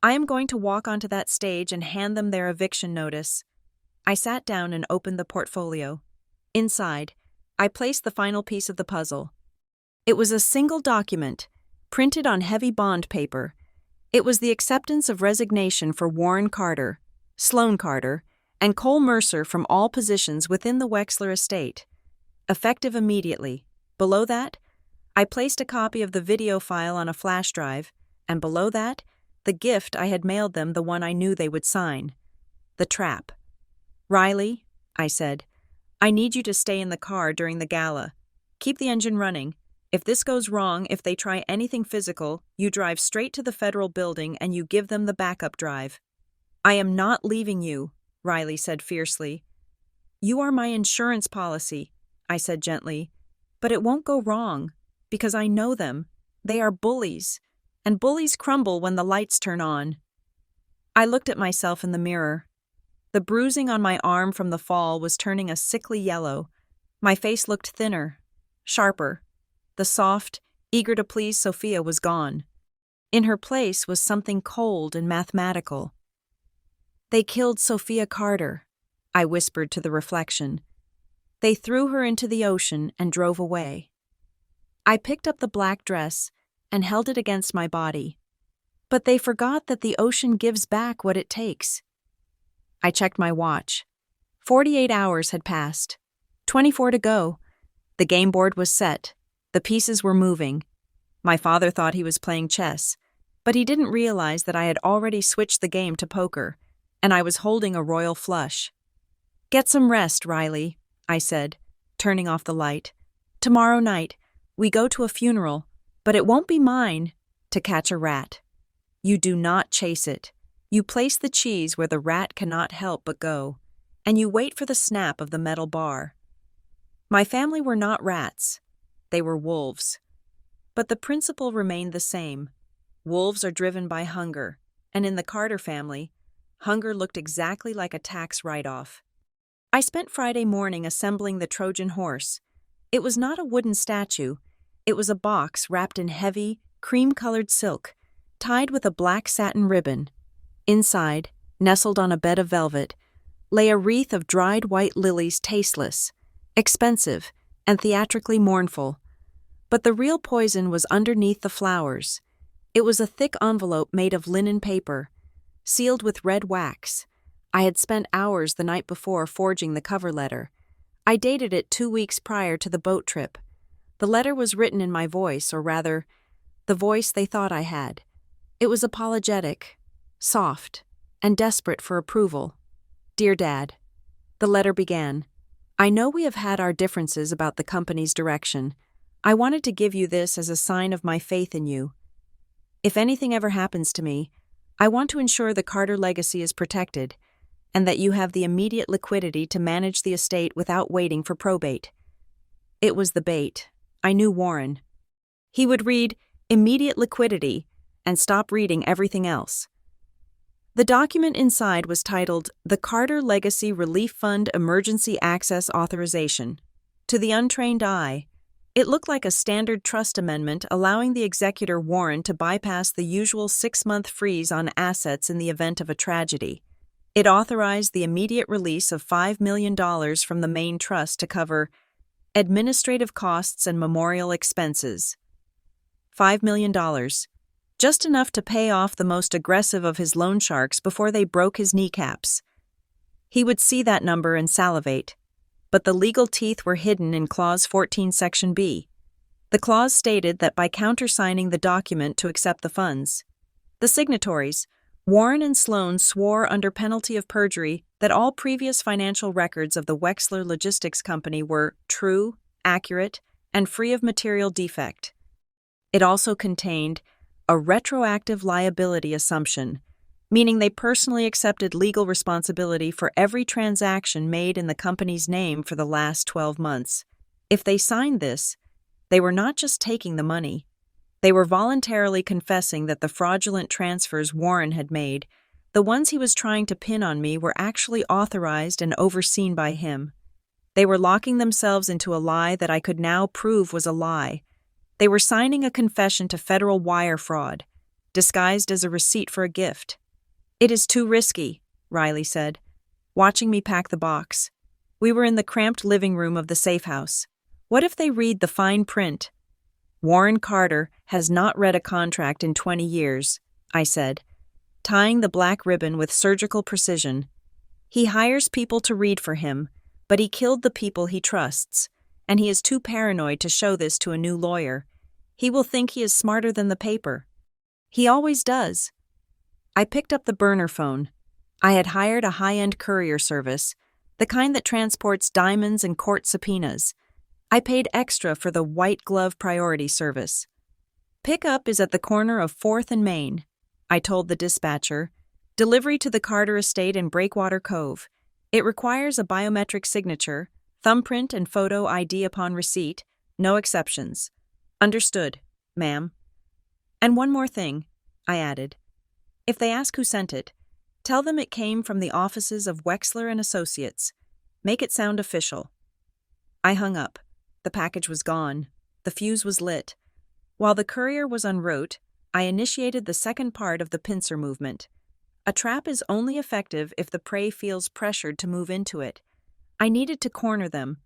"I am going to walk onto that stage and hand them their eviction notice." I sat down and opened the portfolio. Inside, I placed the final piece of the puzzle. It was a single document, printed on heavy bond paper. It was the acceptance of resignation for Warren Carter, Sloane Carter, and Cole Mercer from all positions within the Wexler estate, effective immediately. Below that, I placed a copy of the video file on a flash drive, and below that, the gift I had mailed them, the one I knew they would sign. The trap. "Riley," I said, "I need you to stay in the car during the gala. Keep the engine running. If this goes wrong, if they try anything physical, you drive straight to the federal building and you give them the backup drive." "I am not leaving you," Riley said fiercely. "You are my insurance policy," I said gently. "But it won't go wrong, because I know them. They are bullies, and bullies crumble when the lights turn on." I looked at myself in the mirror. The bruising on my arm from the fall was turning a sickly yellow. My face looked thinner, sharper. The soft, eager-to-please Sophia was gone. In her place was something cold and mathematical. "They killed Sophia Carter," I whispered to the reflection. "They threw her into the ocean and drove away." I picked up the black dress and held it against my body. "But they forgot that the ocean gives back what it takes." I checked my watch. 48 hours had passed. 24 to go. The game board was set. The pieces were moving. My father thought he was playing chess, but he didn't realize that I had already switched the game to poker, and I was holding a royal flush. "Get some rest, Riley," I said, turning off the light. "Tomorrow night, we go to a funeral, but it won't be mine, to catch a rat. You do not chase it. You place the cheese where the rat cannot help but go, and you wait for the snap of the metal bar." My family were not rats. They were wolves. But the principle remained the same. Wolves are driven by hunger, and in the Carter family, hunger looked exactly like a tax write-off. I spent Friday morning assembling the Trojan horse. It was not a wooden statue. It was a box wrapped in heavy, cream-colored silk, tied with a black satin ribbon. Inside, nestled on a bed of velvet, lay a wreath of dried white lilies, tasteless, expensive, and theatrically mournful. But the real poison was underneath the flowers. It was a thick envelope made of linen paper, sealed with red wax. I had spent hours the night before forging the cover letter. I dated it 2 weeks prior to the boat trip. The letter was written in my voice, or rather, the voice they thought I had. It was apologetic, soft, and desperate for approval. "Dear Dad," the letter began, "I know we have had our differences about the company's direction. I wanted to give you this as a sign of my faith in you. If anything ever happens to me, I want to ensure the Carter legacy is protected, and that you have the immediate liquidity to manage the estate without waiting for probate." It was the bait. I knew Warren. He would read "immediate liquidity" and stop reading everything else. The document inside was titled "The Carter Legacy Relief Fund Emergency Access Authorization." To the untrained eye, it looked like a standard trust amendment allowing the executor Warren to bypass the usual 6-month freeze on assets in the event of a tragedy. It authorized the immediate release of $5 million from the main trust to cover administrative costs and memorial expenses. $5 million. Just enough to pay off the most aggressive of his loan sharks before they broke his kneecaps. He would see that number and salivate. But the legal teeth were hidden in Clause 14, Section B. The clause stated that by countersigning the document to accept the funds, the signatories, Warren and Sloan, swore under penalty of perjury that all previous financial records of the Wexler Logistics Company were true, accurate, and free of material defect. It also contained a retroactive liability assumption, meaning they personally accepted legal responsibility for every transaction made in the company's name for the last 12 months. If they signed this, they were not just taking the money. They were voluntarily confessing that the fraudulent transfers Warren had made, the ones he was trying to pin on me, were actually authorized and overseen by him. They were locking themselves into a lie that I could now prove was a lie. They were signing a confession to federal wire fraud, disguised as a receipt for a gift. "It is too risky," Riley said, watching me pack the box. We were in the cramped living room of the safe house. "What if they read the fine print?" "Warren Carter has not read a contract in 20 years, I said, tying the black ribbon with surgical precision. "He hires people to read for him, but he killed the people he trusts, and he is too paranoid to show this to a new lawyer. He will think he is smarter than the paper. He always does." I picked up the burner phone. I had hired a high-end courier service, the kind that transports diamonds and court subpoenas. I paid extra for the white glove priority service. "Pickup is at the corner of 4th and Main," I told the dispatcher. "Delivery to the Carter estate in Breakwater Cove. It requires a biometric signature, thumbprint and photo ID upon receipt, no exceptions." "Understood, ma'am." "And one more thing," I added. "If they ask who sent it, tell them it came from the offices of Wexler and Associates. Make it sound official." I hung up. The package was gone. The fuse was lit. While the courier was en route, I initiated the second part of the pincer movement. A trap is only effective if the prey feels pressured to move into it. I needed to corner them.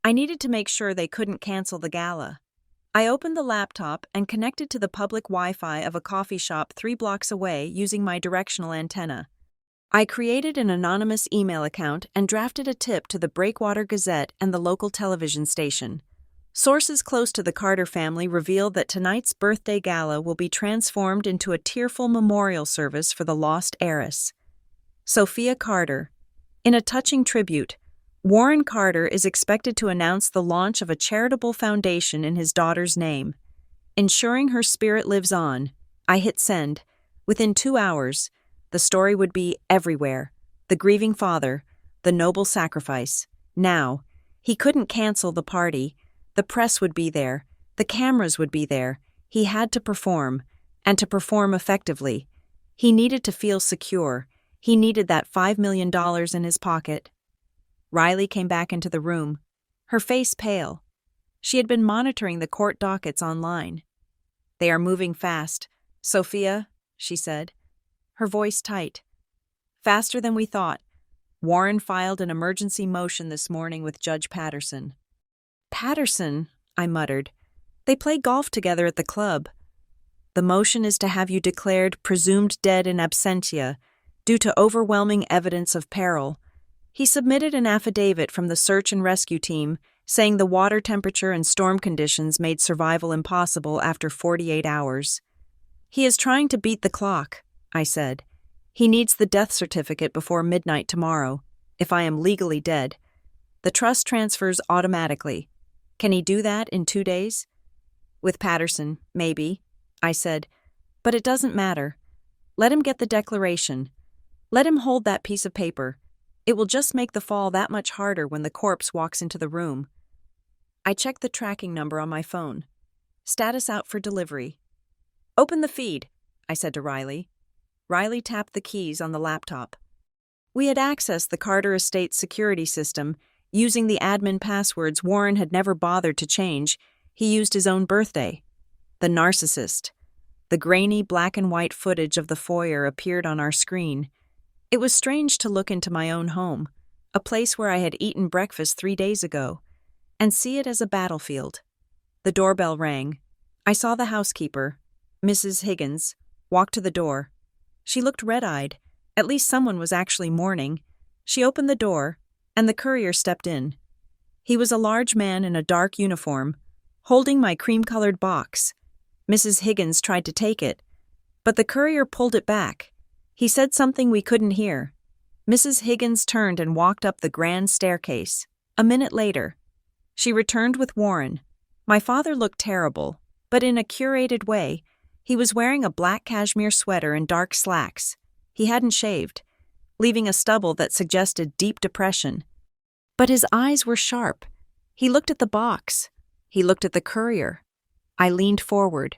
I needed to make sure they couldn't cancel the gala. I opened the laptop and connected to the public Wi-Fi of a coffee shop 3 blocks away using my directional antenna. I created an anonymous email account and drafted a tip to the Breakwater Gazette and the local television station. Sources close to the Carter family revealed that tonight's birthday gala will be transformed into a tearful memorial service for the lost heiress, Sophia Carter. In a touching tribute, Warren Carter is expected to announce the launch of a charitable foundation in his daughter's name. Ensuring her spirit lives on, I hit send. Within 2 hours, the story would be everywhere. The grieving father, the noble sacrifice. Now, he couldn't cancel the party. The press would be there. The cameras would be there. He had to perform, and to perform effectively. He needed to feel secure. He needed that $5 million in his pocket. Riley came back into the room, her face pale. She had been monitoring the court dockets online. "They are moving fast, Sophia," she said, her voice tight. "Faster than we thought. Warren filed an emergency motion this morning with Judge Patterson." "Patterson," I muttered. "They play golf together at the club." "The motion is to have you declared presumed dead in absentia due to overwhelming evidence of peril." He submitted an affidavit from the search and rescue team saying the water temperature and storm conditions made survival impossible after 48 hours. "He is trying to beat the clock," I said. "He needs the death certificate before midnight tomorrow, if I am legally dead. The trust transfers automatically. Can he do that in 2 days?" "With Patterson, maybe," I said. "But it doesn't matter. Let him get the declaration. Let him hold that piece of paper. It will just make the fall that much harder when the corpse walks into the room." I checked the tracking number on my phone. Status out for delivery. "Open the feed," I said to Riley. Riley tapped the keys on the laptop. We had accessed the Carter estate security system using the admin passwords Warren had never bothered to change. He used his own birthday. The narcissist. The grainy black and white footage of the foyer appeared on our screen. It was strange to look into my own home, a place where I had eaten breakfast 3 days ago, and see it as a battlefield. The doorbell rang. I saw the housekeeper, Mrs. Higgins, walk to the door. She looked red-eyed. At least someone was actually mourning. She opened the door, and the courier stepped in. He was a large man in a dark uniform, holding my cream-colored box. Mrs. Higgins tried to take it, but the courier pulled it back. He said something we couldn't hear. Mrs. Higgins turned and walked up the grand staircase. A minute later, she returned with Warren. My father looked terrible, but in a curated way. He was wearing a black cashmere sweater and dark slacks. He hadn't shaved, leaving a stubble that suggested deep depression. But his eyes were sharp. He looked at the box. He looked at the courier. I leaned forward,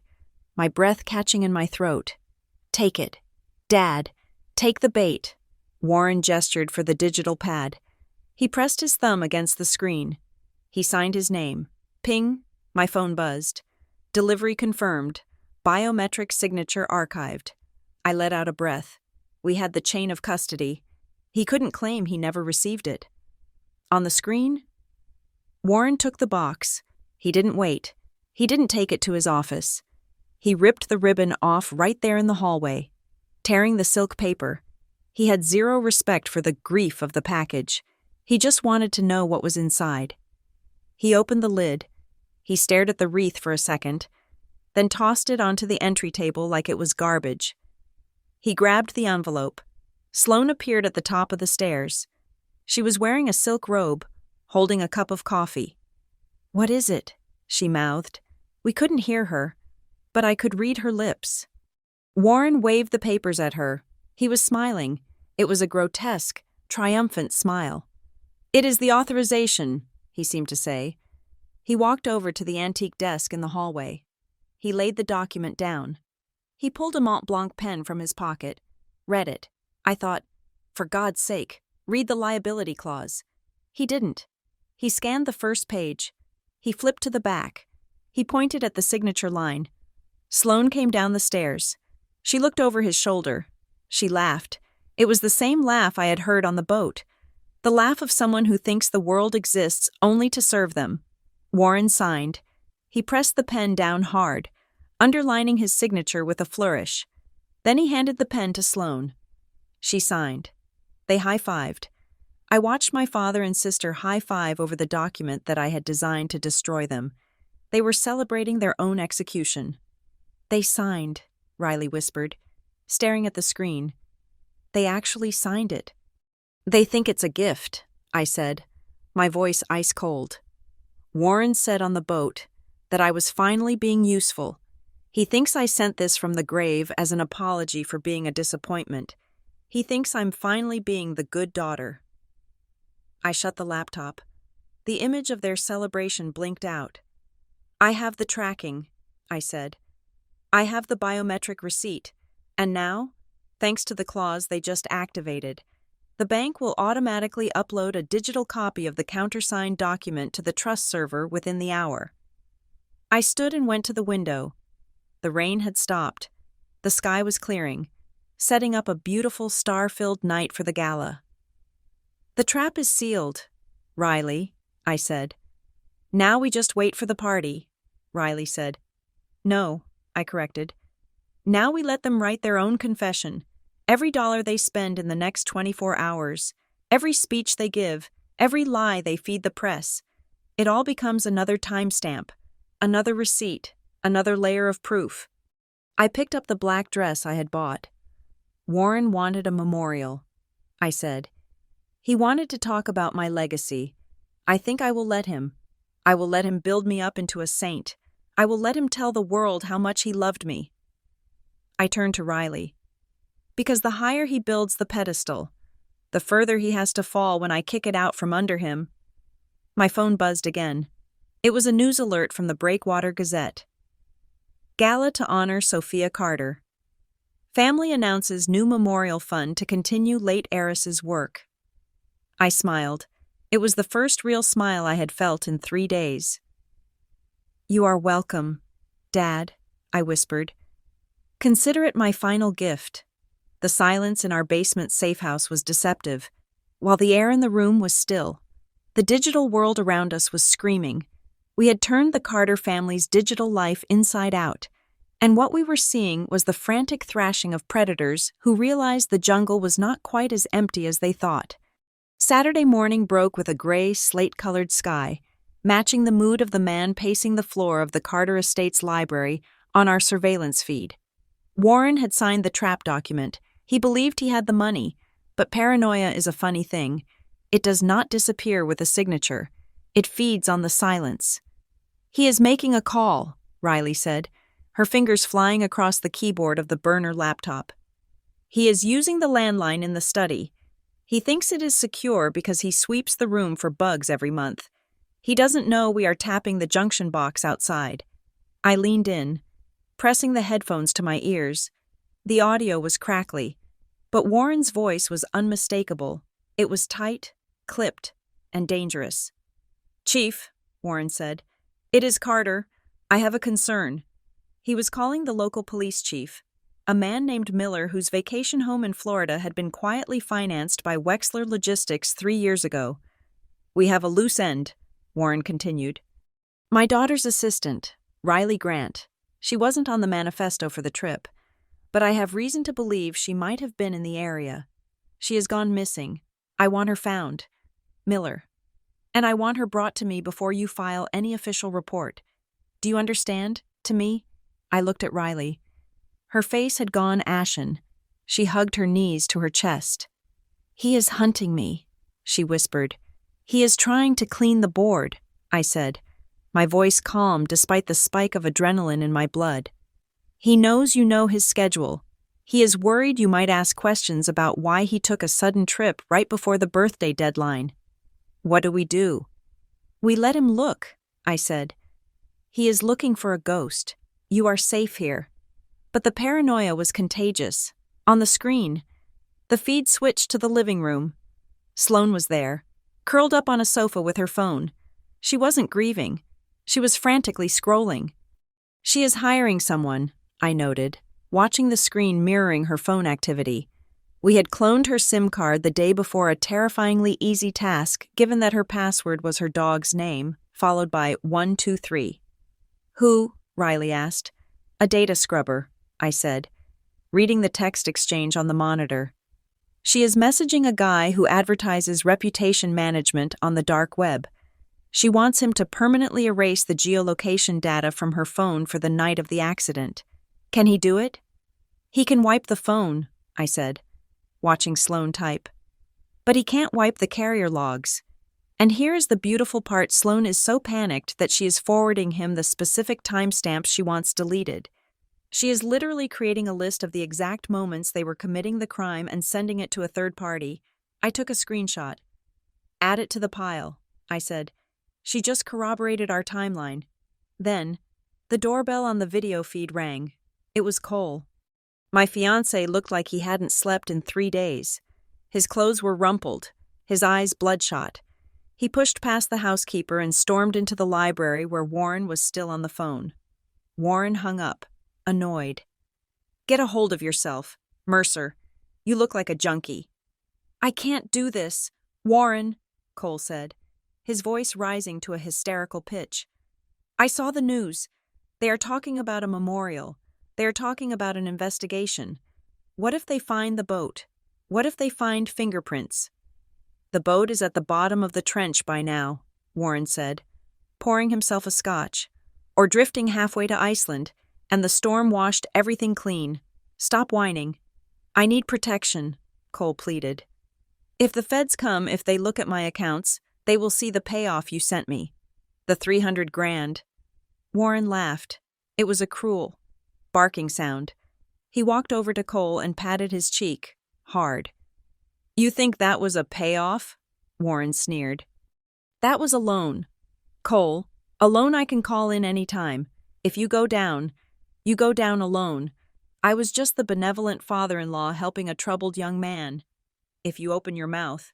my breath catching in my throat. "Take it. Dad, take the bait." Warren gestured for the digital pad. He pressed his thumb against the screen. He signed his name. Ping, my phone buzzed. Delivery confirmed. Biometric signature archived. I let out a breath. We had the chain of custody. He couldn't claim he never received it. On the screen, Warren took the box. He didn't wait. He didn't take it to his office. He ripped the ribbon off right there in the hallway, tearing the silk paper. He had zero respect for the grief of the package. He just wanted to know what was inside. He opened the lid. He stared at the wreath for a second, then tossed it onto the entry table like it was garbage. He grabbed the envelope. Sloane appeared at the top of the stairs. She was wearing a silk robe, holding a cup of coffee. "What is it?" she mouthed. We couldn't hear her, but I could read her lips. Warren waved the papers at her. He was smiling. It was a grotesque, triumphant smile. "It is the authorization," he seemed to say. He walked over to the antique desk in the hallway. He laid the document down. He pulled a Mont Blanc pen from his pocket, read it. I thought, for God's sake, read the liability clause. He didn't. He scanned the first page. He flipped to the back. He pointed at the signature line. Sloane came down the stairs. She looked over his shoulder. She laughed. It was the same laugh I had heard on the boat. The laugh of someone who thinks the world exists only to serve them. Warren signed. He pressed the pen down hard, underlining his signature with a flourish. Then he handed the pen to Sloane. She signed. They high-fived. I watched my father and sister high-five over the document that I had designed to destroy them. They were celebrating their own execution. "They signed," Riley whispered, staring at the screen. "They actually signed it." "They think it's a gift," I said, my voice ice-cold. Warren said on the boat that I was finally being useful. He thinks I sent this from the grave as an apology for being a disappointment. He thinks I'm finally being the good daughter. I shut the laptop. The image of their celebration blinked out. "I have the tracking," I said. "I have the biometric receipt, and now, thanks to the clause they just activated, the bank will automatically upload a digital copy of the countersigned document to the trust server within the hour." I stood and went to the window. The rain had stopped. The sky was clearing, setting up a beautiful star-filled night for the gala. "The trap is sealed, Riley," I said. "Now we just wait for the party," Riley said. "No," I corrected. "Now we let them write their own confession. Every dollar they spend in the next 24 hours, every speech they give, every lie they feed the press, it all becomes another timestamp, another receipt, another layer of proof." I picked up the black dress I had bought. Warren wanted a memorial, I said. He wanted to talk about my legacy. I think I will let him. I will let him build me up into a saint. I will let him tell the world how much he loved me. I turned to Riley. Because the higher he builds the pedestal, the further he has to fall when I kick it out from under him. My phone buzzed again. It was a news alert from the Breakwater Gazette. Gala to honor Sophia Carter. Family announces new memorial fund to continue late heiress's work. I smiled. It was the first real smile I had felt in 3 days. "You are welcome, Dad," I whispered. "Consider it my final gift." The silence in our basement safe house was deceptive, while the air in the room was still. The digital world around us was screaming. We had turned the Carter family's digital life inside out, and what we were seeing was the frantic thrashing of predators who realized the jungle was not quite as empty as they thought. Saturday morning broke with a gray, slate-colored sky, matching the mood of the man pacing the floor of the Carter Estates library on our surveillance feed. Warren had signed the trap document. He believed he had the money, but paranoia is a funny thing. It does not disappear with a signature. It feeds on the silence. "He is making a call," Riley said, her fingers flying across the keyboard of the burner laptop. "He is using the landline in the study. He thinks it is secure because he sweeps the room for bugs every month. He doesn't know we are tapping the junction box outside." I leaned in, pressing the headphones to my ears. The audio was crackly, but Warren's voice was unmistakable. It was tight, clipped, and dangerous. "Chief," Warren said, "it is Carter. I have a concern." He was calling the local police chief, a man named Miller whose vacation home in Florida had been quietly financed by Wexler Logistics 3 years ago. "We have a loose end," Warren continued. "My daughter's assistant, Riley Grant. She wasn't on the manifesto for the trip, but I have reason to believe she might have been in the area. She has gone missing. I want her found. Miller. And I want her brought to me before you file any official report. Do you understand? To me?" I looked at Riley. Her face had gone ashen. She hugged her knees to her chest. "He is hunting me," she whispered. "He is trying to clean the board," I said, my voice calm despite the spike of adrenaline in my blood. "He knows you know his schedule. He is worried you might ask questions about why he took a sudden trip right before the birthday deadline." "What do we do?" "We let him look," I said. "He is looking for a ghost. You are safe here." But the paranoia was contagious. On the screen, the feed switched to the living room. Sloane was there, curled up on a sofa with her phone. She wasn't grieving. She was frantically scrolling. "She is hiring someone," I noted, watching the screen mirroring her phone activity. We had cloned her SIM card the day before a terrifyingly easy task, given that her password was her dog's name, followed by 123. "Who?" Riley asked. "A data scrubber," I said, reading the text exchange on the monitor. "She is messaging a guy who advertises reputation management on the dark web. She wants him to permanently erase the geolocation data from her phone for the night of the accident. Can he do it?" "He can wipe the phone," I said, watching Sloane type. "But he can't wipe the carrier logs." And here is the beautiful part: Sloane is so panicked that she is forwarding him the specific timestamps she wants deleted. She is literally creating a list of the exact moments they were committing the crime and sending it to a third party. I took a screenshot. "Add it to the pile," I said. "She just corroborated our timeline." Then, the doorbell on the video feed rang. It was Cole. My fiancé looked like he hadn't slept in 3 days. His clothes were rumpled, his eyes bloodshot. He pushed past the housekeeper and stormed into the library where Warren was still on the phone. Warren hung up, annoyed. "Get a hold of yourself, Mercer. You look like a junkie." "I can't do this, Warren," Cole said, his voice rising to a hysterical pitch. "I saw the news. They are talking about a memorial. They are talking about an investigation. What if they find the boat? What if they find fingerprints?" "The boat is at the bottom of the trench by now," Warren said, pouring himself a scotch. "Or drifting halfway to Iceland, and the storm washed everything clean. Stop whining." "I need protection," Cole pleaded. "If the feds come, if they look at my accounts, they will see the payoff you sent me. The 300 grand. Warren laughed. It was a cruel, barking sound. He walked over to Cole and patted his cheek, hard. "You think that was a payoff?" Warren sneered. "That was a loan. Cole, a loan I can call in any time. If you go down, you go down alone. I was just the benevolent father-in-law helping a troubled young man. If you open your mouth,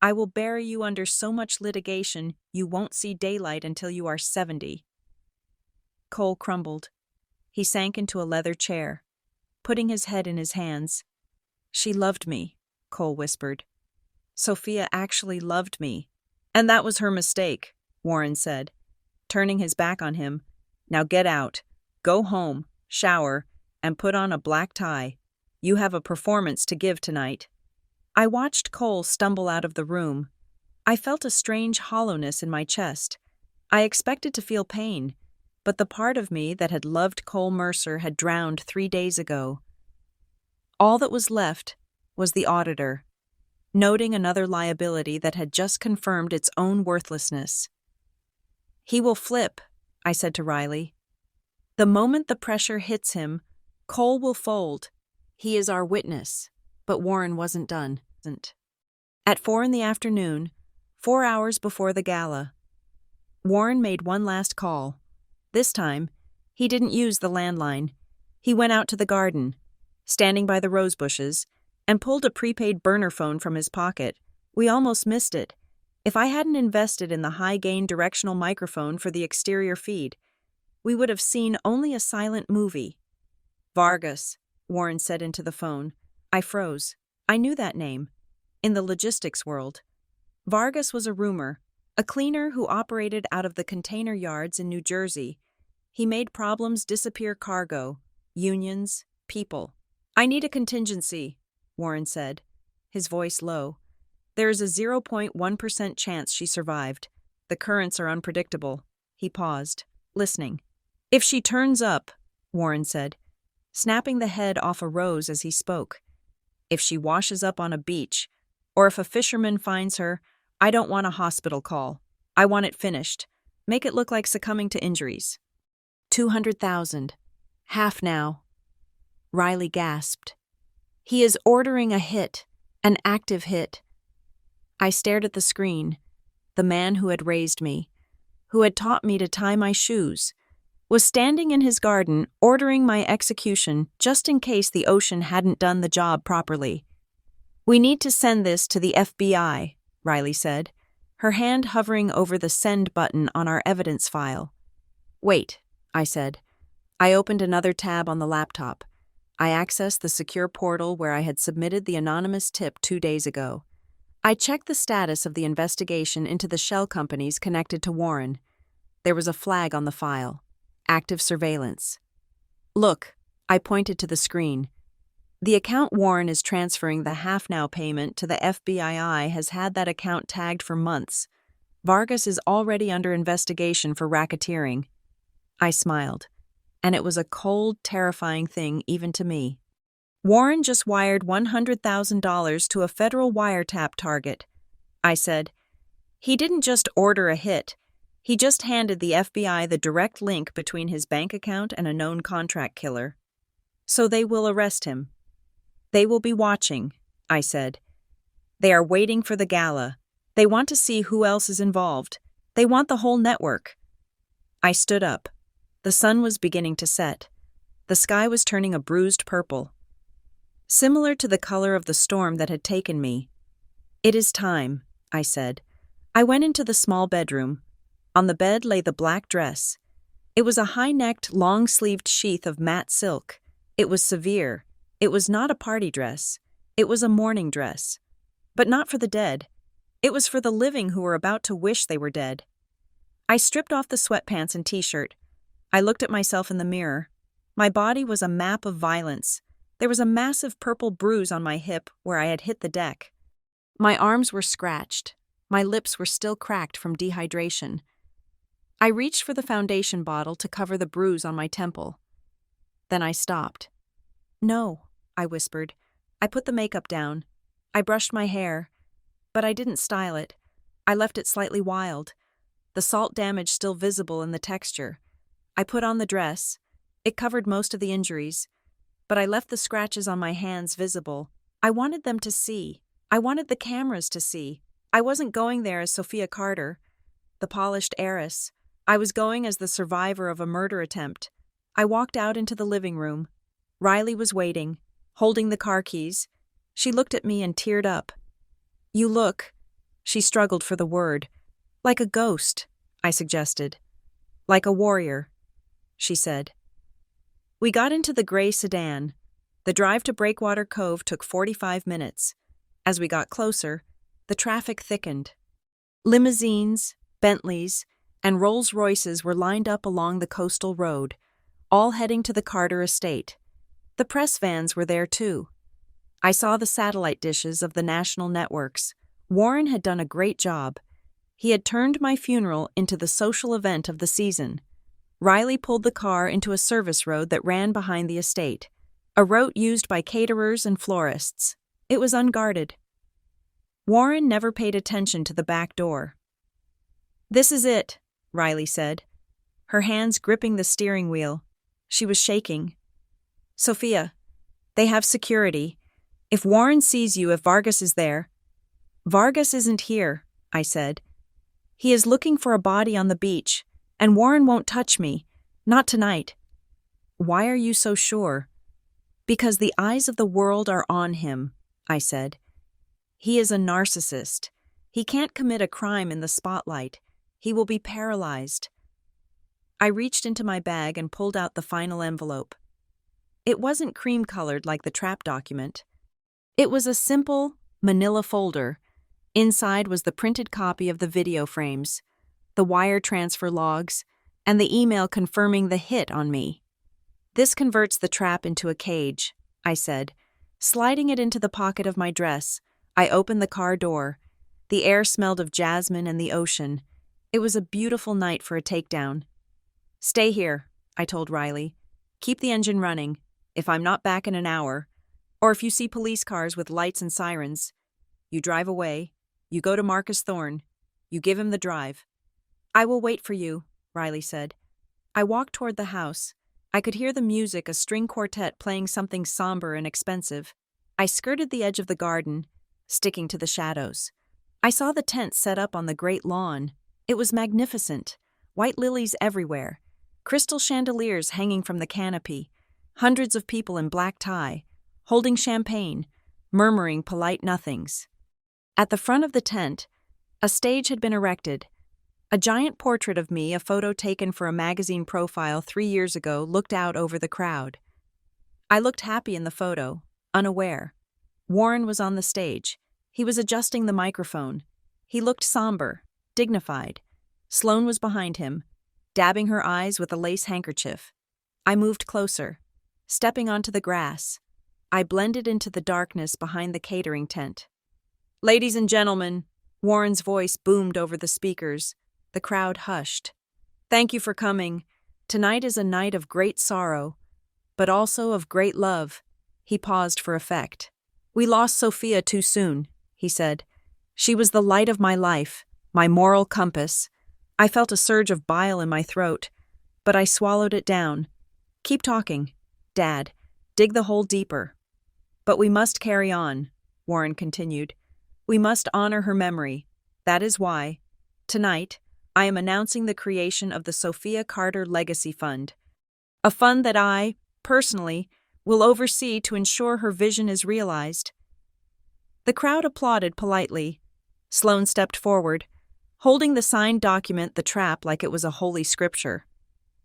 I will bury you under so much litigation you won't see daylight until you are 70. Cole crumbled. He sank into a leather chair, putting his head in his hands. She loved me, Cole whispered. Sophia actually loved me. And that was her mistake, Warren said, turning his back on him. Now get out. Go home, shower, and put on a black tie. You have a performance to give tonight. I watched Cole stumble out of the room. I felt a strange hollowness in my chest. I expected to feel pain, but the part of me that had loved Cole Mercer had drowned 3 days ago. All that was left was the auditor, noting another liability that had just confirmed its own worthlessness. He will flip, I said to Riley. The moment the pressure hits him, Cole will fold. He is our witness. But Warren wasn't done. At 4 p.m, 4 hours before the gala, Warren made one last call. This time, he didn't use the landline. He went out to the garden, standing by the rose bushes, and pulled a prepaid burner phone from his pocket. We almost missed it. If I hadn't invested in the high-gain directional microphone for the exterior feed, we would have seen only a silent movie. Vargas, Warren said into the phone. I froze. I knew that name. In the logistics world, Vargas was a rumor, a cleaner who operated out of the container yards in New Jersey. He made problems disappear cargo, unions, people. I need a contingency, Warren said, his voice low. There is a 0.1% chance she survived. The currents are unpredictable. He paused, listening. If she turns up, Warren said, snapping the head off a rose as he spoke. If she washes up on a beach, or if a fisherman finds her, I don't want a hospital call. I want it finished. Make it look like succumbing to injuries. 200,000. Half now. Riley gasped. He is ordering a hit, an active hit. I stared at the screen. The man who had raised me, who had taught me to tie my shoes, was standing in his garden ordering my execution just in case the ocean hadn't done the job properly. We need to send this to the FBI, Riley said, her hand hovering over the send button on our evidence file. Wait, I said. I opened another tab on the laptop. I accessed the secure portal where I had submitted the anonymous tip 2 days ago. I checked the status of the investigation into the shell companies connected to Warren. There was a flag on the file. Active surveillance. Look, I pointed to the screen. The account Warren is transferring the half-now payment to the FBI has had that account tagged for months. Vargas is already under investigation for racketeering. I smiled, and it was a cold, terrifying thing even to me. Warren just wired $100,000 to a federal wiretap target. I said, he didn't just order a hit. He just handed the FBI the direct link between his bank account and a known contract killer. So they will arrest him. They will be watching, I said. They are waiting for the gala. They want to see who else is involved. They want the whole network. I stood up. The sun was beginning to set. The sky was turning a bruised purple, similar to the color of the storm that had taken me. It is time, I said. I went into the small bedroom. On the bed lay the black dress. It was a high-necked, long-sleeved sheath of matte silk. It was severe. It was not a party dress. It was a mourning dress. But not for the dead. It was for the living who were about to wish they were dead. I stripped off the sweatpants and t-shirt. I looked at myself in the mirror. My body was a map of violence. There was a massive purple bruise on my hip where I had hit the deck. My arms were scratched. My lips were still cracked from dehydration. I reached for the foundation bottle to cover the bruise on my temple. Then I stopped. No, I whispered. I put the makeup down. I brushed my hair. But I didn't style it. I left it slightly wild. The salt damage still visible in the texture. I put on the dress. It covered most of the injuries. But I left the scratches on my hands visible. I wanted them to see. I wanted the cameras to see. I wasn't going there as Sophia Carter, the polished heiress. I was going as the survivor of a murder attempt. I walked out into the living room. Riley was waiting, holding the car keys. She looked at me and teared up. You look, she struggled for the word, like a ghost, I suggested. Like a warrior, she said. We got into the gray sedan. The drive to Breakwater Cove took 45 minutes. As we got closer, the traffic thickened. Limousines, Bentleys, and Rolls-Royces were lined up along the coastal road, all heading to the Carter estate. The press vans were there too. I saw the satellite dishes of the national networks. Warren had done a great job. He had turned my funeral into the social event of the season. Riley pulled the car into a service road that ran behind the estate, a route used by caterers and florists. It was unguarded. Warren never paid attention to the back door. "This is it," Riley said, her hands gripping the steering wheel. She was shaking. "Sophia, they have security. If Warren sees you, if Vargas is there—" "Vargas isn't here," I said. "He is looking for a body on the beach, and Warren won't touch me. Not tonight." "Why are you so sure?" "Because the eyes of the world are on him," I said. "He is a narcissist. He can't commit a crime in the spotlight. He will be paralyzed." I reached into my bag and pulled out the final envelope. It wasn't cream-colored like the trap document. It was a simple, manila folder. Inside was the printed copy of the video frames, the wire transfer logs, and the email confirming the hit on me. "This converts the trap into a cage," I said. Sliding it into the pocket of my dress, I opened the car door. The air smelled of jasmine and the ocean. It was a beautiful night for a takedown. "Stay here," I told Riley. "Keep the engine running. If I'm not back in an hour, or if you see police cars with lights and sirens, you drive away, you go to Marcus Thorne, you give him the drive." "I will wait for you," Riley said. I walked toward the house. I could hear the music, a string quartet playing something somber and expensive. I skirted the edge of the garden, sticking to the shadows. I saw the tent set up on the great lawn. It was magnificent. White lilies everywhere, crystal chandeliers hanging from the canopy, hundreds of people in black tie, holding champagne, murmuring polite nothings. At the front of the tent, a stage had been erected. A giant portrait of me, a photo taken for a magazine profile 3 years ago, looked out over the crowd. I looked happy in the photo, unaware. Warren was on the stage. He was adjusting the microphone. He looked somber, dignified. Sloane was behind him, dabbing her eyes with a lace handkerchief. I moved closer, stepping onto the grass. I blended into the darkness behind the catering tent. "Ladies and gentlemen," Warren's voice boomed over the speakers. The crowd hushed. "Thank you for coming. Tonight is a night of great sorrow, but also of great love." He paused for effect. "We lost Sophia too soon," he said. "She was the light of my life, my moral compass." I felt a surge of bile in my throat, but I swallowed it down. "Keep talking, Dad. Dig the hole deeper." "But we must carry on," Warren continued. "We must honor her memory. That is why, tonight, I am announcing the creation of the Sophia Carter Legacy Fund, a fund that I, personally, will oversee to ensure her vision is realized." The crowd applauded politely. Sloane stepped forward, holding the signed document, the trap, like it was a holy scripture.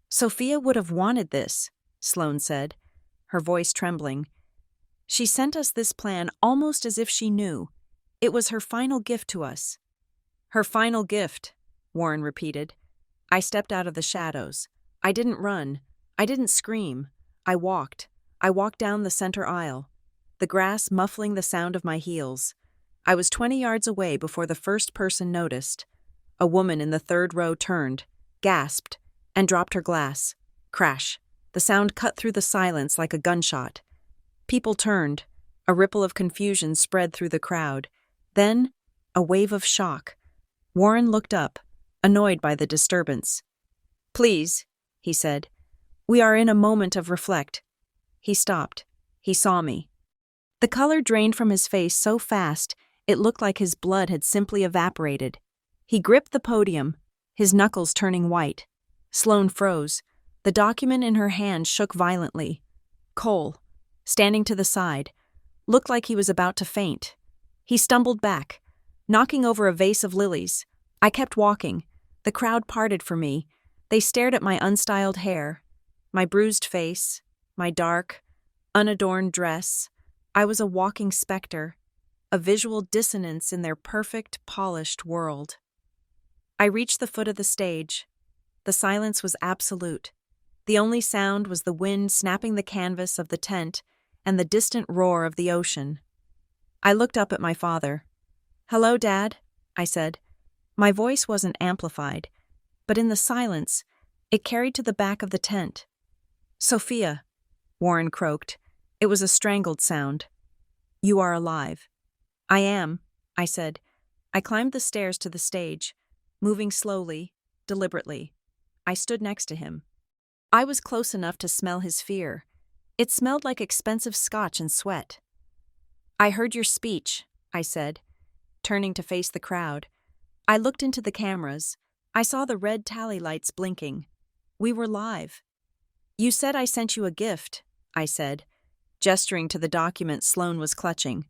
"Sophia would have wanted this," Sloane said, her voice trembling. "She sent us this plan almost as if she knew. It was her final gift to us." "Her final gift," Warren repeated. I stepped out of the shadows. I didn't run. I didn't scream. I walked. I walked down the center aisle, the grass muffling the sound of my heels. I was 20 yards away before the first person noticed. A woman in the third row turned, gasped, and dropped her glass. Crash. The sound cut through the silence like a gunshot. People turned. A ripple of confusion spread through the crowd. Then, a wave of shock. Warren looked up, annoyed by the disturbance. "Please," he said. "We are in a moment of reflect." He stopped. He saw me. The color drained from his face so fast, it looked like his blood had simply evaporated. He gripped the podium, his knuckles turning white. Sloane froze. The document in her hand shook violently. Cole, standing to the side, looked like he was about to faint. He stumbled back, knocking over a vase of lilies. I kept walking. The crowd parted for me. They stared at my unstyled hair, my bruised face, my dark, unadorned dress. I was a walking specter, a visual dissonance in their perfect, polished world. I reached the foot of the stage. The silence was absolute. The only sound was the wind snapping the canvas of the tent and the distant roar of the ocean. I looked up at my father. "Hello, Dad," I said. My voice wasn't amplified, but in the silence, it carried to the back of the tent. "Sophia," Warren croaked. It was a strangled sound. "You are alive." "I am," I said. I climbed the stairs to the stage, moving slowly, deliberately. I stood next to him. I was close enough to smell his fear. It smelled like expensive scotch and sweat. "I heard your speech," I said, turning to face the crowd. I looked into the cameras. I saw the red tally lights blinking. We were live. "You said I sent you a gift," I said, gesturing to the document Sloane was clutching.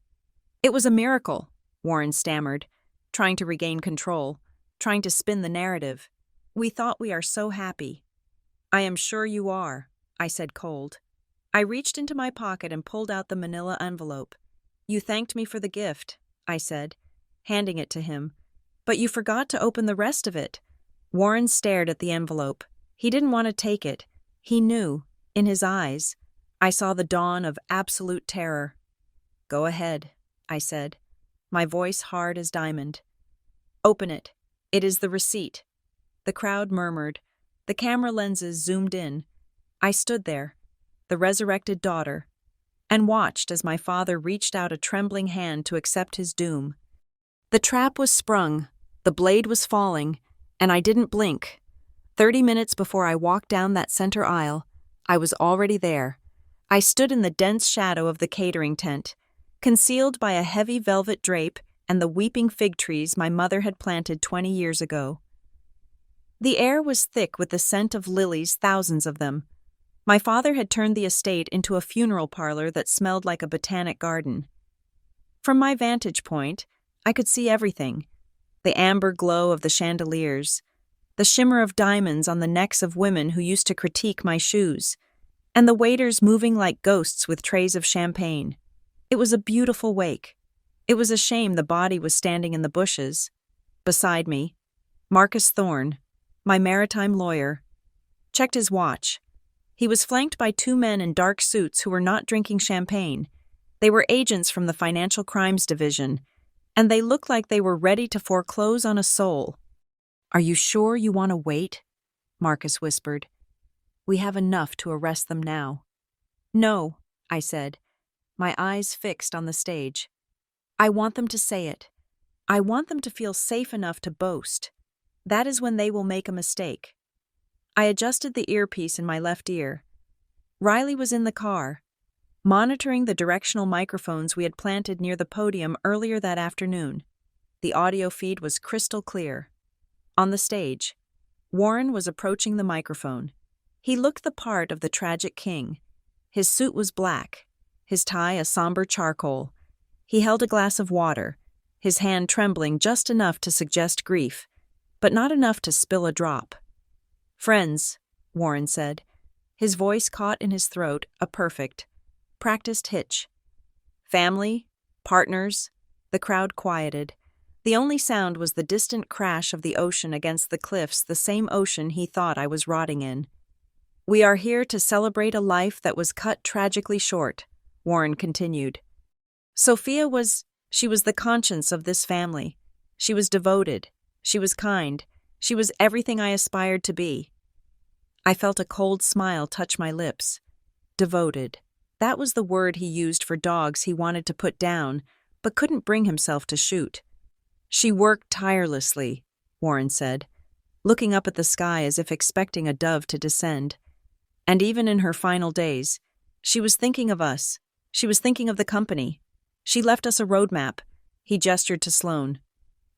"It was a miracle," Warren stammered, trying to regain control, trying to spin the narrative. "We thought we are so happy." "I am sure you are," I said cold. I reached into my pocket and pulled out the manila envelope. "You thanked me for the gift," I said, handing it to him. "But you forgot to open the rest of it." Warren stared at the envelope. He didn't want to take it. He knew, in his eyes, I saw the dawn of absolute terror. "Go ahead," I said, my voice hard as diamond. "Open it. It is the receipt." The crowd murmured. The camera lenses zoomed in. I stood there, the resurrected daughter, and watched as my father reached out a trembling hand to accept his doom. The trap was sprung, the blade was falling, and I didn't blink. 30 minutes before I walked down that center aisle, I was already there. I stood in the dense shadow of the catering tent, concealed by a heavy velvet drape and the weeping fig trees my mother had planted 20 years ago. The air was thick with the scent of lilies, thousands of them. My father had turned the estate into a funeral parlor that smelled like a botanic garden. From my vantage point, I could see everything: the amber glow of the chandeliers, the shimmer of diamonds on the necks of women who used to critique my shoes, and the waiters moving like ghosts with trays of champagne. It was a beautiful wake. It was a shame the body was standing in the bushes. Beside me, Marcus Thorne, my maritime lawyer, checked his watch. He was flanked by 2 men in dark suits who were not drinking champagne. They were agents from the Financial Crimes Division, and they looked like they were ready to foreclose on a soul. "Are you sure you want to wait?" Marcus whispered. "We have enough to arrest them now." "No," I said, my eyes fixed on the stage. "I want them to say it. I want them to feel safe enough to boast. That is when they will make a mistake." I adjusted the earpiece in my left ear. Riley was in the car, monitoring the directional microphones we had planted near the podium earlier that afternoon. The audio feed was crystal clear. On the stage, Warren was approaching the microphone. He looked the part of the tragic king. His suit was black, his tie a somber charcoal. He held a glass of water, his hand trembling just enough to suggest grief, but not enough to spill a drop. "Friends," Warren said. His voice caught in his throat, a perfect, practiced hitch. "Family, partners." The crowd quieted. The only sound was the distant crash of the ocean against the cliffs, the same ocean he thought I was rotting in. "We are here to celebrate a life that was cut tragically short," Warren continued. "Sophia was the conscience of this family. She was devoted. She was kind. She was everything I aspired to be." I felt a cold smile touch my lips. Devoted. That was the word he used for dogs he wanted to put down, but couldn't bring himself to shoot. "She worked tirelessly," Warren said, looking up at the sky as if expecting a dove to descend. "And even in her final days, she was thinking of us. She was thinking of the company. She left us a roadmap." He gestured to Sloane.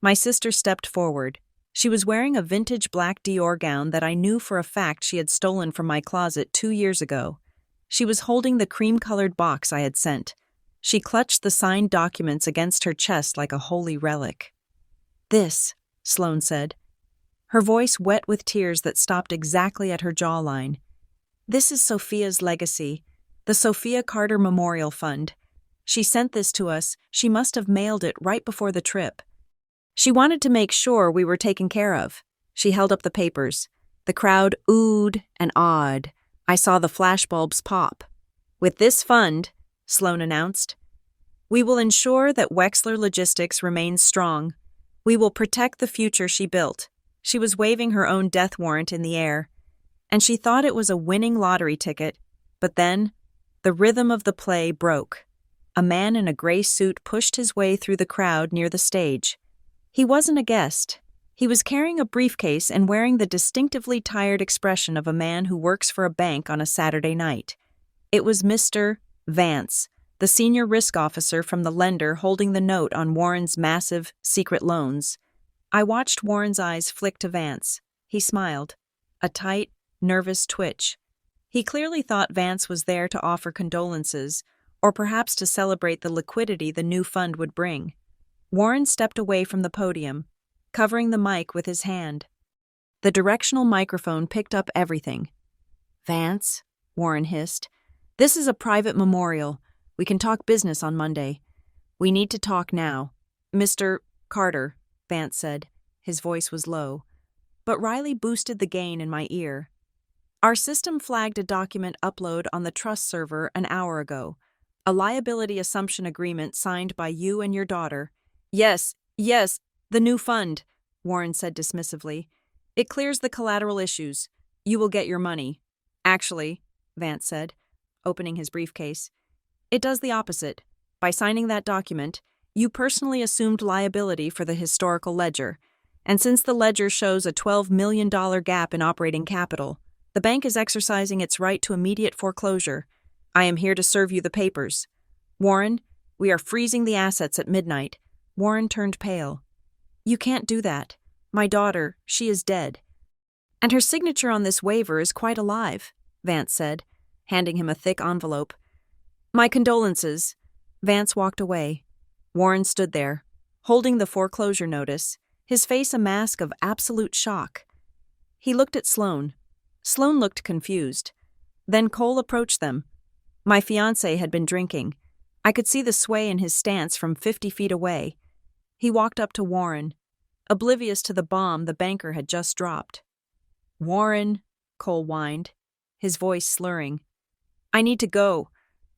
My sister stepped forward. She was wearing a vintage black Dior gown that I knew for a fact she had stolen from my closet 2 years ago. She was holding the cream-colored box I had sent. She clutched the signed documents against her chest like a holy relic. "This," Sloane said, her voice wet with tears that stopped exactly at her jawline. "This is Sophia's legacy. The Sophia Carter Memorial Fund. She sent this to us. She must have mailed it right before the trip. She wanted to make sure we were taken care of. She held up the papers. The crowd oohed and awed. I saw the flashbulbs pop. With this fund, Sloan announced, we will ensure that Wexler Logistics remains strong. We will protect the future she built. She was waving her own death warrant in the air. And she thought it was a winning lottery ticket. But then, the rhythm of the play broke. A man in a gray suit pushed his way through the crowd near the stage. He wasn't a guest. He was carrying a briefcase and wearing the distinctively tired expression of a man who works for a bank on a Saturday night. It was Mr. Vance, the senior risk officer from the lender holding the note on Warren's massive, secret loans. I watched Warren's eyes flick to Vance. He smiled. A tight, nervous twitch. He clearly thought Vance was there to offer condolences, or perhaps to celebrate the liquidity the new fund would bring. Warren stepped away from the podium, covering the mic with his hand. The directional microphone picked up everything. Vance, Warren hissed, this is a private memorial. We can talk business on Monday. We need to talk now. Mr. Carter, Vance said. His voice was low. But Riley boosted the gain in my ear. Our system flagged a document upload on the trust server an hour ago. A liability assumption agreement signed by you and your daughter. Yes, the new fund, Warren said dismissively. It clears the collateral issues. You will get your money. Actually, Vance said, opening his briefcase, it does the opposite. By signing that document, you personally assumed liability for the historical ledger. And since the ledger shows a $12 million gap in operating capital, the bank is exercising its right to immediate foreclosure. I am here to serve you the papers. Warren, we are freezing the assets at midnight. Warren turned pale. You can't do that. My daughter, she is dead. And her signature on this waiver is quite alive, Vance said, handing him a thick envelope. My condolences. Vance walked away. Warren stood there, holding the foreclosure notice, his face a mask of absolute shock. He looked at Sloan. Sloan looked confused. Then Cole approached them. My fiancé had been drinking. I could see the sway in his stance from 50 feet away. He walked up to Warren, oblivious to the bomb the banker had just dropped. Warren, Cole whined, his voice slurring. I need to go.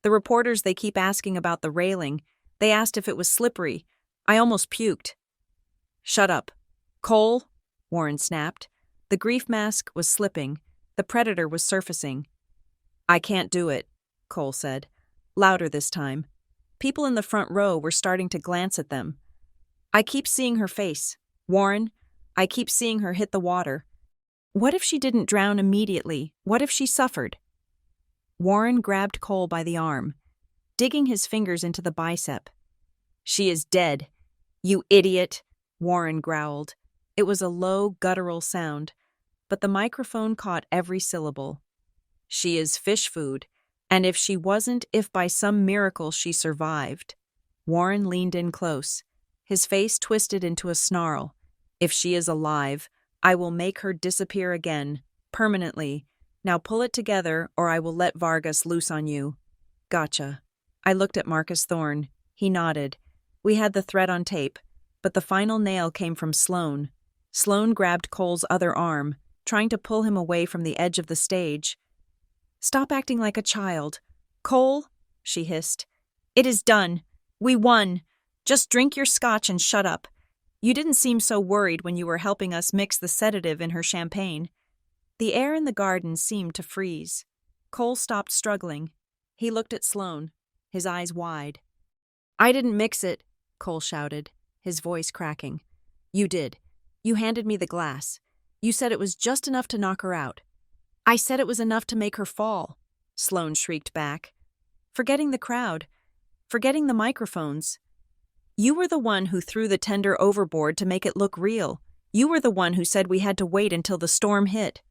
The reporters, they keep asking about the railing. They asked if it was slippery. I almost puked. Shut up. Cole, Warren snapped. The grief mask was slipping. The predator was surfacing. I can't do it, Cole said, louder this time. People in the front row were starting to glance at them. I keep seeing her face. Warren, I keep seeing her hit the water. What if she didn't drown immediately? What if she suffered? Warren grabbed Cole by the arm, digging his fingers into the bicep. She is dead. You idiot, Warren growled. It was a low, guttural sound, but the microphone caught every syllable. She is fish food, and if she wasn't, if by some miracle she survived. Warren leaned in close, his face twisted into a snarl. If she is alive, I will make her disappear again, permanently. Now pull it together, or I will let Vargas loose on you. Gotcha. I looked at Marcus Thorne. He nodded. We had the threat on tape, but the final nail came from Sloan. Sloan grabbed Cole's other arm, trying to pull him away from the edge of the stage. Stop acting like a child. Cole, she hissed. It is done. We won. Just drink your scotch and shut up. You didn't seem so worried when you were helping us mix the sedative in her champagne. The air in the garden seemed to freeze. Cole stopped struggling. He looked at Sloan, his eyes wide. I didn't mix it, Cole shouted, his voice cracking. You did. You handed me the glass. You said it was just enough to knock her out. I said it was enough to make her fall, Sloan shrieked back. Forgetting the crowd. Forgetting the microphones. You were the one who threw the tender overboard to make it look real. You were the one who said we had to wait until the storm hit.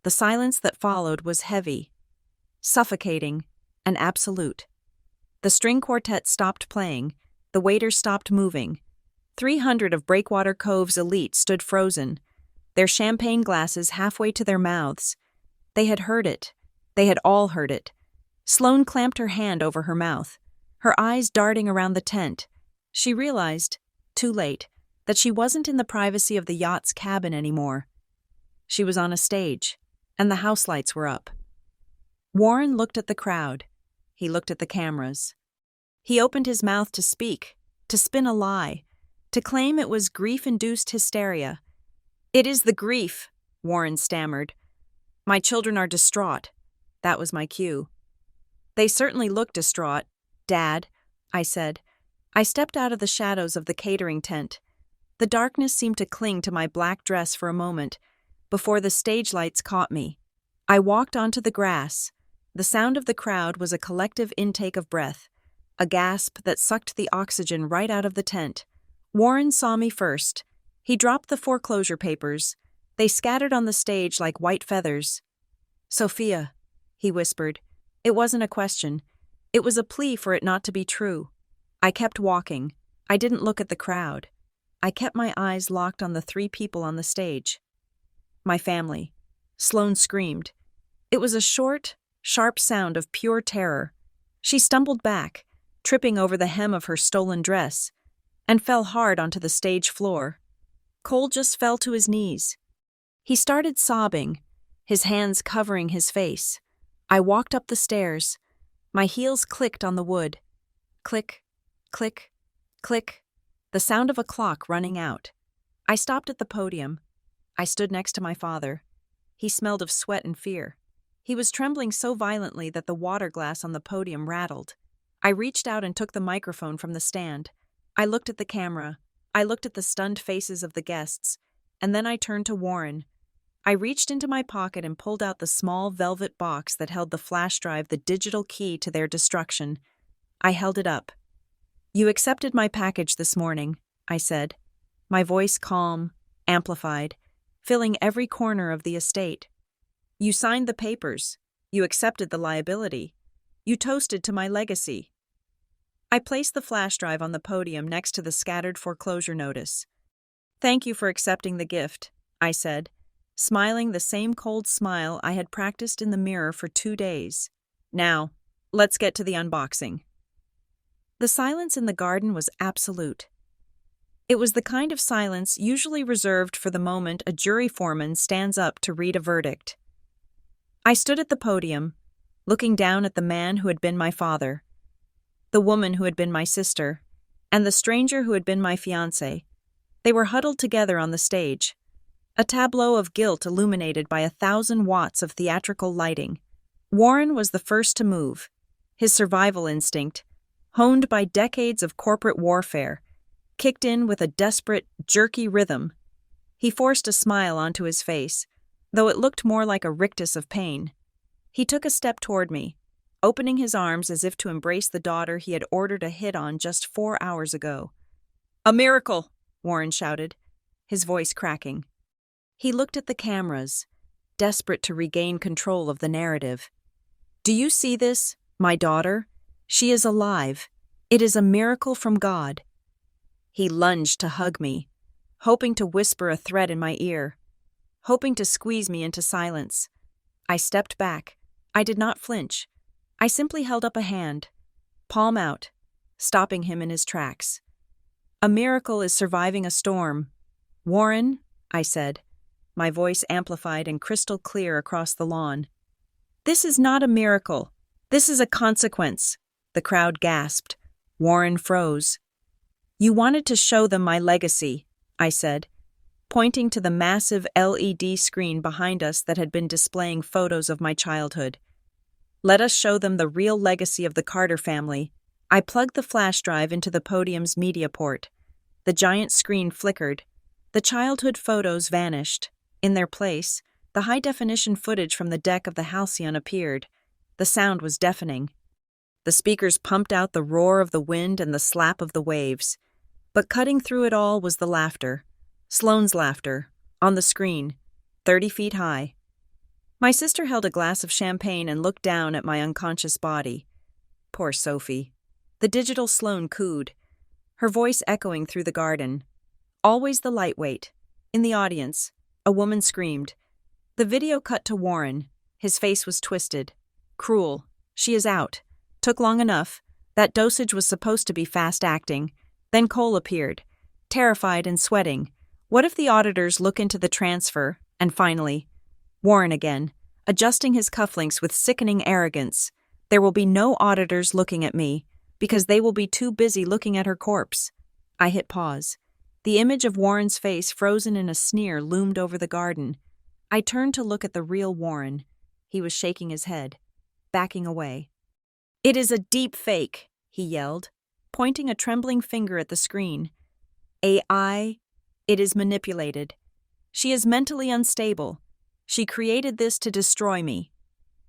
The silence that followed was heavy, suffocating, and absolute. The string quartet stopped playing. The waiters stopped moving. 300 of Breakwater Cove's elite stood frozen, their champagne glasses halfway to their mouths. They had heard it. They had all heard it. Sloane clamped her hand over her mouth, her eyes darting around the tent. She realized, too late, that she wasn't in the privacy of the yacht's cabin anymore. She was on a stage, and the house lights were up. Warren looked at the crowd. He looked at the cameras. He opened his mouth to speak, to spin a lie, to claim it was grief-induced hysteria. "It is the grief," Warren stammered. "My children are distraught." That was my cue. "They certainly look distraught, Dad," I said. I stepped out of the shadows of the catering tent. The darkness seemed to cling to my black dress for a moment, before the stage lights caught me. I walked onto the grass. The sound of the crowd was a collective intake of breath, a gasp that sucked the oxygen right out of the tent. Warren saw me first. He dropped the foreclosure papers. They scattered on the stage like white feathers. "Sophia," he whispered. It wasn't a question. It was a plea for it not to be true. I kept walking. I didn't look at the crowd. I kept my eyes locked on the 3 people on the stage. My family. Sloane screamed. It was a short, sharp sound of pure terror. She stumbled back, tripping over the hem of her stolen dress, and fell hard onto the stage floor. Cole just fell to his knees. He started sobbing, his hands covering his face. I walked up the stairs. My heels clicked on the wood. Click, click, click. The sound of a clock running out. I stopped at the podium. I stood next to my father. He smelled of sweat and fear. He was trembling so violently that the water glass on the podium rattled. I reached out and took the microphone from the stand. I looked at the camera. I looked at the stunned faces of the guests. And then I turned to Warren. I reached into my pocket and pulled out the small velvet box that held the flash drive, the digital key to their destruction. I held it up. "You accepted my package this morning," I said, my voice calm, amplified, filling every corner of the estate. "You signed the papers. You accepted the liability. You toasted to my legacy." I placed the flash drive on the podium next to the scattered foreclosure notice. "Thank you for accepting the gift," I said, smiling the same cold smile I had practiced in the mirror for 2 days. "Now, let's get to the unboxing." The silence in the garden was absolute. It was the kind of silence usually reserved for the moment a jury foreman stands up to read a verdict. I stood at the podium, looking down at the man who had been my father, the woman who had been my sister, and the stranger who had been my fiancé. They were huddled together on the stage, a tableau of guilt illuminated by 1,000 watts of theatrical lighting. Warren was the first to move, his survival instinct, honed by decades of corporate warfare, kicked in with a desperate, jerky rhythm. He forced a smile onto his face, though it looked more like a rictus of pain. He took a step toward me, opening his arms as if to embrace the daughter he had ordered a hit on just 4 hours ago. "A miracle!" Warren shouted, his voice cracking. He looked at the cameras, desperate to regain control of the narrative. "Do you see this, my daughter? She is alive. It is a miracle from God." He lunged to hug me, hoping to whisper a threat in my ear, hoping to squeeze me into silence. I stepped back. I did not flinch. I simply held up a hand, palm out, stopping him in his tracks. "A miracle is surviving a storm. Warren," I said, my voice amplified and crystal clear across the lawn. "This is not a miracle. This is a consequence." The crowd gasped. Warren froze. "You wanted to show them my legacy," I said, pointing to the massive LED screen behind us that had been displaying photos of my childhood. "Let us show them the real legacy of the Carter family." I plugged the flash drive into the podium's media port. The giant screen flickered. The childhood photos vanished. In their place, the high-definition footage from the deck of the Halcyon appeared. The sound was deafening. The speakers pumped out the roar of the wind and the slap of the waves. But cutting through it all was the laughter. Sloane's laughter, on the screen, 30 feet high. My sister held a glass of champagne and looked down at my unconscious body. Poor Sophie. The digital Sloane cooed, her voice echoing through the garden. Always the lightweight. In the audience, a woman screamed. The video cut to Warren. His face was twisted, cruel, She is out. Took long enough. That dosage was supposed to be fast-acting. Then Cole appeared, terrified and sweating. What if the auditors look into the transfer? And finally, Warren again, adjusting his cufflinks with sickening arrogance. There will be no auditors looking at me, because they will be too busy looking at her corpse. I hit pause. The image of Warren's face frozen in a sneer loomed over the garden. I turned to look at the real Warren. He was shaking his head, backing away. "It is a deep fake," he yelled, pointing a trembling finger at the screen. "AI, it is manipulated. She is mentally unstable. She created this to destroy me."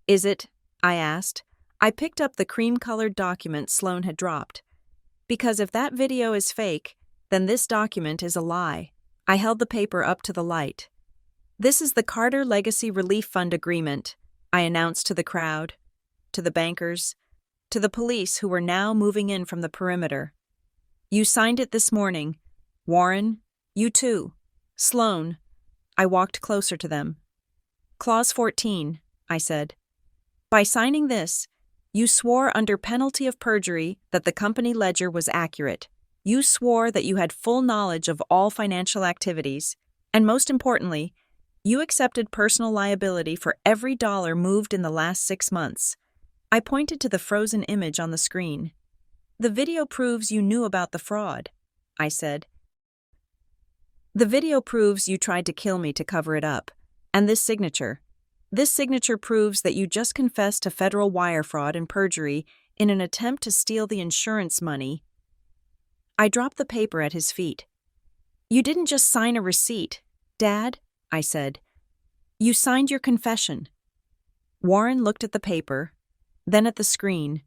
"Is it?" I asked. I picked up the cream-colored document Sloan had dropped. "Because if that video is fake, then this document is a lie." I held the paper up to the light. "This is the Carter Legacy Relief Fund agreement," I announced to the crowd, to the bankers, to the police who were now moving in from the perimeter. "You signed it this morning. Warren, you too. Sloan." I walked closer to them. "Clause 14, I said. "By signing this, you swore under penalty of perjury that the company ledger was accurate. You swore that you had full knowledge of all financial activities, and most importantly, you accepted personal liability for every dollar moved in the last 6 months. I pointed to the frozen image on the screen. "The video proves you knew about the fraud," I said. "The video proves you tried to kill me to cover it up. And this signature proves that you just confessed to federal wire fraud and perjury in an attempt to steal the insurance money." I dropped the paper at his feet. "You didn't just sign a receipt, Dad," I said. "You signed your confession." Warren looked at the paper, then at the screen,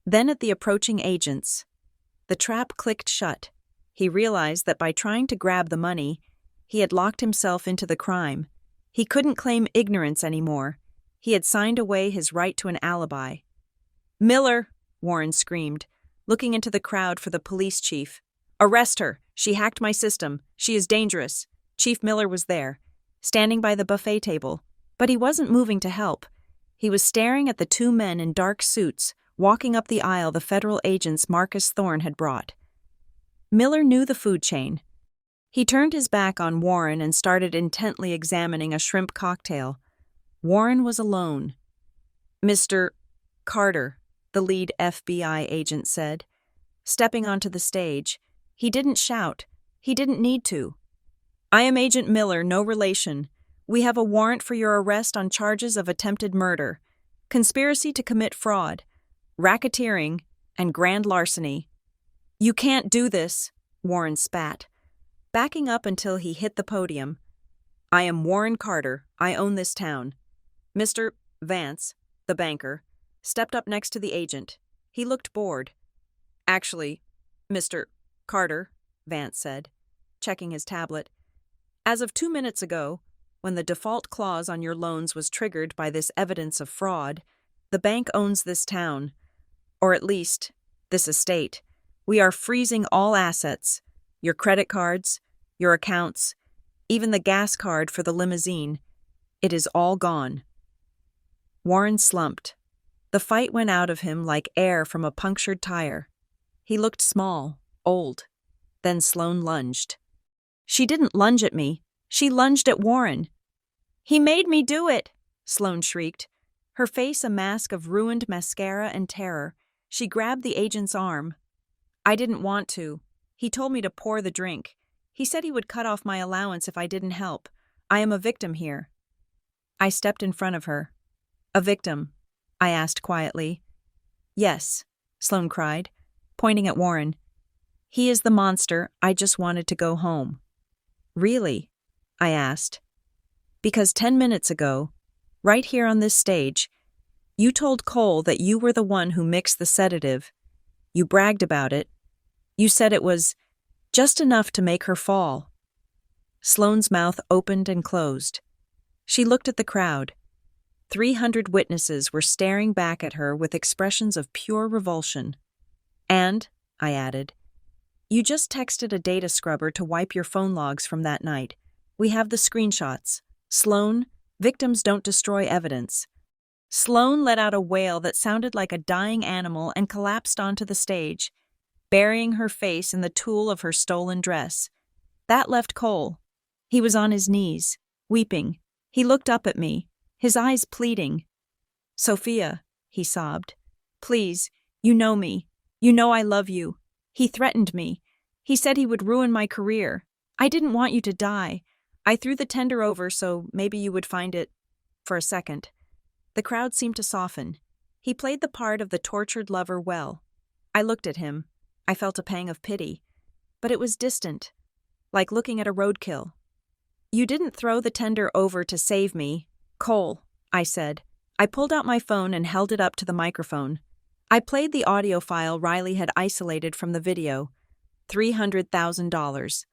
then at the approaching agents. The trap clicked shut. He realized that by trying to grab the money, he had locked himself into the crime. He couldn't claim ignorance anymore. He had signed away his right to an alibi. "Miller!" Warren screamed, looking into the crowd for the police chief. "Arrest her! She hacked my system. She is dangerous." Chief Miller was there, standing by the buffet table, but he wasn't moving to help. He was staring at the 2 men in dark suits walking up the aisle the federal agents Marcus Thorne had brought. Miller knew the food chain. He turned his back on Warren and started intently examining a shrimp cocktail. Warren was alone. "Mr. Carter," the lead FBI agent said. Stepping onto the stage, he didn't shout. He didn't need to. "I am Agent Miller, no relation. We have a warrant for your arrest on charges of attempted murder, conspiracy to commit fraud, racketeering, and grand larceny." "You can't do this," Warren spat, backing up until he hit the podium. "I am Warren Carter. I own this town." Mr. Vance, the banker, stepped up next to the agent. He looked bored. "Actually, Mr. Carter," Vance said, checking his tablet, "as of 2 minutes ago, when the default clause on your loans was triggered by this evidence of fraud, the bank owns this town, or at least, this estate. We are freezing all assets, your credit cards, your accounts, even the gas card for the limousine. It is all gone." Warren slumped. The fight went out of him like air from a punctured tire. He looked small, old. Then Sloan lunged. "She didn't lunge at me. She lunged at Warren." "He made me do it," Sloan shrieked, her face a mask of ruined mascara and terror. She grabbed the agent's arm. "I didn't want to. He told me to pour the drink. He said he would cut off my allowance if I didn't help. I am a victim here." I stepped in front of her. "A victim?" I asked quietly. "Yes," Sloan cried, pointing at Warren. "He is the monster. I just wanted to go home." "Really?" I asked. "Because 10 minutes ago, right here on this stage, you told Cole that you were the one who mixed the sedative. You bragged about it. You said it was just enough to make her fall." Sloane's mouth opened and closed. She looked at the crowd. 300 witnesses were staring back at her with expressions of pure revulsion. "And," I added, "you just texted a data scrubber to wipe your phone logs from that night. We have the screenshots. Sloan, victims don't destroy evidence." Sloane let out a wail that sounded like a dying animal and collapsed onto the stage, burying her face in the tulle of her stolen dress. That left Cole. He was on his knees, weeping. He looked up at me, his eyes pleading. "Sophia," he sobbed. "Please, you know me. You know I love you. He threatened me. He said he would ruin my career. I didn't want you to die. I threw the tender over so maybe you would find it." For a second, the crowd seemed to soften. He played the part of the tortured lover well. I looked at him. I felt a pang of pity. But it was distant, like looking at a roadkill. "You didn't throw the tender over to save me, Cole," I said. I pulled out my phone and held it up to the microphone. I played the audio file Riley had isolated from the video. $300,000.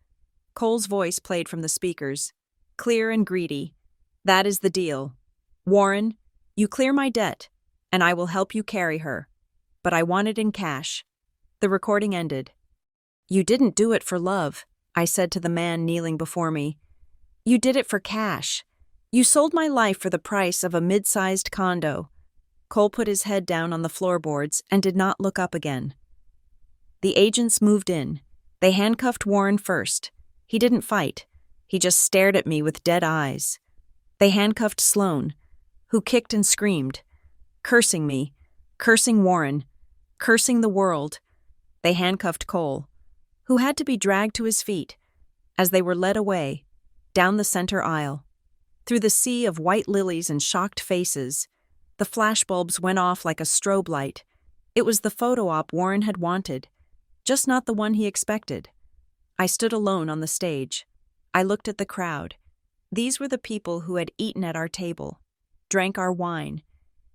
Cole's voice played from the speakers, clear and greedy. "That is the deal. Warren, you clear my debt, and I will help you carry her. But I want it in cash." The recording ended. "You didn't do it for love," I said to the man kneeling before me. "You did it for cash. You sold my life for the price of a mid-sized condo." Cole put his head down on the floorboards and did not look up again. The agents moved in. They handcuffed Warren first. He didn't fight. He just stared at me with dead eyes. They handcuffed Sloane, who kicked and screamed, cursing me, cursing Warren, cursing the world. They handcuffed Cole, who had to be dragged to his feet as they were led away, down the center aisle. Through the sea of white lilies and shocked faces, the flashbulbs went off like a strobe light. It was the photo op Warren had wanted, just not the one he expected. I stood alone on the stage. I looked at the crowd. These were the people who had eaten at our table, drank our wine,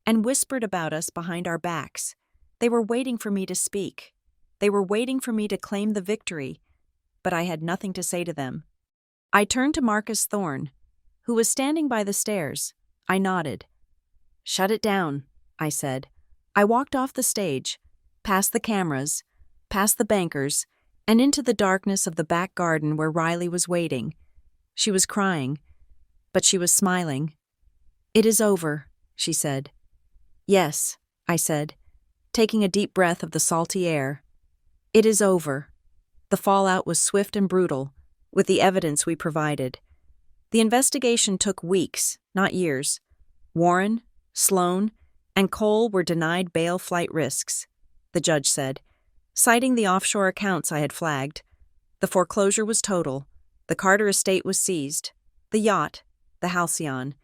and whispered about us behind our backs. They were waiting for me to speak. They were waiting for me to claim the victory, but I had nothing to say to them. I turned to Marcus Thorne, who was standing by the stairs. I nodded. "Shut it down," I said. I walked off the stage, past the cameras, past the bankers, and into the darkness of the back garden where Riley was waiting. She was crying, but she was smiling. "It is over," she said. "Yes," I said, taking a deep breath of the salty air. "It is over." The fallout was swift and brutal, with the evidence we provided. The investigation took weeks, not years. Warren, Sloane, and Cole were denied bail flight risks, the judge said, citing the offshore accounts I had flagged. The foreclosure was total. The Carter estate was seized. The yacht, the Halcyon,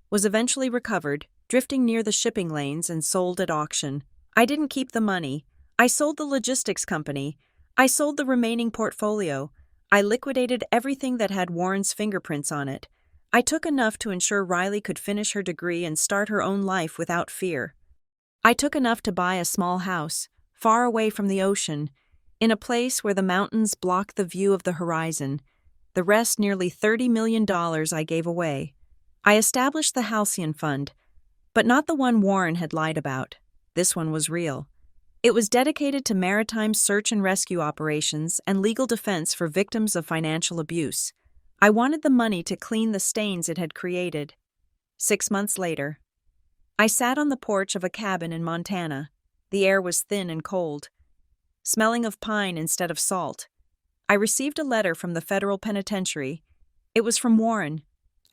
was eventually recovered, drifting near the shipping lanes and sold at auction. I didn't keep the money. I sold the logistics company. I sold the remaining portfolio. I liquidated everything that had Warren's fingerprints on it. I took enough to ensure Riley could finish her degree and start her own life without fear. I took enough to buy a small house, far away from the ocean, in a place where the mountains blocked the view of the horizon. The rest, nearly $30 million, I gave away. I established the Halcyon Fund, but not the one Warren had lied about. This one was real. It was dedicated to maritime search and rescue operations and legal defense for victims of financial abuse. I wanted the money to clean the stains it had created. 6 months later, I sat on the porch of a cabin in Montana. The air was thin and cold, smelling of pine instead of salt. I received a letter from the federal penitentiary. It was from Warren.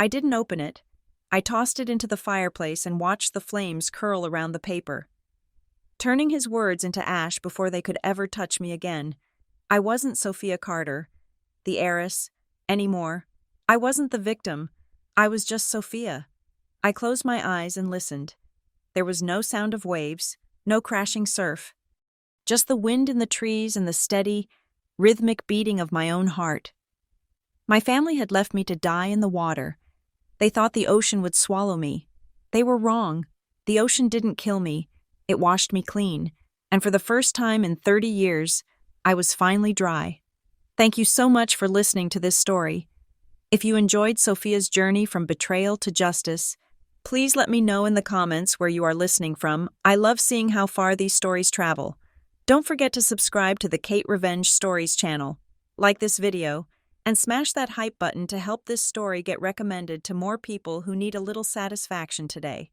I didn't open it. I tossed it into the fireplace and watched the flames curl around the paper, turning his words into ash before they could ever touch me again. I wasn't Sophia Carter, the heiress, anymore. I wasn't the victim. I was just Sophia. I closed my eyes and listened. There was no sound of waves, no crashing surf, just the wind in the trees and the steady, rhythmic beating of my own heart. My family had left me to die in the water. They thought the ocean would swallow me. They were wrong. The ocean didn't kill me. It washed me clean, and for the first time in 30 years, I was finally dry. Thank you so much for listening to this story. If you enjoyed Sophia's journey from betrayal to justice, please let me know in the comments where you are listening from. I love seeing how far these stories travel. Don't forget to subscribe to the Kate Revenge Stories channel, like this video, and smash that hype button to help this story get recommended to more people who need a little satisfaction today.